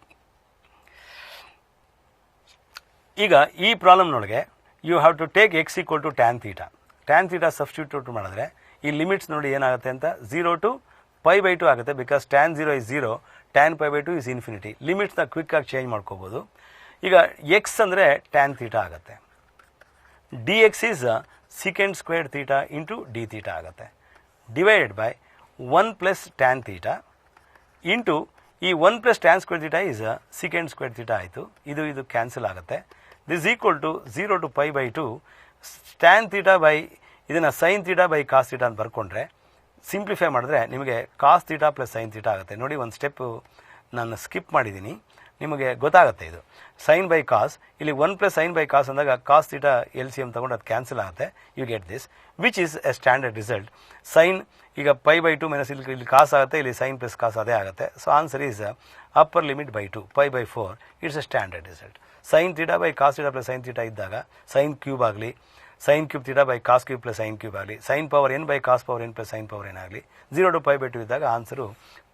ಈಗ ಈ ಪ್ರಾಬ್ಲಮ್ನೊಳಗೆ you have to take x equal to tan theta. Tan theta substitute ಮಾಡಿದ್ರೆ ಈ ಲಿಮಿಟ್ಸ್ ನೋಡಿ ಏನಾಗುತ್ತೆ ಅಂತ 0 to pi by 2 ಆಗುತ್ತೆ. Because tan 0 is 0, tan pi by 2 is infinity. ಲಿಮಿಟ್ಸ್ನ ಕ್ವಿಕ್ಕಾಗಿ ಚೇಂಜ್ ಮಾಡ್ಕೋಬೋದು. ಈಗ ಎಕ್ಸ್ ಅಂದರೆ ಟ್ಯಾನ್ ಥೀಟಾ ಆಗುತ್ತೆ, d x is secant square theta into d theta ಆಗುತ್ತೆ, divided by 1 plus tan theta into ಈ 1 plus tan square theta is secant square theta ಆಯಿತು. ಇದು ಕ್ಯಾನ್ಸಲ್ ಆಗುತ್ತೆ. This equal to 0 to pi by 2 tan theta by ಇದನ್ನು sine theta by cos theta ಅಂತ ಬರ್ಕೊಂಡ್ರೆ simplify ಮಾಡಿದ್ರೆ ನಿಮಗೆ cos theta plus sine theta ಆಗುತ್ತೆ. ನೋಡಿ ಒಂದು ಸ್ಟೆಪ್ಪು ನಾನು ಸ್ಕಿಪ್ ಮಾಡಿದ್ದೀನಿ, ನಿಮಗೆ ಗೊತ್ತಾಗುತ್ತೆ ಇದು. ಸೈನ್ ಬೈ ಕಾಸ್, ಇಲ್ಲಿ 1 ಪ್ಲಸ್ ಸೈನ್ ಬೈ ಕಾಸ್ ಅಂದಾಗ cos theta L C M ತೊಗೊಂಡು ಅದು ಕ್ಯಾನ್ಸಲ್ ಆಗುತ್ತೆ. You get this which is a standard result. Sine ಈಗ pi by 2 ಮೈನಸ್ ಇಲ್ಲಿ ಕಾಸ್ ಆಗುತ್ತೆ, ಇಲ್ಲಿ ಸೈನ್ ಪ್ಲಸ್ ಕಾಸ್ ಅದೇ ಆಗುತ್ತೆ. So answer is upper limit by 2 pi by 4 it's a standard result. Sine theta by cos theta plus sine theta ಇದ್ದಾಗ sine cube ಆಗಲಿ sin cube theta by cos cube plus sin cube ಆಗಲಿ, sin power n by cos power n plus sin power n ಆಗಲಿ, 0 to pi by 2 ಇದ್ದಾಗ answer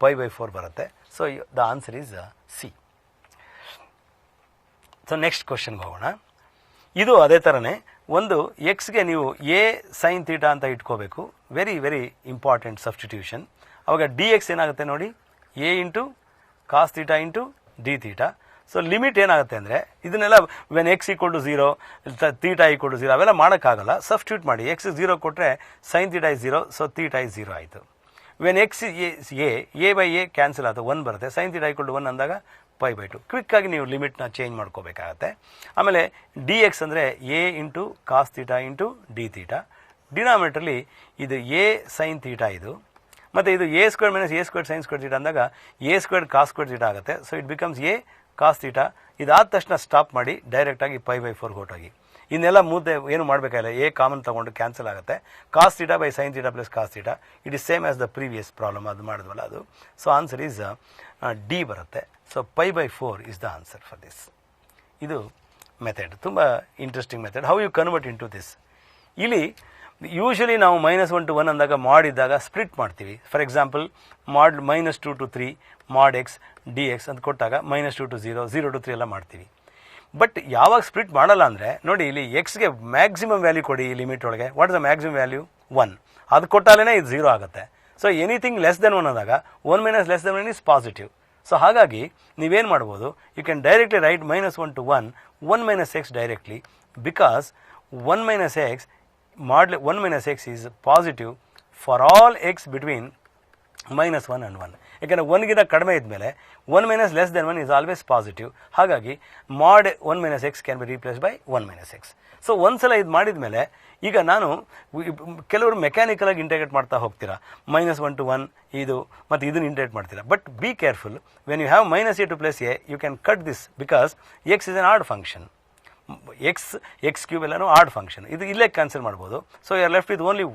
pi by 4 ಬರುತ್ತೆ. So the answer is C. So next ಕ್ವಶನ್ಗೆ ಹೋಗೋಣ. ಇದು ಅದೇ ಥರನೇ ಒಂದು ಎಕ್ಸ್ಗೆ ನೀವು ಎ ಸೈನ್ ಥೀಟಾ ಅಂತ ಇಟ್ಕೋಬೇಕು. Very very important substitution. ಅವಾಗ ಡಿ ಎಕ್ಸ್ ಏನಾಗುತ್ತೆ ನೋಡಿ, a into cos theta into d theta. So limit ಏನಾಗುತ್ತೆ ಅಂದರೆ ಇದನ್ನೆಲ್ಲ when x equal to 0 theta equal to 0 ಅವೆಲ್ಲ ಮಾಡೋಕ್ಕಾಗಲ್ಲ. ಸಬ್ಸ್ಟಿಟ್ಯೂಟ್ ಮಾಡಿ. ಎಕ್ಸ್ 0 ಕೊಟ್ಟರೆ sine theta is 0, so theta is 0 ಆಯಿತು. When x a by a cancel ಆಯಿತು, 1 ಬರುತ್ತೆ. ಸೈನ್ ಥೀಟಾ ಈಕ್ವಲ್ ಟು 1 ಅಂದಾಗ pi by 2. ಕ್ವಿಕ್ಕಾಗಿ ನೀವು ಲಿಮಿಟ್ನ ಚೇಂಜ್ ಮಾಡ್ಕೋಬೇಕಾಗತ್ತೆ. ಆಮೇಲೆ ಡಿ ಎಕ್ಸ್ ಅಂದರೆ a into cos theta into d theta. ಡಿನಾಮಿನೇಟರ್ಲಿ ಇದು ಎ ಸೈನ್ ಥೀಟಾ ಇದು, ಮತ್ತು ಇದು a square minus a square sine square theta ಅಂದಾಗ a square cos square theta ಆಗುತ್ತೆ. So it becomes a cos theta. ಇದಾದ ತಕ್ಷಣ ಸ್ಟಾಪ್ ಮಾಡಿ ಡೈರೆಕ್ಟಾಗಿ pi by 4 ಹೊರಟೋಗಿ. ಇನ್ನೆಲ್ಲ ಮುದ್ದೆ ಏನು ಮಾಡಬೇಕಾಗಿಲ್ಲ, ಎ ಕಾಮನ್ ತೊಗೊಂಡು ಕ್ಯಾನ್ಸಲ್ ಆಗುತ್ತೆ. Cos theta by sine theta plus cos theta, it is same as the previous problem ಅದು ಮಾಡಿದ್ವಲ್ಲ ಅದು. ಸೊ ಆನ್ಸರ್ ಈಸ್ ಡಿ ಬರುತ್ತೆ. So pi by 4 is the answer for this. ಇದು ಮೆಥಡ್ ತುಂಬ interesting method. How you convert into this. ಇಲ್ಲಿ usually ನಾವು -1 to 1 ಅಂದಾಗ ಮಾಡಿದ್ದಾಗ ಸ್ಪ್ಲಿಟ್ ಮಾಡ್ತೀವಿ. For example mod -2 to 3 mod x d x ಅಂತ ಕೊಟ್ಟಾಗ -2 to 0, 0 to 3 ಎಲ್ಲ ಮಾಡ್ತೀವಿ. ಬಟ್ ಯಾವಾಗ ಸ್ಪ್ಲಿಟ್ ಮಾಡಲ್ಲ ಅಂದರೆ ನೋಡಿ, ಇಲ್ಲಿ ಎಕ್ಸ್ಗೆ ಮ್ಯಾಕ್ಸಿಮಮ್ ವ್ಯಾಲ್ಯೂ ಕೊಡಿ. ಈ ಲಿಮಿಟ್ ಒಳಗೆ what is the maximum value 1. ಅದು ಕೊಟ್ಟಾಲೇ ಇದು 0 ಆಗುತ್ತೆ. ಸೊ ಎನಿಥಿಂಗ್ ಲೆಸ್ ದೆನ್ 1 ಅಂದಾಗ 1 minus less than 1 is positive. So ಹಾಗಾಗಿ ನೀವೇನು ಮಾಡ್ಬೋದು, you can directly write -1 to 1 1 minus x directly, because 1 minus x mod 1 minus x is positive for all x between -1 and 1. ಯಾಕೆಂದರೆ 1 ಗಿಂತ ಕಡಿಮೆ ಇದ್ಮೇಲೆ 1 minus less than 1 is always positive. ಹಾಗಾಗಿ mod 1 minus x can be replaced by 1 minus x. So ಒಂದ್ಸಲ ಇದು ಮಾಡಿದ ಮೇಲೆ ಈಗ ನಾನು ಕೆಲವರು ಮೆಕ್ಯಾನಿಕಲ್ ಆಗಿ ಇಂಟಗ್ರೇಟ್ ಮಾಡ್ತಾ ಹೋಗ್ತೀರಾ. -1 to 1 ಇದು ಮತ್ತು ಇದನ್ನು ಇಂಟಗ್ರೇಟ್ ಮಾಡ್ತೀರಾ. But be careful, when you have -a to +a you can cut this, because x is an odd function. X cube ಎಲ್ಲನೂ ಆಡ್ ಫಂಕ್ಷನ್. ಇದು ಇಲ್ಲೇ ಕ್ಯಾನ್ಸಲ್ ಮಾಡ್ಬೋದು. So you are left with only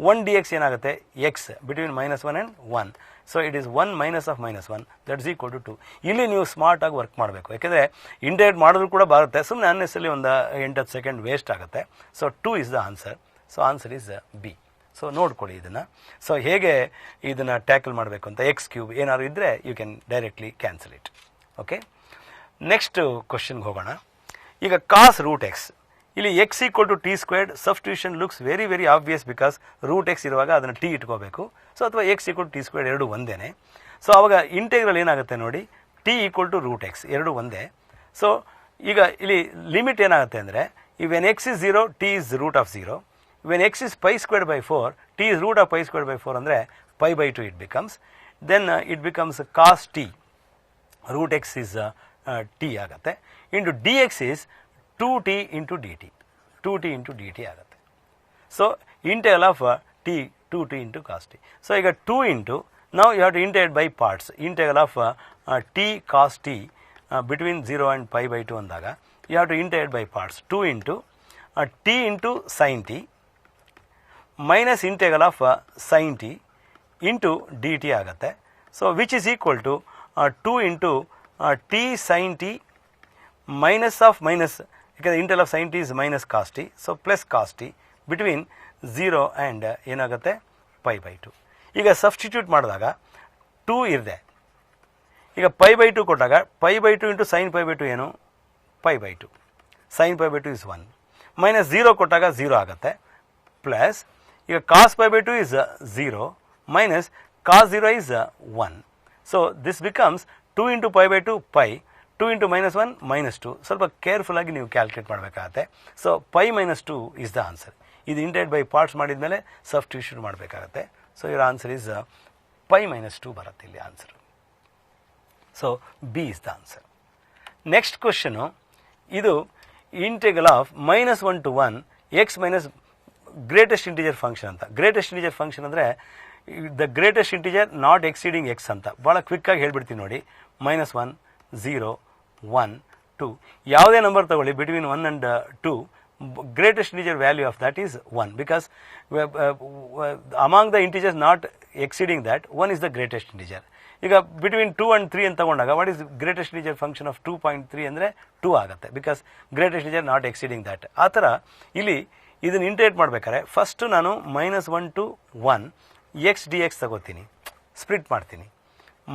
1 d x ಏನಾಗುತ್ತೆ, x between -1 and 1. So it is 1 minus of -1 that is equal to 2. ಇಲ್ಲಿ ನೀವು ಸ್ಮಾರ್ಟಾಗಿ work ಮಾಡಬೇಕು. ಯಾಕೆಂದರೆ integrate ಮಾಡಿದ್ರು ಕೂಡ ಬರುತ್ತೆ, ಸುಮ್ಮನೆ ಅನ್ನೆಸಲಿ ಒಂದು 8-10 ಸೆಕೆಂಡ್ ವೇಸ್ಟ್ ಆಗುತ್ತೆ. So 2 is the answer. So answer is B. So ನೋಡ್ಕೊಳ್ಳಿ ಇದನ್ನು. ಸೊ ಹೇಗೆ ಇದನ್ನು ಟ್ಯಾಕಲ್ ಮಾಡಬೇಕು ಅಂತ. ಎಕ್ಸ್ ಕ್ಯೂಬ್ ಏನಾದ್ರು ಇದ್ದರೆ you can directly cancel it. Okay, next ಕ್ವಶನ್ಗೆ ಹೋಗೋಣ. ಈಗ ಕಾಸ್ ರೂಟ್ ಎಕ್ಸ್, ಇಲ್ಲಿ x equal to t squared. Substitution looks very very obvious, because root x ಇರುವಾಗ ಅದನ್ನು ಟಿ ಇಟ್ಕೋಬೇಕು. ಸೊ ಅಥವಾ x equal to t squared ಎರಡು ಒಂದೇ. ಸೊ ಅವಾಗ ಇಂಟೆಗ್ರಲ್ ಏನಾಗುತ್ತೆ ನೋಡಿ, t equal to root x ಎರಡು ಒಂದೇ. ಸೊ ಈಗ ಇಲ್ಲಿ ಲಿಮಿಟ್ ಏನಾಗುತ್ತೆ ಅಂದರೆ, when x is 0 t is root of 0. When x is pi squared by 4 t is root of pi squared by 4 ಅಂದರೆ pi by 2 it becomes. Then it becomes cos t root x is t ಆಗುತ್ತೆ. Into d x is 2t into dt. 2t into dt ಆಗುತ್ತೆ. So integral of t 2t into cos t. So ಈಗ 2 into, ನಾವು you have to integrate by parts. Integral of t cos t between 0 and pi by 2 ಅಂದಾಗ you have to integrate by parts. 2 into t into sine t minus integral of sine t into d t ಆಗುತ್ತೆ. So which is equal to 2 into t sine t minus of minus, ಯಾಕಂದರೆ integral of sine t is minus cos t. So plus cos t between 0 and ಏನಾಗುತ್ತೆ pi by 2. ಈಗ substitute ಮಾಡಿದಾಗ 2 ಇದೆ. ಈಗ pi by 2 ಕೊಟ್ಟಾಗ pi by 2 into sine pi by 2 ಏನು, pi by 2. Sine pi by 2 is 1. Minus 0 ಕೊಟ್ಟಾಗ 0 ಆಗುತ್ತೆ. Plus ಈಗ cos pi by 2 is 0 minus cos 0 is 1. So this becomes 2 into pi by 2 pi, 2 into -1 -2. ಸ್ವಲ್ಪ careful ಆಗಿ ನೀವು calculate ಮಾಡಬೇಕಾಗತ್ತೆ. So pi -2 is the answer. ಇದು integrate by parts ಮಾಡಿದ ಮೇಲೆ ಸಬ್ಸ್ಟಿಟ್ಯೂಷನ್ ಮಾಡಬೇಕಾಗತ್ತೆ. ಸೊ ಇವರ ಆನ್ಸರ್ ಇಸ್ pi -2 ಬರುತ್ತೆ ಇಲ್ಲಿ answer. So B is the answer. Next question, ಇದು integral of -1 to 1 x minus greatest integer function ಅಂತ. ಗ್ರೇಟೆಸ್ಟ್ ಇಂಟಿಜರ್ ಫಂಕ್ಷನ್ ಅಂದರೆ the greatest integer not exceeding x ಅಂತ. ಭಾಳ ಕ್ವಿಕ್ಕಾಗಿ ಹೇಳ್ಬಿಡ್ತೀನಿ ನೋಡಿ. -1 0 1 2 ಯಾವುದೇ ನಂಬರ್ ತಗೊಳ್ಳಿ between 1 and 2 greatest integer value of that is 1 because among the integers not exceeding that 1 is the greatest integer. ಈಗ between 2 and 3 ಅಂತ ತಗೊಂಡಾಗ what is greatest integer function of 2.3 ಅಂದರೆ 2 ಆಗುತ್ತೆ because greatest integer not exceeding that. ಆ ಥರ ಇಲ್ಲಿ ಇದನ್ನು integrate ಮಾಡಬೇಕಾದ್ರೆ ಫಸ್ಟು ನಾನು -1 to 1 ಎಕ್ಸ್ ಡಿ ಎಕ್ಸ್ ತಗೋತೀನಿ, ಸ್ಪ್ಲಿಟ್ ಮಾಡ್ತೀನಿ.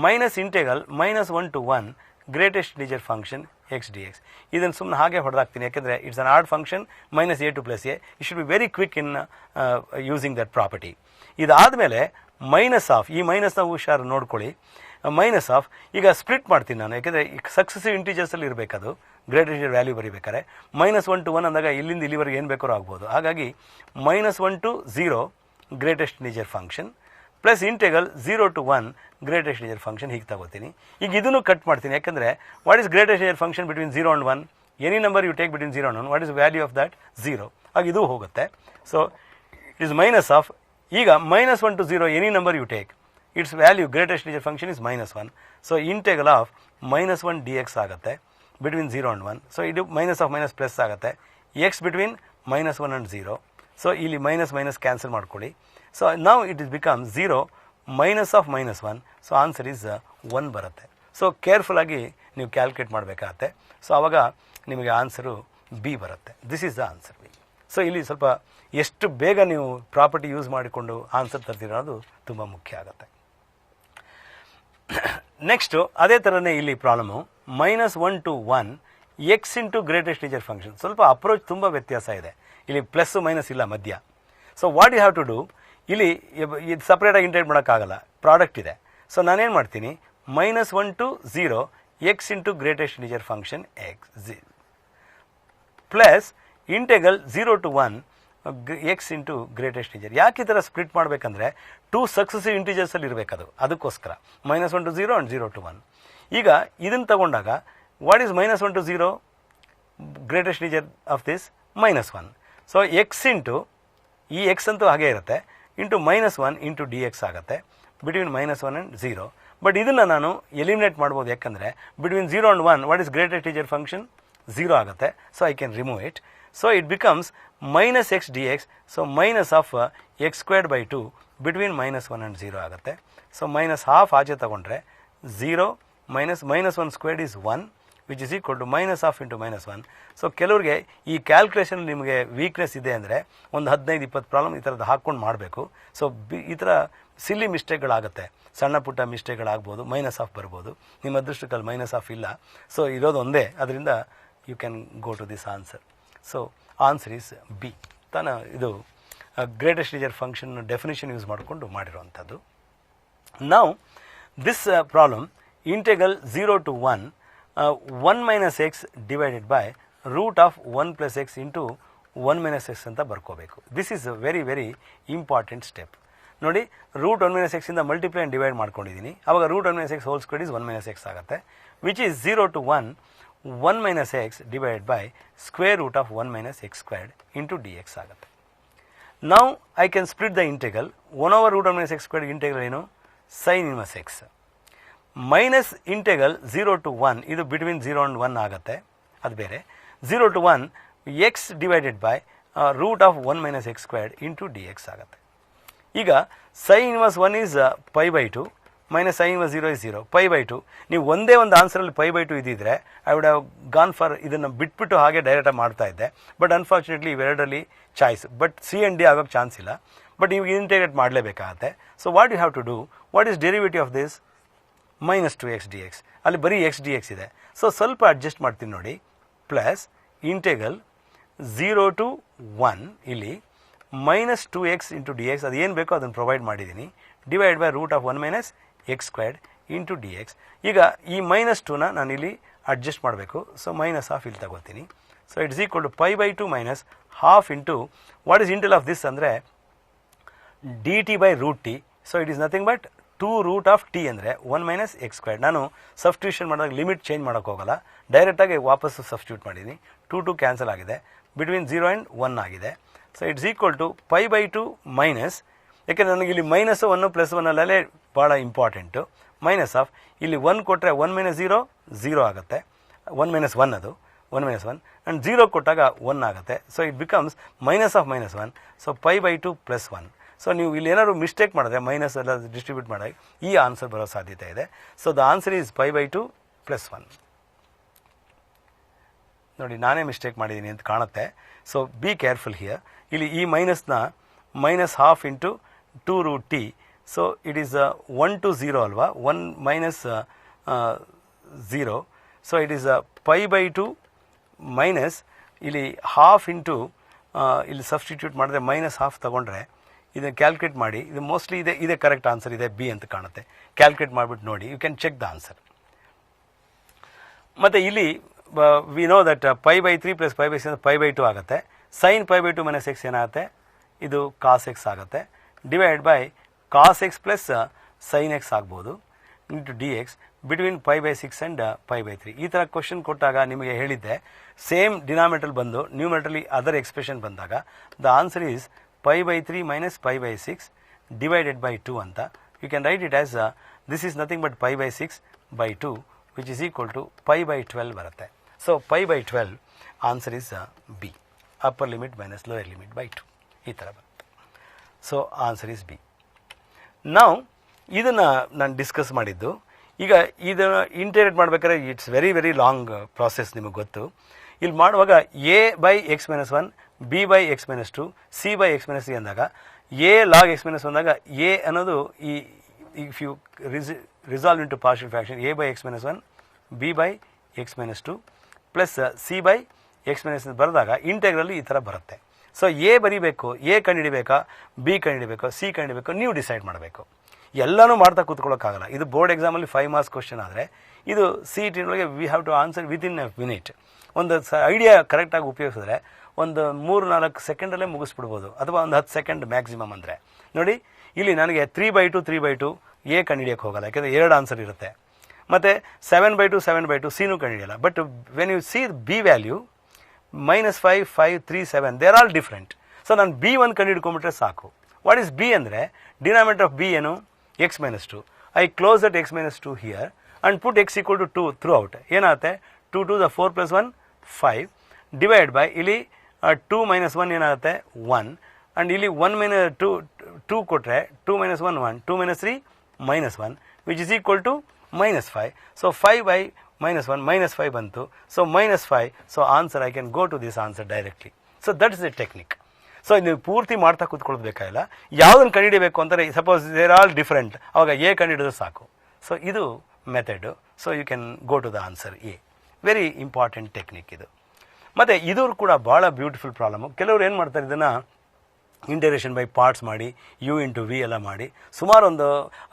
Minus integral -1 to 1 greatest integer function x d x. ಇದನ್ನು ಸುಮ್ಮನೆ ಹಾಗೆ ಹೊಡೆದಾಕ್ತೀನಿ ಯಾಕೆಂದರೆ it's an odd function -a to +a. You should be very quick in using that property. ಇದಾದಮೇಲೆ minus of, ಈ ಮೈನಸ್ನ ಹುಷಾರು ನೋಡ್ಕೊಳ್ಳಿ, ಮೈನಸ್ ಆಫ್ ಈಗ ಸ್ಪ್ಲಿಟ್ ಮಾಡ್ತೀನಿ ನಾನು ಯಾಕೆಂದರೆ ಸಕ್ಸಸಿವ್ ಇಂಟಿಜರ್ಸಲ್ಲಿ ಇರಬೇಕದು ಗ್ರೇಟೆಸ್ಟ್ ಇಂಟಿಜರ್ ವ್ಯಾಲ್ಯೂ ಬರೀಬೇಕಾರೆ. -1 to 1 ಅಂದಾಗ ಇಲ್ಲಿಂದ ಇಲ್ಲಿವರೆಗೆ ಏನು ಬೇಕಾದ್ರೂ ಆಗ್ಬೋದು. ಹಾಗಾಗಿ -1 to 0 greatest integer function plus integral 0 to 1 greatest integer function ಹೀಗೆ ತಗೋತೀನಿ. ಈಗ ಇದನ್ನು ಕಟ್ ಮಾಡ್ತೀನಿ ಯಾಕೆಂದರೆ what is greatest integer function between 0 and 1? Any number you take between 0 and 1, what is value of that? 0. ಆಗ ಇದು ಹೋಗುತ್ತೆ. So it is minus of, ಈಗ -1 to 0 any number you take, it's value greatest integer function is -1. So ಇಂಟೆಗಲ್ of -1 dx ಆಗುತ್ತೆ between 0 and 1. So ಇದು minus of minus plus ಆಗುತ್ತೆ, X between -1 and 0. So ಇಲ್ಲಿ minus cancel ಮಾಡ್ಕೊಳ್ಳಿ. So now it is become 0 minus of -1. So answer is 1 ಬರುತ್ತೆ. So ಕೇರ್ಫುಲ್ಲಾಗಿ ನೀವು calculate ಮಾಡಬೇಕಾಗತ್ತೆ. So ಆವಾಗ ನಿಮಗೆ ಆನ್ಸರು ಬಿ ಬರುತ್ತೆ. This is the answer B. So ಇಲ್ಲಿ ಸ್ವಲ್ಪ ಎಷ್ಟು ಬೇಗ ನೀವು ಪ್ರಾಪರ್ಟಿ ಯೂಸ್ ಮಾಡಿಕೊಂಡು ಆನ್ಸರ್ ತರ್ತಿರೋದು ತುಂಬ ಮುಖ್ಯ ಆಗುತ್ತೆ. ನೆಕ್ಸ್ಟು ಅದೇ ಥರನೇ ಇಲ್ಲಿ problem -1 to 1 x into greatest integer function. ಸ್ವಲ್ಪ ಅಪ್ರೋಚ್ ತುಂಬ ವ್ಯತ್ಯಾಸ ಇದೆ. ಇಲ್ಲಿ ಪ್ಲಸ್ಸು ಮೈನಸ್ ಇಲ್ಲ ಮಧ್ಯ. So what you have to do, ಇಲ್ಲಿ ಇದು ಸಪ್ರೇಟಾಗಿ ಇಂಟೆಗ್ರೇಟ್ ಮಾಡೋಕ್ಕಾಗಲ್ಲ, ಪ್ರಾಡಕ್ಟ್ ಇದೆ. ಸೊ ನಾನೇನು ಮಾಡ್ತೀನಿ, -1 to 0 x into greatest integer function x plus integral 0 to 1 x into greatest integer. ಯಾಕೆ ಈ ಥರ ಸ್ಪ್ಲಿಟ್ ಮಾಡಬೇಕಂದ್ರೆ 2 ಸಕ್ಸಸಿವ್ ಇಂಟಿಜರ್ಸಲ್ಲಿ ಇರಬೇಕದು, ಅದಕ್ಕೋಸ್ಕರ -1 to 0 and 0 to 1. ಈಗ ಇದನ್ನು ತಗೊಂಡಾಗ what is -1 to 0 greatest integer of this? -1. So X into ಈ ಎಕ್ಸ್ ಅಂತೂ ಹಾಗೆ ಇರುತ್ತೆ ಇಂಟು -1 ಇಂಟು ಡಿ ಎಕ್ಸ್ ಆಗುತ್ತೆ ಬಿಟ್ವೀನ್ -1 and 0. ಬಟ್ ಇದನ್ನು ನಾನು ಎಲಿಮಿನೇಟ್ ಮಾಡ್ಬೋದು ಯಾಕಂದರೆ between 0 and 1 what is greatest integer function? 0 ಆಗುತ್ತೆ. So I can remove it. So it becomes -x dx. So minus of x²/2 between -1 and 0 ಆಗುತ್ತೆ. So -12 ಆಚೆ ತಗೊಂಡ್ರೆ 0 -1² is 1 which is equal to -12 into -1. So ಕೆಲವ್ರಿಗೆ ಈ calculation ನಿಮಗೆ weakness ಇದೆ ಅಂದರೆ ಒಂದು 15-20 ಪ್ರಾಬ್ಲಮ್ ಈ ಥರದ್ದು ಹಾಕ್ಕೊಂಡು ಮಾಡಬೇಕು. ಸೊ ಈ ಥರ ಸಿಲ್ಲಿ ಮಿಸ್ಟೇಕ್ಗಳಾಗುತ್ತೆ, ಸಣ್ಣ ಪುಟ್ಟ ಮಿಸ್ಟೇಕ್ಗಳಾಗ್ಬೋದು, -12 ಬರ್ಬೋದು. ನಿಮ್ಮ ಅದೃಷ್ಟಕ್ಕಲ್ಲಿ -12 ಇಲ್ಲ. ಸೊ ಇರೋದು ಒಂದೇ, ಅದರಿಂದ you can go to this answer. So answer is B. ಇದು greatest integer function definition use ಮಾಡಿಕೊಂಡು ಮಾಡಿರುವಂಥದ್ದು. Now this problem integral 0 to 1 1 minus x divided by root of 1 plus x into 1 minus x ಅಂತ ಬರ್ಕೋಬೇಕು. This is a very very important step. ನೋಡಿ, root 1 minus x ಇಂದ multiply and divide ಮಾಡ್ಕೊಂಡಿದ್ದೀನಿ. ಆವಾಗ root 1 minus x whole square is 1 minus x ಆಗುತ್ತೆ, which is 0 to 1 1 minus x divided by square root of 1 minus x² into dx ಆಗುತ್ತೆ. Now I can split the integral 1/√1 minus x² integral ಏನು? sin inverse x minus integral 0 to 1 ಇದು between 0 and 1 ಆಗುತ್ತೆ, ಅದು ಬೇರೆ. 0 to 1 x divided by root of 1 minus x² into d x ಆಗುತ್ತೆ. ಈಗ sin inverse 1 is π/2 minus sin inverse 0 is 0, π/2. ನೀವು ಒಂದೇ ಒಂದು ಆನ್ಸರಲ್ಲಿ π/2 ಇದ್ದಿದ್ರೆ I would have gone for ಇದನ್ನು ಬಿಟ್ಬಿಟ್ಟು ಹಾಗೆ ಡೈರೆಕ್ಟಾಗಿ ಮಾಡ್ತಾ ಇದ್ದೆ. ಬಟ್ ಅನ್ಫಾರ್ಚುನೇಟ್ಲಿ ಇವೆರಡರಲ್ಲಿ choice, but C and D ಆಗೋಕ್ಕೆ ಚಾನ್ಸ್ ಇಲ್ಲ. ಬಟ್ ನೀವು ಇಂಟೆಗ್ರೇಟ್ ಮಾಡಲೇಬೇಕಾಗತ್ತೆ. So what you have to do, what is derivative of this? -2x dx. ಅಲ್ಲಿ ಬರೀ x dx ಇದೆ. ಸೊ ಸ್ವಲ್ಪ ಅಡ್ಜಸ್ಟ್ ಮಾಡ್ತೀನಿ ನೋಡಿ, ಪ್ಲಸ್ ಇಂಟೆಗಲ್ 0 to 1 ಇಲ್ಲಿ -2x ಇಂಟು ಡಿ ಎಕ್ಸ್, ಅದು ಏನು ಬೇಕೋ ಅದನ್ನು ಪ್ರೊವೈಡ್ ಮಾಡಿದ್ದೀನಿ, divide by root of 1 minus x² into d x. ಈಗ ಈ -2ನ ನಾನು ಇಲ್ಲಿ ಅಡ್ಜಸ್ಟ್ ಮಾಡಬೇಕು. ಸೊ -12 ಇಲ್ಲಿ ತಗೋತೀನಿ. So it's equal to π/2 minus half into what is integral of this ಅಂದರೆ dt/√t. So it is nothing but 2 root of t ಅಂದರೆ 1 minus x². ನಾನು ಸಬ್ಸ್ಟಿಟ್ಯೂಷನ್ ಮಾಡಿದಾಗ ಲಿಮಿಟ್ ಚೇಂಜ್ ಮಾಡೋಕ್ಕೆ ಹೋಗಲ್ಲ, ಡೈರೆಕ್ಟಾಗಿ ವಾಪಸ್ಸು ಸಬ್ಸ್ಟಿಟ್ಯೂಟ್ ಮಾಡಿದ್ದೀನಿ. 2 ಕ್ಯಾನ್ಸಲ್ ಆಗಿದೆ, ಬಿಟ್ವೀನ್ 0 and 1 ಆಗಿದೆ. So it's equal to π/2 minus, ಯಾಕೆಂದರೆ ನನಗೆ ಇಲ್ಲಿ -1 + 1 ಅಲ್ಲೇ ಭಾಳ ಇಂಪಾರ್ಟೆಂಟು, ಮೈನಸ್ ಆಫ್ ಇಲ್ಲಿ 1 ಕೊಟ್ಟರೆ 1 - 0 0 ಆಗುತ್ತೆ, 1 - 1 ಅದು 1 minus 1 and 0 ಕೊಟ್ಟಾಗ 1 ಆಗುತ್ತೆ. So it becomes minus of minus 1. So pi by 2 plus 1. So ನೀವು ಇಲ್ಲಿ ಏನಾದ್ರು ಮಿಸ್ಟೇಕ್ ಮಾಡಿದ್ರೆ ಮೈನಸ್ ಎಲ್ಲ ಡಿಸ್ಟ್ರಿಬ್ಯೂಟ್ ಮಾಡಿದಾಗ ಈ ಆನ್ಸರ್ ಬರೋ ಸಾಧ್ಯತೆ ಇದೆ. So the answer is pi by 2 plus 1. ನೋಡಿ ನಾನೇ ಮಿಸ್ಟೇಕ್ ಮಾಡಿದ್ದೀನಿ ಅಂತ ಕಾಣುತ್ತೆ. So be careful here. ಇಲ್ಲಿ ಈ ಮೈನಸ್ನ minus half into 2 root t. So it is 1 to 0 ಅಲ್ವಾ, 1 minus 0. So it is pi by 2 minus ಇಲ್ಲಿ ಹಾಫ್ ಇಂಟು ಇಲ್ಲಿ ಸಬ್ಸ್ಟಿಟ್ಯೂಟ್ ಮಾಡಿದ್ರೆ ಮೈನಸ್ ಹಾಫ್ ತೊಗೊಂಡ್ರೆ ಇದನ್ನು ಕ್ಯಾಲ್ಕುಲೇಟ್ ಮಾಡಿ. ಇದು ಮೋಸ್ಟ್ಲಿ ಇದೆ ಕರೆಕ್ಟ್ ಆನ್ಸರ್ ಇದೆ ಬಿ ಅಂತ ಕಾಣುತ್ತೆ. ಕ್ಯಾಲ್ಕುಲೇಟ್ ಮಾಡಿಬಿಟ್ಟು ನೋಡಿ, you can check the answer. ಮತ್ತು ಇಲ್ಲಿ we know that pi by 3 plus pi by 6 pi by 2 ಆಗುತ್ತೆ. Sine pi by 2 minus x ಏನಾಗುತ್ತೆ, ಇದು ಕಾಸ್ ಎಕ್ಸ್ ಆಗುತ್ತೆ. Divide by cos x plus sine x ಆಗ್ಬೋದು into d x between pi by 6 and pi by 3. ಈ ಥರ question ಕೊಟ್ಟಾಗ ನಿಮಗೆ ಹೇಳಿದ್ದೆ ಸೇಮ್ ಡಿನಾಮಿನೇಟರ್ ಬಂದು ನ್ಯೂಮರೇಟರ್ಲಿ ಅದರ್ ಎಕ್ಸ್ಪ್ರೆಷನ್ ಬಂದಾಗ the answer is pi by 3 minus pi by 6 divided by 2 ಅಂತ. You can write it as this is nothing but pi by 6 by 2 which is equal to pi by 12 ಬರುತ್ತೆ. So pi by 12 answer is B. Upper limit minus lower limit by 2 ಈ ಥರ ಬರುತ್ತೆ. So answer is B. ನಾವು ಇದನ್ನು ನಾನು discuss ಮಾಡಿದ್ದು. ಈಗ ಇದನ್ನು ಇಂಟಿಗ್ರೇಟ್ ಮಾಡಬೇಕಾದ್ರೆ it's very very long process, ನಿಮಗೆ ಗೊತ್ತು. ಇಲ್ಲಿ ಮಾಡುವಾಗ A by x minus 1, B by x minus 2, C by x minus 3 ಅಂದಾಗ ಎ ಲಾಗ್ ಎಕ್ಸ್ ಮೈನಸ್ ಅಂದಾಗ ಎ ಅನ್ನೋದು ಈ if you resolve into partial fraction A by x minus 1, B by x minus 2 plus C by x minus ಬರೆದಾಗ ಇಂಟೆಗ್ರಲ್ಲಿ ಈ ಥರ ಬರುತ್ತೆ. So A ಬರೀಬೇಕು, ಎ ಕಂಡುಹಿಡಿಬೇಕಾ, ಬಿ ಕಂಡುಹಿಡಿಬೇಕು, ಸಿ ಕಂಡುಹಿಡಿಬೇಕು, ನೀವು ಡಿಸೈಡ್ ಮಾಡಬೇಕು. ಎಲ್ಲನೂ ಮಾಡ್ತಾ ಕೂತ್ಕೊಳ್ಳೋಕ್ಕಾಗಲ್ಲ. ಇದು ಬೋರ್ಡ್ ಎಕ್ಸಾಮಲ್ಲಿ 5 ಮಾರ್ಕ್ಸ್ ಕ್ವಶನ್ ಆದರೆ ಇದು ಸಿ ಇ ಟಿನೊಳಗೆ we have to answer within a minute. ಒಂದು ಐಡಿಯಾ ಕರೆಕ್ಟಾಗಿ ಉಪಯೋಗಿಸಿದ್ರೆ ಒಂದು 3-4 ಸೆಕೆಂಡಲ್ಲೇ ಮುಗಿಸ್ಬಿಡ್ಬೋದು, ಅಥವಾ ಒಂದು 10 ಸೆಕೆಂಡ್ ಮ್ಯಾಕ್ಸಿಮಮ್. ಅಂದರೆ ನೋಡಿ ಇಲ್ಲಿ ನನಗೆ 3/2 ಎ ಕಂಡುಹಿಡಿಯೋಕ್ಕೆ ಹೋಗಲ್ಲ, ಯಾಕೆಂದರೆ 2 ಆನ್ಸರ್ ಇರುತ್ತೆ. ಮತ್ತು 7/2 ಸಿನೂ ಕಂಡುಹಿಡಿಯಲ್ಲ. But when you see b value -5, 5, 3, 7 they are all different. So ನಾನು ಬಿ ಒಂದು ಕಂಡುಹಿಡ್ಕೊಂಡ್ಬಿಟ್ರೆ ಸಾಕು. ವಾಟ್ ಈಸ್ ಬಿ ಅಂದರೆ ಡಿನಾಮಿನೇಟರ್ ಆಫ್ ಬಿ ಏನು, x minus 2. I close that x minus 2 here and put x equal to 2 through out. ಏನಾಗುತ್ತೆ 2 2 4 + 1 5 divide by ಇಲ್ಲಿ 2 - 1 ಏನಾಗುತ್ತೆ 1 and ಇಲ್ಲಿ 1 - 2 ಕೊಟ್ಟರೆ 2 - 1 1, 2 - 3 -1 which is equal to -5. So 5 ಬೈ -1 -5 ಬಂತು. So -5. So answer I can go to this answer directly. So that is the technique. So ನೀವು ಪೂರ್ತಿ ಮಾಡ್ತಾ ಕೂತ್ಕೊಳ್ಳೋದು ಬೇಕಾಗಿಲ್ಲ. ಯಾವುದನ್ನು ಕಂಡುಹಿಡಿಯಬೇಕು ಅಂದರೆ ಸಪೋಸ್ ದೇರ್ ಆಲ್ ಡಿಫ್ರೆಂಟ್, ಅವಾಗ ಎ ಕಂಡುಹಿಡಿದ್ರೆ ಸಾಕು. ಸೊ ಇದು method. So you can go to the answer A. Very important technique ಇದು. ಮತ್ತು ಇದು ಕೂಡ ಭಾಳ ಬ್ಯೂಟಿಫುಲ್ ಪ್ರಾಬ್ಲಮ್ಮು. ಕೆಲವರು ಏನು ಮಾಡ್ತಾರೆ, ಇದನ್ನು ಇಂಟಿಗ್ರೇಷನ್ ಬೈ ಪಾರ್ಟ್ಸ್ ಮಾಡಿ ಯು ಇಂಟು ವಿ ಎಲ್ಲ ಮಾಡಿ ಸುಮಾರು ಒಂದು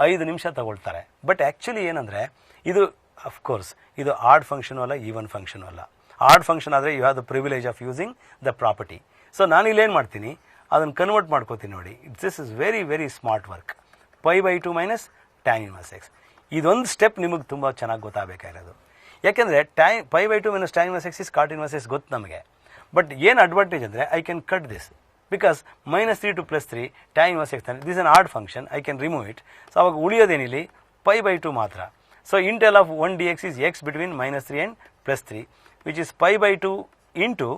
5 ನಿಮಿಷ ತಗೊಳ್ತಾರೆ. ಬಟ್ ಆ್ಯಕ್ಚುಲಿ ಏನಂದರೆ ಇದು ಅಫ್ಕೋರ್ಸ್ ಇದು ಆಡ್ ಫಂಕ್ಷನು ಅಲ್ಲ, ಈವನ್ ಫಂಕ್ಷನು ಅಲ್ಲ. ಆಡ್ ಫಂಕ್ಷನ್ ಆದರೆ you have the privilege of using the property. So ನಾನಿಲ್ಲೇನು ಮಾಡ್ತೀನಿ, ಅದನ್ನು ಕನ್ವರ್ಟ್ ಮಾಡ್ಕೋತೀನಿ. ನೋಡಿ, this is very very smart work. π/2 ಮೈನಸ್ tan ಇನ್ವರ್ಸ್ ಎಕ್ಸ್. ಇದೊಂದು ಸ್ಟೆಪ್ ನಿಮಗೆ ತುಂಬ ಚೆನ್ನಾಗಿ ಗೊತ್ತಾಗಬೇಕಾಗಿರೋದು. ಯಾಕೆಂದರೆ π/2 ಮೈನಸ್ tan inverse x is cot inverse x ಗೊತ್ತು ನಮಗೆ. ಬಟ್ ಏನು ಅಡ್ವಾಂಟೇಜ್ ಅಂದರೆ I can cut this because -3 to +3 tan inverse x this is an odd function, I can remove it. So ಅವಾಗ ಉಳಿಯೋದೇನಿಲ್ಲಿ π/2 ಮಾತ್ರ. So integral of 1 dx is x between -3 and +3 which is π/2 into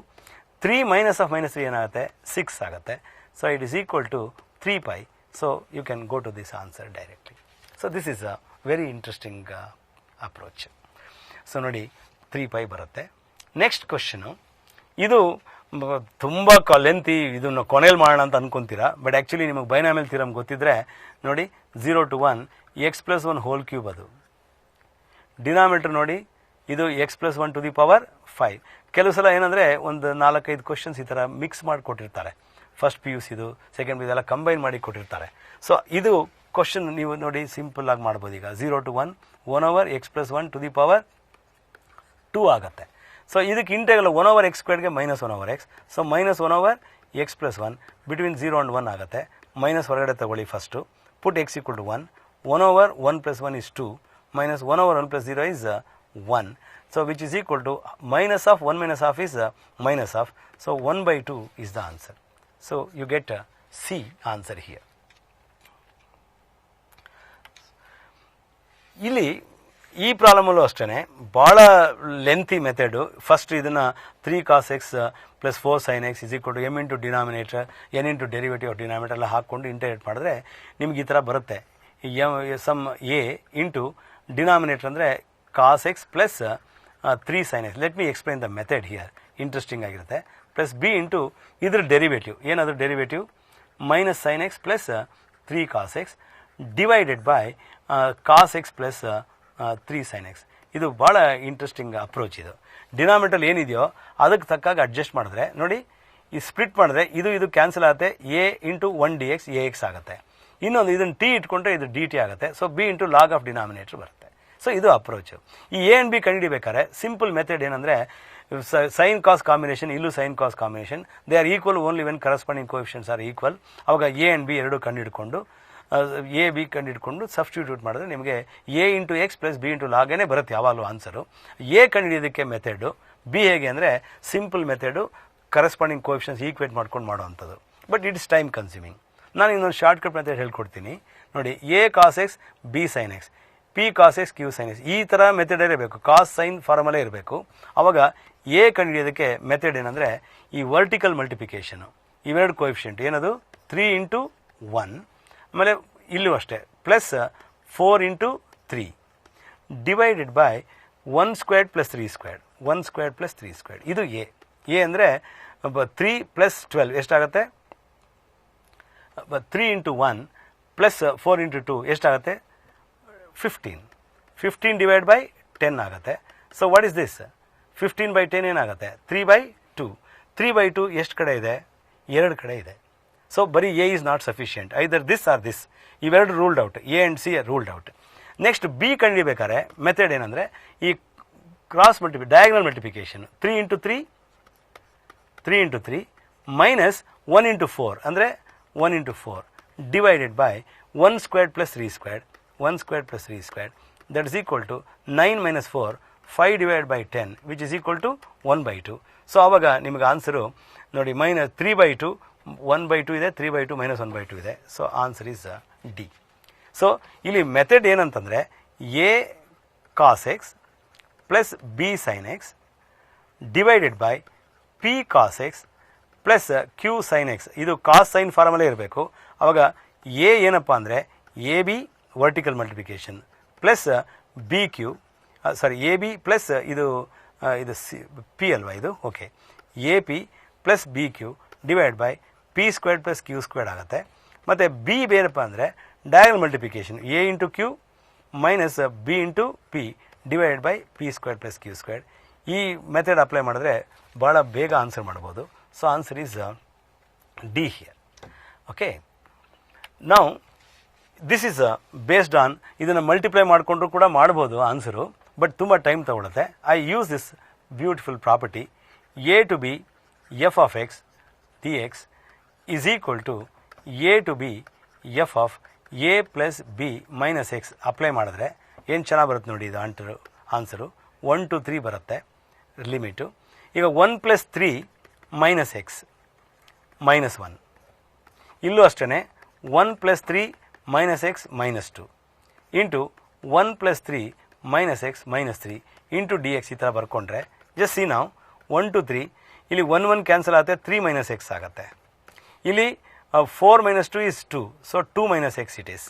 3 minus of -3 ಏನಾಗುತ್ತೆ 6 ಆಗುತ್ತೆ. So it is equal to 3π. So you can go to this answer directly. So this is a very interesting approach. So ನೋಡಿ 3π ಬರುತ್ತೆ. Next question, ಇದು ತುಂಬ lengthy, ಇದನ್ನು ಕೊನೆಯಲ್ಲಿ ಮಾಡೋಣ ಅಂತ ಅನ್ಕೊತೀರಾ. ಬಟ್ ಆ್ಯಕ್ಚುಲಿ ನಿಮಗೆ ಬೈನಾಮಿಯಲ್ ಥಿಯರಮ್ ಗೊತ್ತಿದ್ದರೆ ನೋಡಿ 0 to 1 x + 1 ಹೋಲ್ ಕ್ಯೂಬ್. ಅದು ಡಿನಾಮಿನೇಟರ್ ನೋಡಿ, ಇದು x + 1 to the power 5. ಕೆಲವು ಸಲ ಏನಂದರೆ ಒಂದು 4-5 ಕ್ವಶನ್ಸ್ ಈ ಥರ ಮಿಕ್ಸ್ ಮಾಡಿ ಕೊಟ್ಟಿರ್ತಾರೆ. ಫಸ್ಟ್ PUC ಇದು, ಸೆಕೆಂಡ್ PUC ಇದೆಲ್ಲ ಕಂಬೈನ್ ಮಾಡಿ ಕೊಟ್ಟಿರ್ತಾರೆ. ಸೊ ಇದು ಕ್ವಶನ್ ನೀವು ನೋಡಿ ಸಿಂಪಲ್ ಆಗಿ ಮಾಡ್ಬೋದು. ಈಗ 0 to 1 1/x + 1 to the power 2 ಆಗುತ್ತೆ. ಸೊ ಇದಕ್ಕೆ ಇಂಟೆಗ್ರಲ್ 1/x²ಗೆ -1/x. So -1/x + 1 between 0 and 1 ಆಗುತ್ತೆ. ಮೈನಸ್ ಹೊರಗಡೆ ತಗೊಳ್ಳಿ first. Put x = 1. 1/1 + 1 is 2 minus 1/1 + 0 is 1. So which is equal to minus of 1 minus half is minus of. So 1/2 is the answer. So you get a C answer here. ಇಲ್ಲಿ ಈ ಪ್ರಾಬ್ಲಮಲ್ಲೂ ಅಷ್ಟೇ ಭಾಳ lengthy method. First ಇದನ್ನು 3 cos x plus 4 sin x is equal to m into denominator n into derivative of denominator ಎಲ್ಲ ಹಾಕ್ಕೊಂಡು integrate ಮಾಡಿದ್ರೆ ನಿಮ್ಗೆ ಈ ಥರ ಬರುತ್ತೆ. ಸಮ್ ಎ ಇಂಟು ಡಿನಾಮಿನೇಟರ್ ಅಂದರೆ cos x plus 3 sin x. Let me explain the method here, interesting ಆಗಿರುತ್ತೆ. Plus B into ಇದ್ರ ಡೆರಿವೇಟಿವ್, ಏನಾದರೂ derivative minus sin x plus 3 cos x divided by cos x plus 3 sin x. ಇದು ಭಾಳ interesting approach. ಇದು denominator ಏನಿದೆಯೋ ಅದಕ್ಕೆ ತಕ್ಕಾಗ adjust ಮಾಡಿದ್ರೆ ನೋಡಿ, ಈ ಸ್ಪ್ಲಿಟ್ ಮಾಡಿದ್ರೆ ಇದು ಕ್ಯಾನ್ಸಲ್ ಆಗುತ್ತೆ. A into 1 dx a x ಆಗುತ್ತೆ. ಇನ್ನೊಂದು ಇದನ್ನು ಟಿ ಇಟ್ಕೊಂಡ್ರೆ ಇದು ಡಿ ಟಿ ಆಗುತ್ತೆ. So b into log of denominator ಬರುತ್ತೆ. ಸೊ ಇದು ಅಪ್ರೋಚು. ಈ ಎ ಆ್ಯಂಡ್ ಬಿ ಕಂಡುಹಿಡಿಬೇಕಾದ್ರೆ ಸಿಂಪಲ್ ಮೆಥಡ್ ಏನಂದರೆ ಸೈನ್ ಕಾಸ್ ಕಾಂಬಿನೇಷನ್, ಇಲ್ಲೂ sine cos combination, they are equal only when corresponding coefficients are equal. ಅವಾಗ ಎ ಆ್ಯಂಡ್ ಬಿ ಎರಡು ಕಂಡುಹಿಡ್ಕೊಂಡು a b ಕಂಡುಹಿಡ್ಕೊಂಡು ಸಬ್ಸ್ಟಿಟ್ಯೂಟ್ ಮಾಡಿದ್ರೆ ನಿಮಗೆ a into x plus B into ಲಾಗೇನೆ ಬರುತ್ತೆ ಯಾವಾಗಲೂ ಆನ್ಸರು. ಎ ಕಂಡುಹಿಡಿಯೋದಕ್ಕೆ ಮೆಥಡು, ಬಿ ಹೇಗೆ ಅಂದರೆ simple method, corresponding coefficients equate ಮಾಡ್ಕೊಂಡು ಮಾಡೋವಂಥದ್ದು. But it is time consuming. ನಾನು ಇನ್ನೊಂದು ಶಾರ್ಟ್ಕಟ್ ಮೆಥಡ್ ಹೇಳ್ಕೊಡ್ತೀನಿ ನೋಡಿ. A cos x b sine x, p cos x q sine x, ಈ ಥರ ಮೆಥಡೇ ಇರಬೇಕು. ಕಾಸ್ ಸೈನ್ ಫಾರ್ಮಲೇ ಇರಬೇಕು. ಆವಾಗ ಎ ಕಂಡುಹಿಡಿಯೋದಕ್ಕೆ ಮೆಥಡ್ ಏನಂದರೆ ಈ ವರ್ಟಿಕಲ್ ಮಲ್ಟಿಪ್ಲಿಕೇಶನು, ಇವೆರಡು ಕೋಎಫಿಷಿಯಂಟ್ ಏನದು 3 ಇಂಟು 1, ಆಮೇಲೆ ಇಲ್ಲೂ ಅಷ್ಟೇ plus 4 into 3 divided by 1 squared plus 3 squared, 1 squared plus 3 squared. ಇದು ಎ ಅಂದರೆ 3 ಪ್ಲಸ್ 12 ಎಷ್ಟಾಗುತ್ತೆ? 3 ಇಂಟು 1 ಪ್ಲಸ್ 4 ಇಂಟು 2 ಎಷ್ಟಾಗುತ್ತೆ? 15. 15 ಡಿವೈಡ್ ಬೈ 10 ಆಗುತ್ತೆ. So what is this? 15 by 10 ಏನಾಗುತ್ತೆ? 3/2. 3/2 ಎಷ್ಟು ಕಡೆ ಇದೆ? 2 ಕಡೆ ಇದೆ. ಸೊ ಬರೀ A is not sufficient, either this or this. ಇವೆರಡು ruled out, A and C ruled out. Next B ಕಂಡುಹಿಡಿಬೇಕಾದ್ರೆ ಮೆಥಡ್ ಏನಂದರೆ ಈ cross diagonal multiplication 3 into 3 3 into 3 minus 1 into 4 ಅಂದರೆ 1 into 4 divided by 1 squared plus 3 squared, 1 squared plus 3 squared, that is equal to 9 minus 4 5 divide by 10 which is equal to 1/2. So ಆವಾಗ ನಿಮಗೆ answer ನೋಡಿ minus 3/2, 1/2 ಇದೆ, 3/2 minus 1/2 ಇದೆ. So answer is D. So ಇಲ್ಲಿ method ಏನಂತಂದರೆ a cos x plus b sine x divided by p cos x plus q sine x. ಇದು cos sine ಫಾರ್ಮಲ್ಲೇ ಇರಬೇಕು. ಆವಾಗ ಎ ಏನಪ್ಪ ಅಂದರೆ a b vertical multiplication plus b q sorry a b plus ಇದು c p ಅಲ್ವಾ ಇದು? Okay, a p plus b q divide by p squared plus q squared ಆಗುತ್ತೆ. ಮತ್ತು ಬಿ ಬೇರಪ್ಪ ಅಂದರೆ diagonal multiplication a into q minus b into p divide by p squared plus q squared. ಈ method apply ಮಾಡಿದ್ರೆ ಭಾಳ ಬೇಗ answer ಮಾಡ್ಬೋದು. So answer is D here. Okay, ನಾವು this is based on ಇದನ್ನು ಮಲ್ಟಿಪ್ಲೈ ಮಾಡಿಕೊಂಡ್ರು ಕೂಡ ಮಾಡ್ಬೋದು ಆನ್ಸರು, ಬಟ್ ತುಂಬ ಟೈಮ್ ತಗೊಳುತ್ತೆ. I use this beautiful property a to b f of x d x is equal to a to b f of a plus b minus X. Apply ಮಾಡಿದ್ರೆ ಏನು ಚೆನ್ನಾಗಿ ಬರುತ್ತೆ ನೋಡಿ. ಇದು ಆನ್ಸರು 1 to 3 ಬರುತ್ತೆ limit. ಈಗ 1 + 3 minus X minus 1. ಇಲ್ಲೂ ಅಷ್ಟೇ 1 + 3 minus X minus 2 into 1 + 3 minus X minus 3 into d x. ಈ ಥರ ಬರ್ಕೊಂಡ್ರೆ ಜಸ್ಟ್ ಸಿ ನಾವು 1 to 3 ಇಲ್ಲಿ 1 1 ಕ್ಯಾನ್ಸಲ್ ಆಗುತ್ತೆ, 3 ಮೈನಸ್ ಎಕ್ಸ್ ಆಗುತ್ತೆ. ಇಲ್ಲಿ 4 minus 2 is 2, so 2 minus x it is.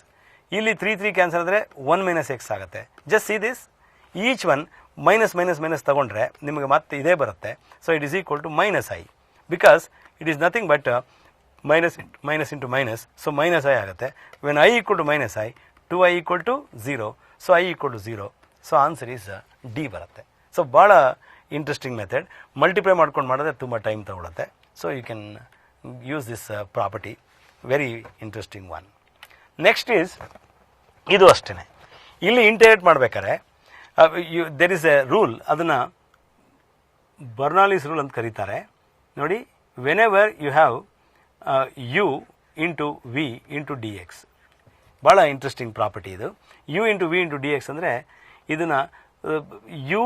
ಇಲ್ಲಿ 3 3 ಕ್ಯಾನ್ಸಲ್ ಆದರೆ 1 ಮೈನಸ್ ಎಕ್ಸ್ ಆಗುತ್ತೆ. Just see this, each one minus minus minus ತಗೊಂಡ್ರೆ ನಿಮಗೆ ಮತ್ತೆ ಇದೇ ಬರುತ್ತೆ. So it is equal to minus i, because it is nothing but minus into minus. So minus i ಆಗುತ್ತೆ. When i equal to minus i, 2i equal to 0, so i equal to 0. So answer is D ಬರುತ್ತೆ. So ಭಾಳ interesting method. Multiply ಮಾಡ್ಕೊಂಡು ಮಾಡಿದ್ರೆ ತುಂಬ time ತಗೊಳುತ್ತೆ. So you can use this property, very interesting one. Next is ಇದು ಅಷ್ಟೇ. ಇಲ್ಲಿ integrate ಮಾಡಬೇಕಾದ್ರೆ ದೆರ್ ಇಸ್ ಎ ರೂಲ್, ಅದನ್ನು ಬರ್ನಾಲಿಸ್ ರೂಲ್ ಅಂತ ಕರೀತಾರೆ ನೋಡಿ. Whenever you have u into v into d x, ಭಾಳ ಇಂಟ್ರೆಸ್ಟಿಂಗ್ ಪ್ರಾಪರ್ಟಿ ಇದು. U into v into d x ಅಂದರೆ ಇದನ್ನು ಯು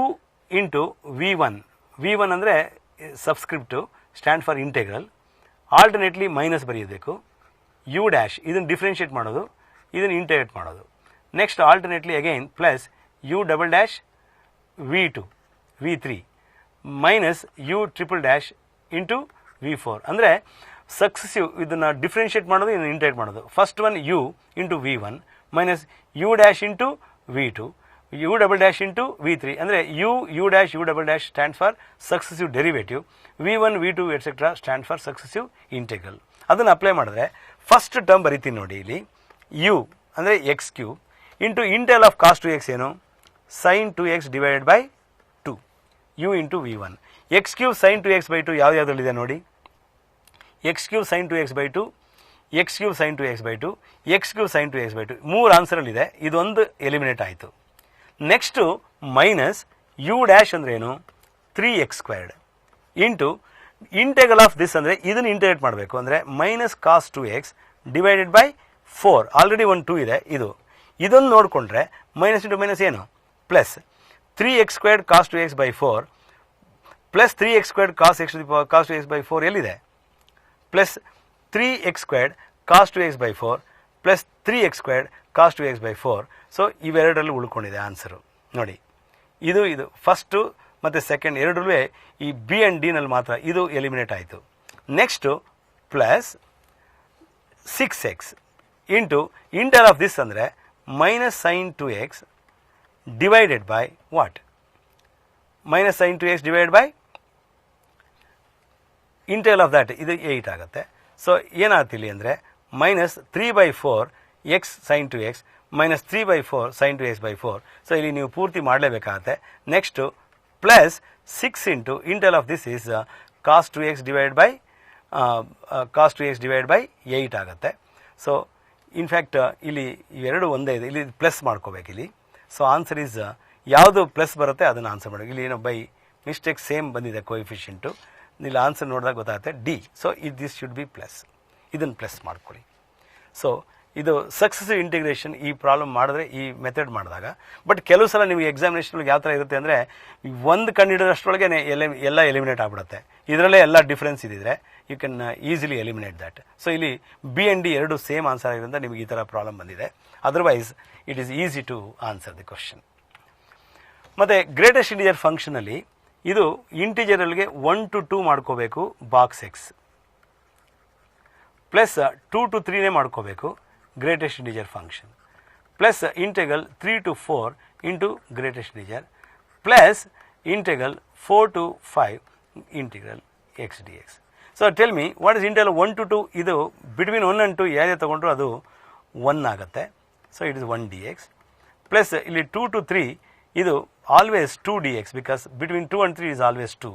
ಇಂಟು ವಿ1 ಅಂದರೆ subscript, stand for integral. Alternately minus ಬರೆಯಬೇಕು. ಯು ಡ್ಯಾಶ್ ಇದನ್ನು ಡಿಫ್ರೆನ್ಷಿಯೇಟ್ ಮಾಡೋದು, ಇದನ್ನು ಇಂಟೆಗ್ರೇಟ್ ಮಾಡೋದು. Next alternately again plus u double dash v2 v3 minus u triple dash into v4 ಅಂದರೆ ಸಕ್ಸೆಸಿವ್ ಇದನ್ನು ಡಿಫ್ರೆನ್ಷಿಯೇಟ್ ಮಾಡೋದು ಇದನ್ನು ಇಂಟೆಗ್ರೇಟ್ ಮಾಡೋದು. First one u into v1 minus u dash into v2 u double dash into v3 ಅಂದರೆ u dash u double dash stand for successive derivative, v1 v2 etcetera stand for successive integral. ಅದನ್ನು apply ಮಾಡಿದ್ರೆ first term ಬರಿತೀನಿ ನೋಡಿ ಇಲ್ಲಿ u ಅಂದರೆ x cube into integral of cos two x ಏನು sine two x divided by 2 u into v1. X cube sine two x by 2 ಯಾವುದ್ಯಾವುದರಲ್ಲಿದೆ ನೋಡಿ, x cube sine two x by 2, x cube sine two x by 2, x cube sine two x by 2 ಮೂರು ಆನ್ಸರಲ್ಲಿದೆ. ಇದೊಂದು eliminate ಆಯಿತು. Next minus you dash ಅಂದರೆ ಏನು 3x² into integral of this ಅಂದರೆ ಇದನ್ನು integrate ಮಾಡಬೇಕು ಅಂದರೆ minus cos 2x divided by 4. Already ಒಂದು 2 ಇದೆ. ಇದೊಂದು ನೋಡಿಕೊಂಡ್ರೆ ಮೈನಸ್ ಇಂಟು ಮೈನಸ್ ಏನು plus 3x² cos 2x by 4 plus 3x² cos two x by 4 ಎಲ್ಲಿದೆ, plus 3x² cos 2x by 4 plus 3x² cos 2x by 4. ಸೊ ಇವೆರಡರಲ್ಲೂ ಉಳ್ಕೊಂಡಿದೆ ಆನ್ಸರು ನೋಡಿ. ಇದು ಫಸ್ಟು ಮತ್ತು ಸೆಕೆಂಡ್ ಎರಡರಲ್ಲೂ ಈ ಬಿ ಆ್ಯಂಡ್ ಡಿನಲ್ಲಿ ಮಾತ್ರ ಇದು ಎಲಿಮಿನೇಟ್ ಆಯಿತು. Next plus 6x into integral of this ಅಂದರೆ minus sine 2x divided by what, minus sine 2x divided by integral of that ಇದು 8 ಆಗುತ್ತೆ. ಸೊ ಏನಾಗ್ತಿಲ್ಲಿ ಅಂದರೆ minus 3/4 x sine two x minus 3/4 sine two x by 4. So ಇಲ್ಲಿ ನೀವು ಪೂರ್ತಿ ಮಾಡಲೇಬೇಕಾಗತ್ತೆ. Next plus 6 into integral of this is cos 2x divide by 8 ಆಗುತ್ತೆ. So in fact ಇಲ್ಲಿ ಇವೆರಡು ಒಂದೇ ಇದೆ, ಇಲ್ಲಿ ಪ್ಲಸ್ ಮಾಡ್ಕೋಬೇಕು ಇಲ್ಲಿ. ಸೊ ಆನ್ಸರ್ ಈಸ್ ಯಾವುದು ಪ್ಲಸ್ ಬರುತ್ತೆ ಅದನ್ನು ಆನ್ಸರ್ ಮಾಡಬೇಕು. ಇಲ್ಲಿ ಏನೋ ಬೈ ಮಿಸ್ಟೇಕ್ ಸೇಮ್ ಬಂದಿದೆ ಕೋಎಫಿಷಿಯಂಟು, ಇಲ್ಲಿ ಆನ್ಸರ್ ನೋಡಿದಾಗ ಗೊತ್ತಾಗುತ್ತೆ D. So this should be plus, ಇದನ್ನು ಪ್ಲಸ್ ಮಾಡ್ಕೊಳ್ಳಿ. ಸೊ ಇದು ಸಕ್ಸೆಸಿವ್ ಇಂಟಿಗ್ರೇಷನ್ ಈ ಪ್ರಾಬ್ಲಮ್ ಮಾಡಿದ್ರೆ ಈ ಮೆಥಡ್ ಮಾಡಿದಾಗ. ಬಟ್ ಕೆಲವು ಸಲ ನಿಮಗೆ ಎಕ್ಸಾಮಿನೇಷನ್ಗೆ ಯಾವ ಥರ ಇರುತ್ತೆ ಅಂದರೆ ಒಂದು ಕಂಡುಹಿಡಿದಷ್ಟರೊಳಗೆ ಎಲ್ಲ ಎಲಿಮಿನೇಟ್ ಆಗಿಬಿಡುತ್ತೆ. ಇದರಲ್ಲೇ ಎಲ್ಲ ಡಿಫ್ರೆನ್ಸ್ ಇದ್ದಿದ್ರೆ you can easily eliminate that. So ಇಲ್ಲಿ ಬಿ ಆ್ಯಂಡ್ ಡಿ ಎರಡು ಸೇಮ್ ಆನ್ಸರ್ ಆಗಿರೋದ್ರಿಂದ ನಿಮಗೆ ಈ ಥರ ಪ್ರಾಬ್ಲಮ್ ಬಂದಿದೆ. Otherwise it is easy to answer the question. ಮತ್ತು ಗ್ರೇಟೆಸ್ಟ್ ಇಂಟಿಜರ್ ಫಂಕ್ಷನಲ್ಲಿ ಇದು ಇಂಟಿಜರಲ್ಗೆ 1 to 2 ಮಾಡ್ಕೋಬೇಕು ಬಾಕ್ಸ್ ಎಕ್ಸ್, ಪ್ಲಸ್ 2 to 3ನೇ ಮಾಡ್ಕೋಬೇಕು greatest integer function, plus integral 3 to 4 into greatest integer, plus integral 4 to 5 integral X d x. So tell me what is integral 1 to 2. ಇದು between 1 and 2 ಯಾವುದೇ ತೊಗೊಂಡ್ರು ಅದು 1 ಆಗುತ್ತೆ. So it is 1 dx, plus ಇಲ್ಲಿ 2 to 3 ಇದು always 2 dx because between 2 and 3 is always 2.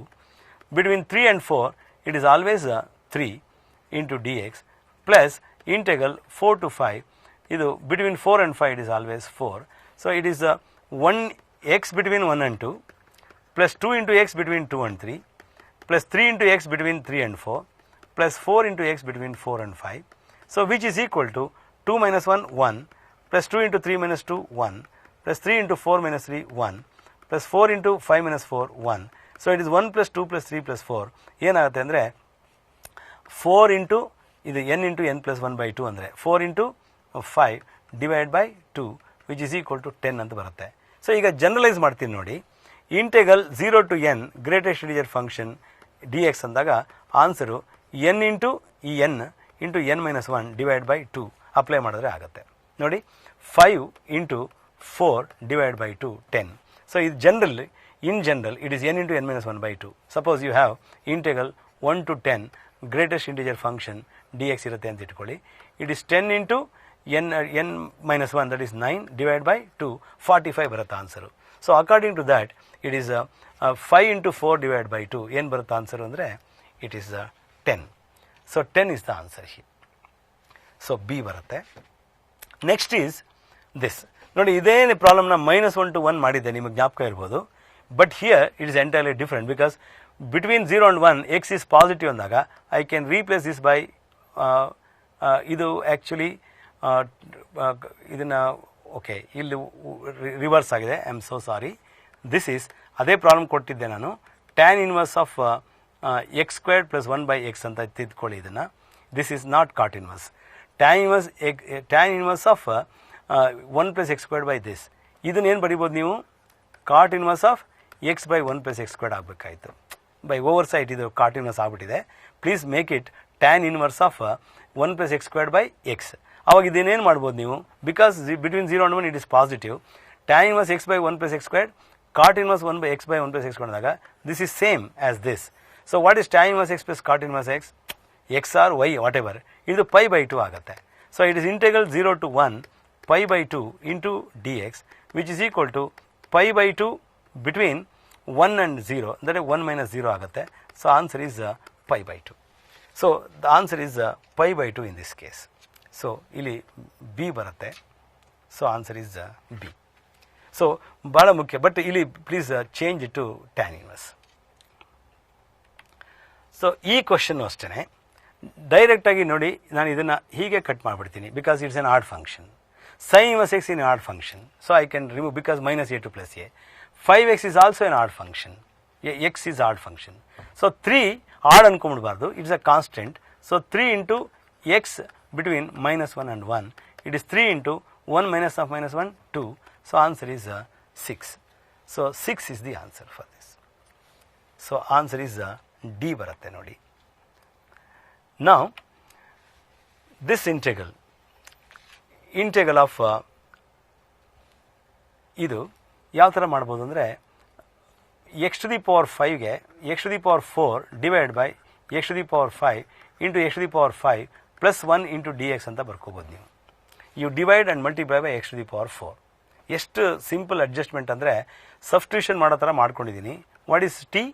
Between 3 and 4 it is always 3 into dx, plus integral 4 to 5 ಇದು between 4 and 5 it is always 4. So it is 1 x between 1 and 2 plus 2 into x between 2 and 3 plus 3 into x between 3 and 4 plus 4 into x between 4 and 5. So which is equal to 2 minus 1 1 plus 2 into 3 minus 2 1 plus 3 into 4 minus 3 1 plus 4 into 5 minus 4 1. So it is 1 plus 2 plus 3 plus 4. ಏನಾಗುತ್ತೆ ಅಂದರೆ 4 into ಇದು n into n plus 1 by 2 ಅಂದರೆ 4 ಇಂಟು 5 divide by 2 which is equal to 10 ಅಂತ ಬರುತ್ತೆ. So ಈಗ generalize ಮಾಡ್ತೀನಿ ನೋಡಿ. Integral 0 to n greatest integer function d x ಅಂದಾಗ ಆನ್ಸರು n ಇಂಟು ಈ n into n minus 1 divide by 2 apply ಮಾಡಿದ್ರೆ ಆಗುತ್ತೆ ನೋಡಿ. 5 into 4 divide by 2 10. So in general it is n into n minus 1 by 2. Suppose you have integral 1 to 10 greatest integer function dx ಇರುತ್ತೆ ಅಂತ ಇಟ್ಕೊಳ್ಳಿ. It is 10 into n minus 1 that is 9 divided by 2 45 ಬರುತ್ತೆ answer. So according to that it is 5 into 4 divided by 2 ಏನು ಬರುತ್ತೆ answer ಅಂದರೆ it is 10. So 10 is the answer here. So B ಬರುತ್ತೆ. Next is this. ನೋಡಿ ಇದೇನು ಪ್ರಾಬ್ಲಮ್ನ -1 to 1 ಮಾಡಿದ್ದೆ, ನಿಮಗೆ ಜ್ಞಾಪಕ ಇರ್ಬೋದು. But here it is entirely different because between 0 and 1 x is positive ಅಂದಾಗ I can replace this by ಇದು ಆ್ಯಕ್ಚುಲಿ ಇದನ್ನು ಓಕೆ ಇಲ್ಲಿ ರಿವರ್ಸ್ ಆಗಿದೆ. I am so sorry. This is ಅದೇ ಪ್ರಾಬ್ಲಮ್ ಕೊಟ್ಟಿದ್ದೆ ನಾನು. tan inverse of x² + 1 by x ಅಂತ ತಿದ್ಕೊಳ್ಳಿ ಇದನ್ನು. This is not cot inverse. tan inverse of 1 plus x² by this. ಇದನ್ನೇನು ಬರಿಬೋದು ನೀವು cot inverse of x by 1 + x² ಆಗಬೇಕಾಯಿತು. ಬೈ ಓವರ್ ಸೈಟ್ ಇದು ಕಾಟ್ ಇನ್ವರ್ಸ್ ಆಗಿಬಿಟ್ಟಿದೆ. Please make it tan inverse of 1 + x² by x. ಅವಾಗ ಇದನ್ನೇನು ಮಾಡ್ಬೋದು ನೀವು, because between 0 and 1 it is positive. Tan inverse x by 1 + x², cot inverse 1 by x by 1 + x² ಅಂದಾಗ this is same as this. So what is tan inverse x plus cot inverse x? x or y whatever, ಇದು π/2 ಆಗುತ್ತೆ. So it is integral 0 to 1 π/2 into dx which is equal to π/2 between 1 and 0, ಅಂದರೆ 1 - 0 ಆಗುತ್ತೆ. So answer is π/2. So the answer is π/2 in this case. So ಇಲ್ಲಿ B ಬರುತ್ತೆ. So answer is B. So ಭಾಳ ಮುಖ್ಯ. But ಇಲ್ಲಿ please change it to tan inverse. So ಈ question ಅಷ್ಟೇ ಡೈರೆಕ್ಟಾಗಿ ನೋಡಿ, ನಾನು ಇದನ್ನು ಹೀಗೆ ಕಟ್ ಮಾಡಿಬಿಡ್ತೀನಿ because it's an odd function. sin inverse x in an odd function, so I can remove because -a2 + a. 5x is also an odd function. X is odd function. So 3 odd ಅನ್ಕೊಂಡ್ಬಿಡಬಾರ್ದು, it's a constant. So 3 into x between -1 and 1, it is 3 into 1 minus of -1, 2. So answer is 6. So 6 is the answer for this. So answer is D ಬರುತ್ತೆ ನೋಡಿ. Now this integral of ಇದು ಯಾವ ಥರ ಮಾಡ್ಬೋದು ಅಂದರೆ, x⁵ಗೆ x⁴ divide by x⁵ into x⁵ plus 1 into dx ಅಂತ ಬರ್ಕೋಬೋದು ನೀವು. You divide and multiply by x⁴. ಎಷ್ಟು ಸಿಂಪಲ್ ಅಡ್ಜಸ್ಟ್ಮೆಂಟ್ ಅಂದರೆ ಸಬ್ಸ್ಟಿಟ್ಯೂಷನ್ ಮಾಡೋ ಥರ ಮಾಡ್ಕೊಂಡಿದ್ದೀನಿ. What is t?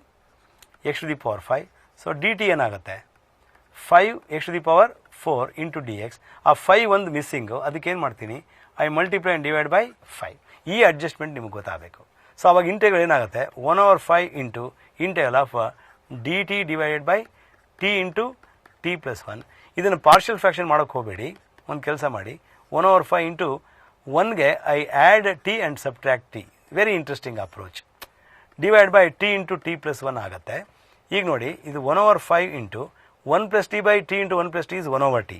x⁵. So d t ಏನಾಗುತ್ತೆ? 5x⁴ into dx. ಆ 5 ಒಂದು ಮಿಸ್ಸಿಂಗು, ಅದಕ್ಕೇನು ಮಾಡ್ತೀನಿ, I multiply and divide by 5. ಈ ಅಡ್ಜಸ್ಟ್ಮೆಂಟ್ ನಿಮ್ಗೆ ಗೊತ್ತಾಗಬೇಕು. ಸೊ ಅವಾಗ ಇಂಟೆಗ್ರಲ್ ಏನಾಗುತ್ತೆ, 1/5 into integral of d t divided by t into t plus 1. ಇದನ್ನು ಪಾರ್ಷಿಯಲ್ ಫ್ರ್ಯಾಕ್ಷನ್ ಮಾಡೋಕ್ಕೆ ಹೋಗಬೇಡಿ. ಒಂದು ಕೆಲಸ ಮಾಡಿ, 1/5 ಇಂಟು 1ಗೆ I add t and subtract t. Very interesting approach. Divide by t into t plus 1 ಆಗುತ್ತೆ. ಈಗ ನೋಡಿ, ಇದು 1/5 into 1 + t by t into 1 + t is 1/t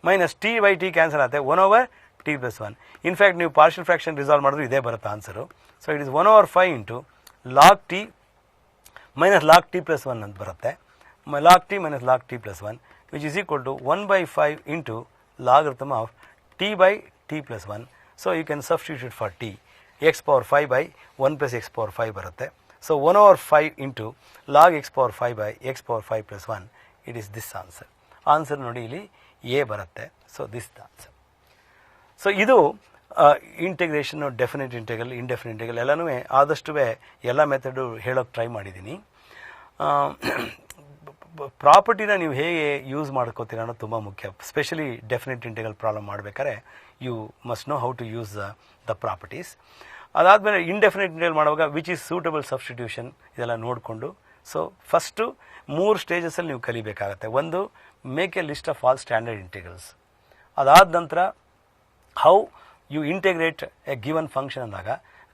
minus t by t cancel ಆಗುತ್ತೆ, 1/t + 1. ಇನ್ಫ್ಯಾಕ್ಟ್ ನೀವು partial fraction resolve ಮಾಡಿದ್ರು ಇದೇ ಬರುತ್ತೆ answer. So it is 1/5 into log t minus log t plus 1 ಅಂತ ಬರುತ್ತೆ. Log t minus log t plus 1 which is equal to 1/5 into logarithm of t by t plus 1. So you can substitute for t x⁵ by 1 + x⁵ ಬರುತ್ತೆ. So 1/5 into log x⁵ by x⁵ plus 1. It is this answer. Answer ನೋಡಿ ಇಲ್ಲಿ A ಬರುತ್ತೆ. So this the answer. So ಇದು ಇಂಟಿಗ್ರೇಷನ್ನು, definite integral, indefinite integral ಎಲ್ಲನೂ ಆದಷ್ಟು ಎಲ್ಲ method ಹೇಳೋಕ್ಕೆ try ಮಾಡಿದ್ದೀನಿ. ಪ್ರಾಪರ್ಟಿನ ನೀವು ಹೇಗೆ ಯೂಸ್ ಮಾಡ್ಕೋತೀರ ಅನ್ನೋದು ತುಂಬ ಮುಖ್ಯ. ಸ್ಪೆಷಲಿ ಡೆಫಿನೆಟ್ ಇಂಟಿಗ್ರಲ್ ಪ್ರಾಬ್ಲಮ್ ಮಾಡಬೇಕಾದ್ರೆ you must know how to use the properties. ಅದಾದಮೇಲೆ ಇಂಡೆಫಿನೆಟ್ ಇಂಟಿಗ್ರಲ್ ಮಾಡುವಾಗ ವಿಚ್ ಈಸ್ ಸೂಟಬಲ್ ಸಬ್ಸ್ಟಿಟ್ಯೂಷನ್ ಇದೆಲ್ಲ ನೋಡಿಕೊಂಡು. ಸೊ ಫಸ್ಟು 3 ಸ್ಟೇಜಸಲ್ಲಿ ನೀವು ಕಲಿಬೇಕಾಗತ್ತೆ. ಒಂದು, make a list of all standard integrals. ಅದಾದ ನಂತರ how you integrate a given function ಅಂದಾಗ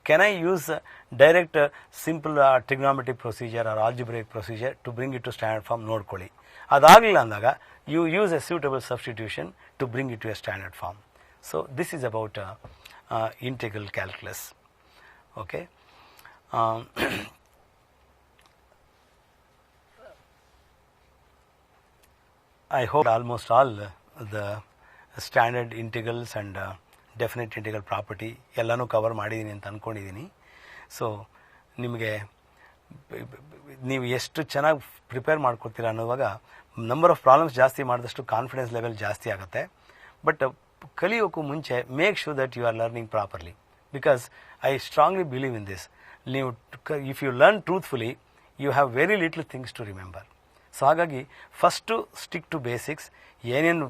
can I use direct simple trigonometric procedure or algebraic procedure to bring it to standard form ನೋಡ್ಕೊಳ್ಳಿ. ಅದಾಗಲಿಲ್ಲ ಅಂದಾಗ you use a suitable substitution to bring it to a standard form. So this is about integral calculus. Okay. I hope almost all the standard integrals and definite integral property ಎಲ್ಲನೂ cover ಮಾಡಿದ್ದೀನಿ ಅಂತ ಅಂದ್ಕೊಂಡಿದ್ದೀನಿ. So ನಿಮಗೆ ನೀವು ಎಷ್ಟು ಚೆನ್ನಾಗಿ prepare ಮಾಡ್ಕೊತೀರ ಅನ್ನೋವಾಗ ನಂಬರ್ ಆಫ್ ಪ್ರಾಬ್ಲಮ್ಸ್ ಜಾಸ್ತಿ ಮಾಡಿದಷ್ಟು ಕಾನ್ಫಿಡೆನ್ಸ್ ಲೆವೆಲ್ ಜಾಸ್ತಿ ಆಗುತ್ತೆ. ಬಟ್ ಕಲಿಯೋಕ್ಕೂ ಮುಂಚೆ make sure that you are learning properly, because I strongly believe in this. ನೀವು if you learn truthfully you have very little things to remember. So ಹಾಗಾಗಿ first stick to basics. ಏನೇನು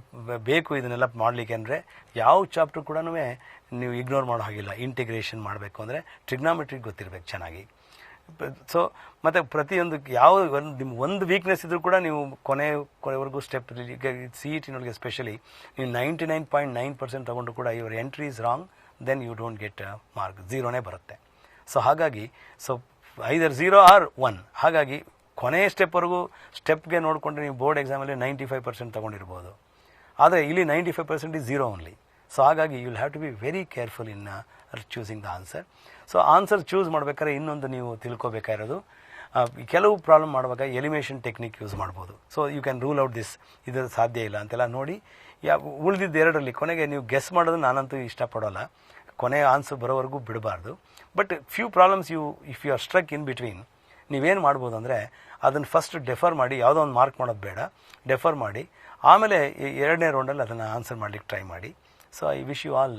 ಬೇಕು ಇದನ್ನೆಲ್ಲ ಮಾಡಲಿಕ್ಕೆ ಅಂದರೆ ಯಾವ ಚಾಪ್ಟರ್ ಕೂಡ ನೀವು ಇಗ್ನೋರ್ ಮಾಡೋ ಹಾಗಿಲ್ಲ. ಇಂಟಿಗ್ರೇಷನ್ ಮಾಡಬೇಕು ಅಂದರೆ ಟ್ರಿಗ್ನಾಮೆಟ್ರಿ ಗೊತ್ತಿರಬೇಕು ಚೆನ್ನಾಗಿ. ಸೊ ಮತ್ತು ಪ್ರತಿಯೊಂದು ಯಾವ ಒಂದು ವೀಕ್ನೆಸ್ ಇದ್ರೂ ಕೂಡ ನೀವು ಕೊನೆವರೆಗೂ ಸ್ಟೆಪ್, ಈಗ ಸಿ ಇ ಟಿನೊಳಗೆ ಸ್ಪೆಷಲಿ ನೀವು 99.9% ತೊಗೊಂಡು ಕೂಡ your entry is wrong, then you don't get mark, 0ನೇ ಬರುತ್ತೆ. ಸೊ ಹಾಗಾಗಿ ಐದರ್ 0 ಆರ್ 1. ಹಾಗಾಗಿ ಕೊನೆಯ ಸ್ಟೆಪ್ಗೆ ನೋಡಿಕೊಂಡ್ರೆ ನೀವು ಬೋರ್ಡ್ ಎಕ್ಸಾಮಲ್ಲಿ 95% ತೊಗೊಂಡಿರ್ಬೋದು. ಆದರೆ ಇಲ್ಲಿ 95% ಇಸ್ 0 ಓನ್ಲಿ. ಸೊ ಹಾಗಾಗಿ you will have to be very careful in choosing the answer. So answer choose ಮಾಡಬೇಕಾದ್ರೆ ಇನ್ನೊಂದು ನೀವು ತಿಳ್ಕೊಬೇಕಾಗಿರೋದು, ಕೆಲವು ಪ್ರಾಬ್ಲಮ್ ಮಾಡುವಾಗ ಎಲಿಮಿನೇಷನ್ ಟೆಕ್ನಿಕ್ ಯೂಸ್ ಮಾಡ್ಬೋದು. So you can rule out this, ಇದು ಸಾಧ್ಯ ಇಲ್ಲ ಅಂತೆಲ್ಲ ನೋಡಿ ಉಳಿದಿದ್ದು ಎರಡರಲ್ಲಿ ಕೊನೆಗೆ ನೀವು ಗೆಸ್ ಮಾಡೋದು ನಾನಂತೂ ಇಷ್ಟಪಡೋಲ್ಲ, ಕೊನೆಯ ಆನ್ಸರ್ ಬರೋವರೆಗೂ ಬಿಡಬಾರ್ದು. But few problems if you are struck in between, ನೀವೇನು ಮಾಡ್ಬೋದು ಅಂದರೆ ಅದನ್ನು ಫಸ್ಟ್ ಡೆಫರ್ ಮಾಡಿ, ಯಾವುದೋ ಒಂದು ಮಾರ್ಕ್ ಮಾಡೋದು ಬೇಡ, ಡೆಫರ್ ಮಾಡಿ ಆಮೇಲೆ ಎರಡನೇ ರೌಂಡಲ್ಲಿ ಅದನ್ನು ಆನ್ಸರ್ ಮಾಡಲಿಕ್ಕೆ ಟ್ರೈ ಮಾಡಿ. So I wish you all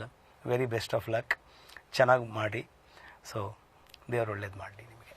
very best of luck. ಚೆನ್ನಾಗಿ ಮಾಡಿ. ಸೊ ದೇವರು ಒಳ್ಳೇದು ಮಾಡಲಿ ನಿಮಗೆ.